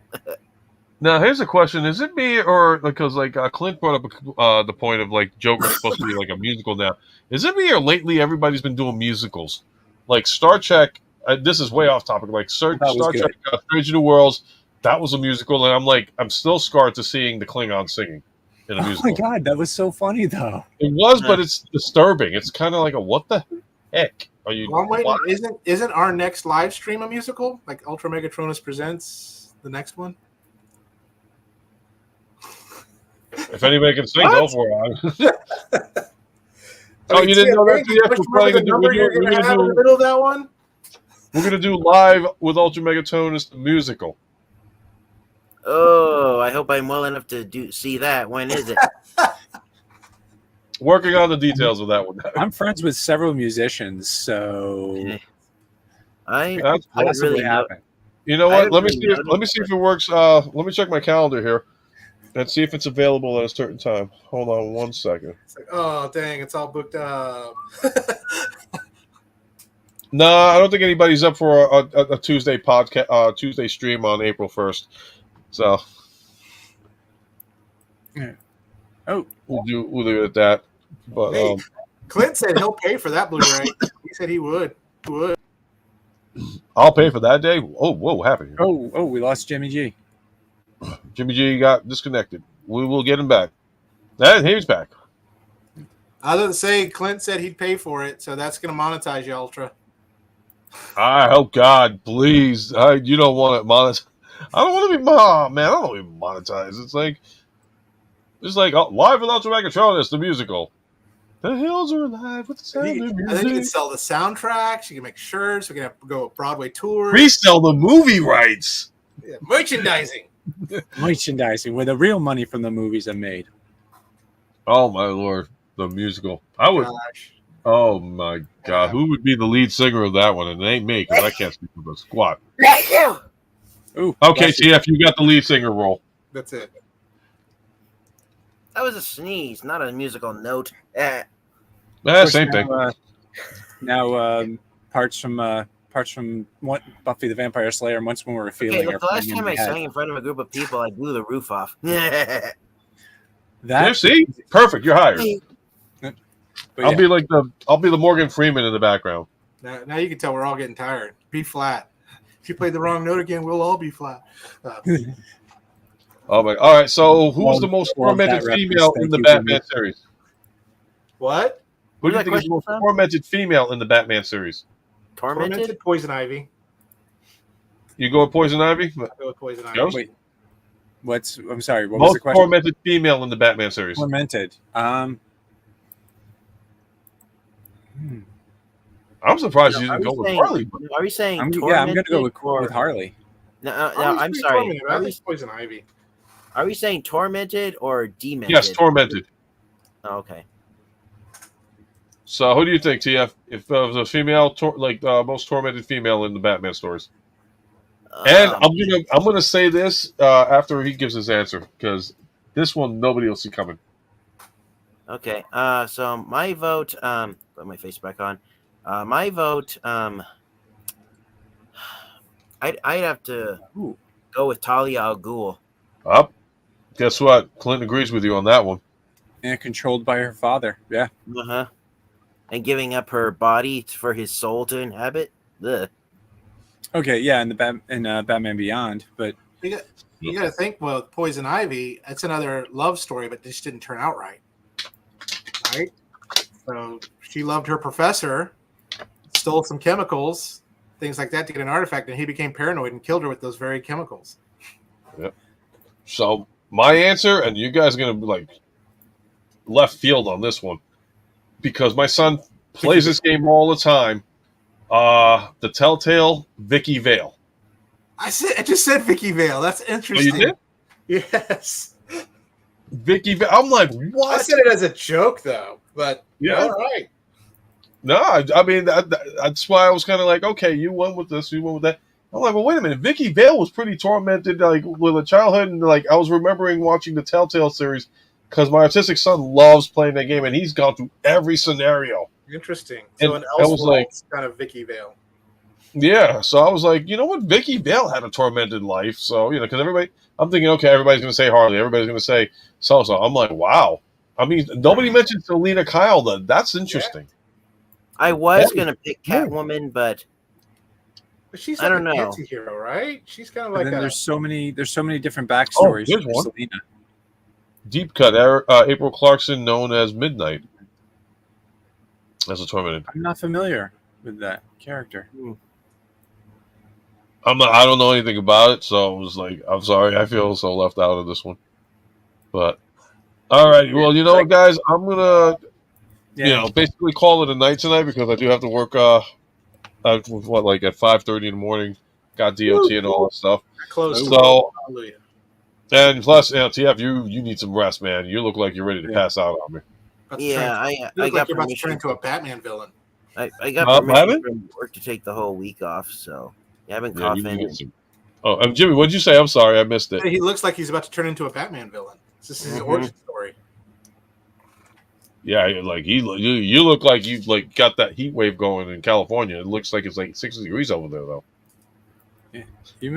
Now, here's a question: is it me, or because Clint brought up the point of like Joker's supposed to be like a musical now? Is it me, or lately everybody's been doing musicals, like Star Trek? This is way off topic. Like Star Trek, Strange New Worlds, that was a musical, and I'm still scarred to seeing the Klingons singing in a musical. Oh my god, that was so funny though. It was, but it's disturbing. It's kind of like a what the heck are you? Well, wait, isn't our next live stream a musical? Like Ultra Megatronus Presents the next one? If anybody can sing, go for it. Oh, you didn't know that? Which one the number you're going to have in the middle of that one? We're going to do live with Ultra Megatonus the musical. Oh, I hope I'm well enough to see that. When is it? Working on the details of that one. I'm friends with several musicians, so That's possibly really happen. You know what? Let me see if it works. Let me check my calendar here and see if it's available at a certain time. Hold on 1 second. It's like, oh dang, it's all booked up. No, I don't think anybody's up for a Tuesday podcast, Tuesday stream on April 1st. So, Yeah. Oh, we'll leave it at that. But Hey. Clint said he'll pay for that Blu-ray. He said he would. He would. I'll pay for that day. Oh, whoa, what happened here? oh, we lost Jimmy G. Jimmy G got disconnected. We will get him back. And he's back. I was going to say, Clint said he'd pay for it, so that's going to monetize you, Ultra. I hope God, please. You don't want to monetize. I don't want to be man. I don't want to be monetized. It's like live with Ultra Megatronus, the musical. The hills are alive with the sound of music. And then you can sell the soundtracks. You can make shirts. We can go Broadway tours. Resell the movie rights. Yeah, merchandising. Merchandising, where the real money from the movies are made. Oh my Lord, the musical. I would. Gosh. Oh my God, who would be the lead singer of that one? And it ain't me because I can't speak for the squad. Ooh, Okay, TF, you got the lead singer role. That's it. That was a sneeze, not a musical note. Same thing. Now, parts from what Buffy the Vampire Slayer. Once when we were feeling. Okay, look, the last time I sang in front of a group of people, I blew the roof off. that. See, perfect. You're hired. But I'll be the Morgan Freeman in the background. Now you can tell we're all getting tired. Be flat. If you play the wrong note again, we'll all be flat. Oh my! All right. So, who's the most tormented female in the Batman series? What? Who do you think is the most tormented female in the Batman series? Tormented? Poison Ivy. You go with Poison Ivy? I go with Poison Ivy. Ghost? Wait, I'm sorry. What was Most the question? tormented female in the Batman series. Tormented. I'm surprised you didn't go with Harley. Are we saying I'm tormented? going to go with Harley. No, I'm sorry. I think Poison Ivy. Are we saying tormented or demented? Yes, tormented. Oh, okay. So, who do you think, TF? If the female, most tormented female in the Batman stories? And I'm gonna say this after he gives his answer because this one nobody will see coming. Okay. So my vote. Put my face back on. My vote. I'd have to go with Talia al Ghul. Up. Guess what? Clint agrees with you on that one. And controlled by her father. Yeah. Uh-huh. And giving up her body for his soul to inhabit. Ugh. Okay. Yeah. In Batman Beyond, but You got to think, well, Poison Ivy, that's another love story, but this didn't turn out right. Right? So she loved her professor, stole some chemicals, things like that to get an artifact, and he became paranoid and killed her with those very chemicals. Yep. So my answer, and you guys are gonna be like left field on this one because my son plays this game all the time. The Telltale Vicky Vale. I just said Vicky Vale. That's interesting. Oh, you did? Yes. Vicky Vale. I'm like, what? I said it as a joke, though. But Yeah. all right. No, I mean that's why I was kind of like, okay, you went with this, you went with that. I'm like, well, wait a minute. Vicky Vale was pretty tormented, like with a childhood, and like I was remembering watching the Telltale series because my autistic son loves playing that game, and he's gone through every scenario Interesting. And So an I was like, Elseworlds kind of Vicky Vale. yeah. So I was like, you know what? Vicky Vale had a tormented life. So, because I'm thinking, okay, everybody's going to say Harley. Everybody's going to say so-so. I'm like, wow. I mean, nobody mentioned Selena Kyle. That's interesting. I was gonna pick Catwoman, but But she's I like don't an know. anti-hero, right? She's kind of But like then a... there's so many different backstories here's for one. Selena. Deep cut. April Clarkson, known as Midnight, as a tormented. I'm not familiar with that character. I don't know anything about it, so I was like, I'm sorry, I feel so left out of this one. But all right, well, you know what, guys, I'm gonna basically call it a night tonight because I do have to work. At 5:30 in the morning. Got DOT and all that stuff. Close. So, Hallelujah. and plus, TF, you need some rest, man. You look like you're ready to pass out on me. Yeah, You I look got like you're about to turn permission. into a Batman villain. I got permission Batman? from work to take the whole week off, so I've been Yeah, you coughing. need some. Oh, Jimmy, what'd you say? I'm sorry, I missed it. He looks like he's about to turn into a Batman villain. This is his origin story. Yeah, like you look like you got that heat wave going in California. It looks like it's like 60 degrees over there, though. You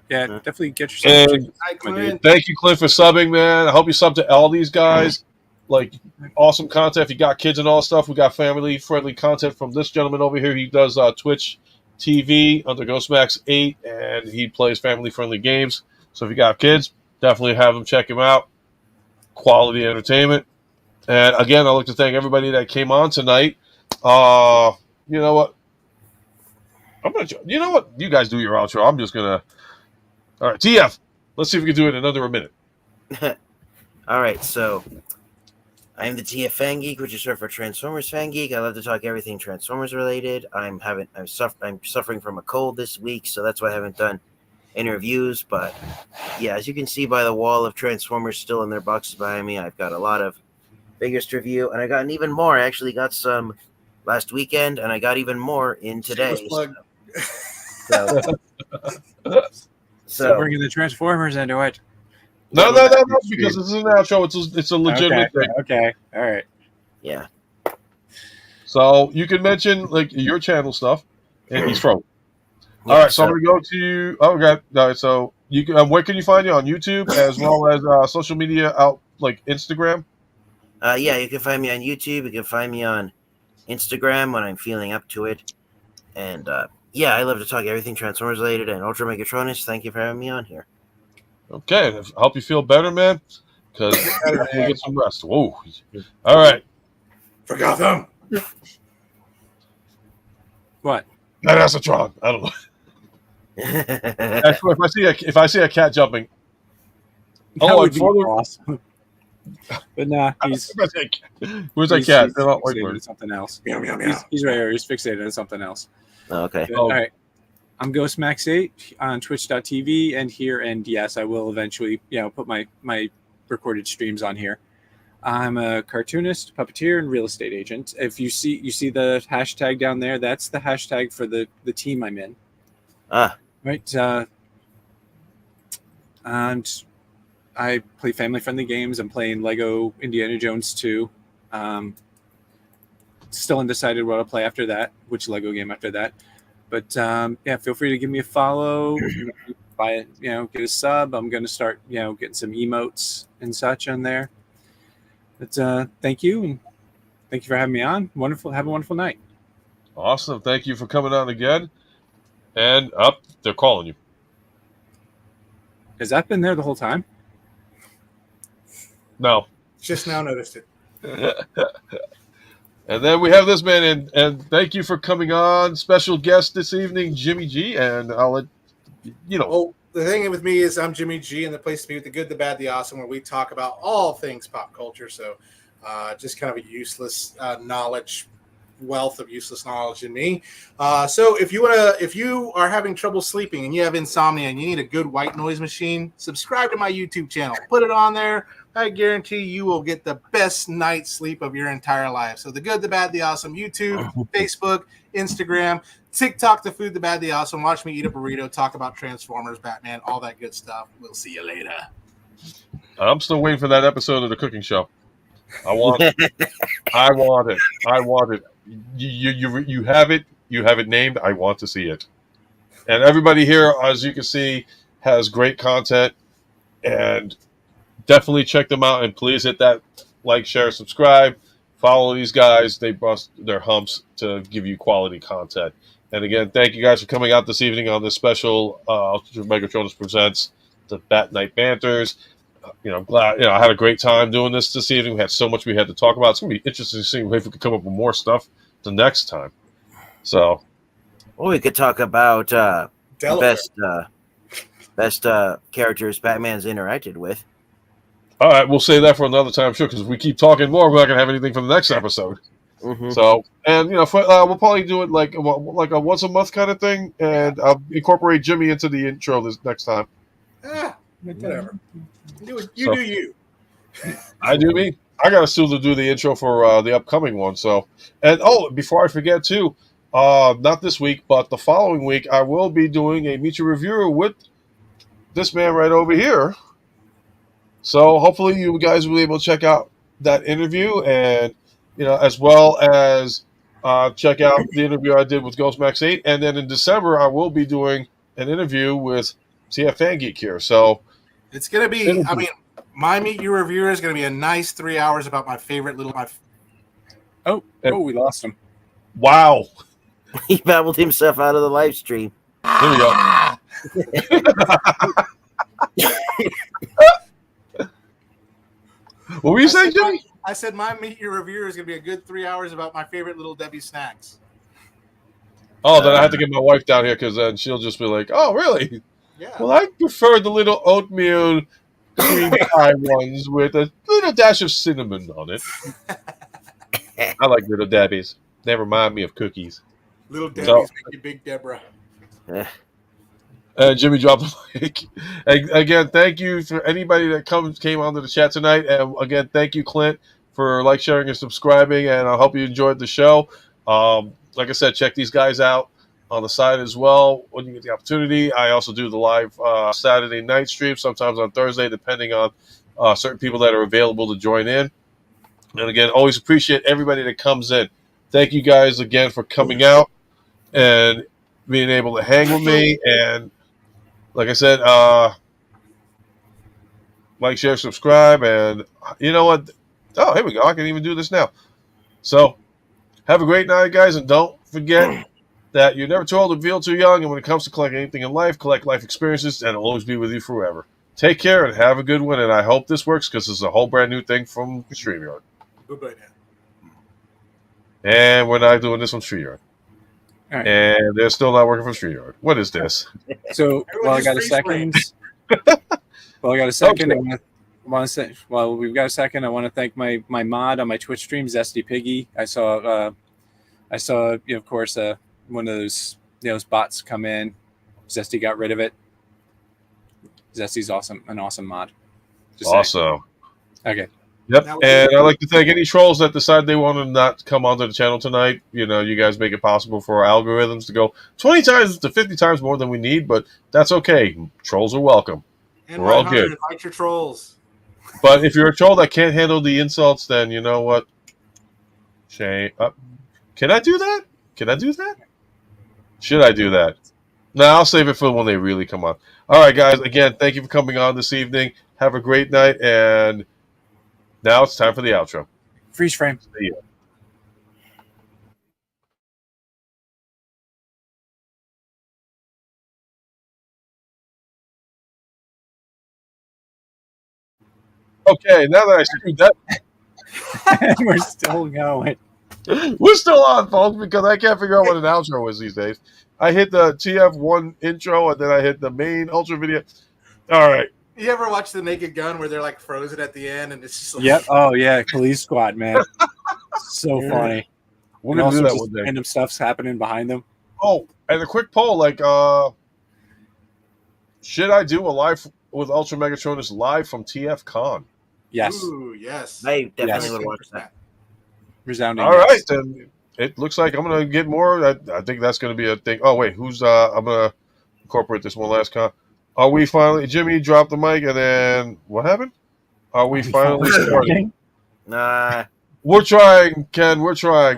definitely get yourself. And thank you, Clint, for subbing, man. I hope you sub to all these guys. Like, awesome content. If you got kids and all stuff, we got family-friendly content from this gentleman over here. He does Twitch TV under GhostMax8, and he plays family-friendly games. So if you got kids, definitely have them check him out. Quality entertainment. And again, I'd like to thank everybody that came on tonight. You know what? You know what? You guys do your outro. I'm just gonna. All right, TF. Let's see if we can do it in under a minute. All right, so I'm the TF Fan Geek, which is short for Transformers Fan Geek. I love to talk everything Transformers related. I'm suffering from a cold this week, so that's why I haven't done any reviews. But yeah, as you can see by the wall of Transformers still in their boxes behind me, I've got a lot of biggest review, and I got even more. I actually got some last weekend, and I got even more in today. So bringing the Transformers into it. No, because this is an outro. It's a legitimate thing. Okay, all right. Yeah. So you can mention like your channel stuff, and he's from. All right, so I'm gonna go to. Okay, all right, so you can. Where can you find you on YouTube as well as social media out like Instagram? Yeah, you can find me on YouTube. You can find me on Instagram when I'm feeling up to it. And yeah, I love to talk everything Transformers related and Ultra Megatronus. Thank you for having me on here. Okay, I hope you feel better, man. Because we'll get some rest. Whoa! All right. Forgot them. What? That's a Tron. I don't know. If I see a cat jumping, That would be awesome. But nah, where's that cat? They're not fixated on something else. Meow, meow, meow. He's right here. He's fixated on something else. Okay. But, all right. I'm GhostMax8 on Twitch.tv and here, and yes, I will eventually, put my recorded streams on here. I'm a cartoonist, puppeteer, and real estate agent. If you see the hashtag down there, that's the hashtag for the team I'm in. Right. And I play family-friendly games. I'm playing Lego Indiana Jones 2. Still undecided what I'll play after that, which Lego game after that. But feel free to give me a follow. Buy it, get a sub. I'm going to start, getting some emotes and such on there. But thank you, and thank you for having me on. Wonderful. Have a wonderful night. Awesome. Thank you for coming on again. And they're calling you. Has that been there the whole time? No. Just now noticed it. And then we have this man, and thank you for coming on. Special guest this evening, Jimmy G. And I'll let Well, the thing with me is I'm Jimmy G, and the place to be with the good, the bad, the awesome, where we talk about all things pop culture. So just kind of a useless wealth of useless knowledge in me. So if you are having trouble sleeping and you have insomnia and you need a good white noise machine, subscribe to my YouTube channel. Put it on there. I guarantee you will get the best night's sleep of your entire life. So the good, the bad, the awesome, YouTube, Facebook, Instagram, TikTok, the food, the bad, the awesome. Watch me eat a burrito, talk about Transformers, Batman, all that good stuff. We'll see you later. I'm still waiting for that episode of the cooking show. I want it. I want it. I want it. You have it. You have it named. I want to see it. And everybody here, as you can see, has great content. And definitely check them out. And please hit that like, share, subscribe. Follow these guys. They bust their humps to give you quality content. And again, thank you guys for coming out this evening on this special Megatronus Presents the Bat Night Banters. I'm glad. I had a great time doing this evening. We had so much we had to talk about. It's gonna be interesting to see if we could come up with more stuff the next time. So, Well, we could talk about Delaware. best characters Batman's interacted with. all right, we'll save that for another time, sure. Because if we keep talking more, we're not gonna have anything for the next episode. Mhm. So, and we'll probably do it like a once a month kind of thing, and I'll incorporate Jimmy into the intro this next time. Whatever. Do it. So- Do you. I do me. I got to still do the intro for the upcoming one. So, and before I forget too, not this week, but the following week, I will be doing a Meet Your Reviewer with this man right over here. So hopefully you guys will be able to check out that interview, and as well as check out the interview I did with Ghostmax 8, and then in December I will be doing an interview with TF Fan Geek here. So It's going to be, my Meet Your Reviewer is going to be a nice 3 hours about my favorite little. Oh, we lost him. wow, He babbled himself out of the live stream. here we go. What were you saying, Jimmy? I said my Meet Your Reviewer is going to be a good 3 hours about my favorite little Debbie snacks. Oh, then I have to get my wife down here because then she'll just be like, "Oh, really? Yeah. Well, I prefer the little oatmeal cream pie ones with a little dash of cinnamon on it. I like Little Debbie's. They remind me of cookies." Little Debbie's So- make you Big Deborah. Jimmy dropped the mic. And again, thank you for anybody that came onto the chat tonight. And again, thank you, Clint, for sharing, and subscribing. And I hope you enjoyed the show. Like I said, check these guys out on the side as well when you get the opportunity. I also do the live Saturday night stream, sometimes on Thursday, depending on certain people that are available to join in. And again, always appreciate everybody that comes in. Thank you guys again for coming out and being able to hang with me. And like I said, like, share, subscribe, and you know what? Oh, here we go. I can even do this now. So, have a great night, guys, and don't forget that you're never too old to feel too young. And when it comes to collecting anything in life, collect life experiences, and it'll always be with you forever. Take care and have a good one. And I hope this works because this is a whole brand new thing from StreamYard. Goodbye now. And we're not doing this on StreamYard. All right. And they're still not working from StreamYard. What is this? So while I got a second, Okay. I want to say, while we've got a second, I want to thank my mod on my Twitch stream, Zesty Piggy. I saw, of course, one of those bots come in. Zesty got rid of it. Zesty's an awesome mod. Just saying. Awesome. Okay. Yep, Now- and I'd like to thank any trolls that decide they want to not come onto the channel tonight. You guys make it possible for our algorithms to go 20 times to 50 times more than we need, but that's okay. Trolls are welcome. And We're all 100, good. Invite your trolls. But if you're a troll that can't handle the insults, then you know what? Shame. Can I do that? Should I do that? No, I'll save it for when they really come on. All right, guys. Again, thank you for coming on this evening. Have a great night, and now it's time for the outro. Freeze frame. See ya. Okay, now that I screwed that, We're still going. we're still on, folks, because I can't figure out what an outro is these days. I hit the TF1 intro, and then I hit the main ultra video. All right. You ever watch The Naked Gun where they're like frozen at the end and it's just like, Yep. Oh yeah, Police Squad, man. So funny. We're And going to do also that just one day. random stuff's happening behind them. Oh, and a quick poll, should I do a live with Ultra Megatronus live from TF Con? Yes. Ooh, yes. I definitely Yes. would watch that. Resounding. All yes. right, then it looks like I'm going to get more. I think that's going to be a thing. Oh, wait, I'm going to incorporate this one last con. Are we finally, Jimmy dropped the mic, and then what happened? Are we finally starting? We're trying, Ken. We're trying.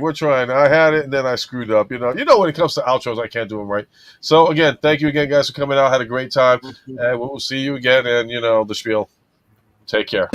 I had it, and then I screwed up. You know, when it comes to outros, I can't do them right. So, again, thank you again, guys, for coming out. Had a great time. And we'll see you again. And, the spiel. Take care.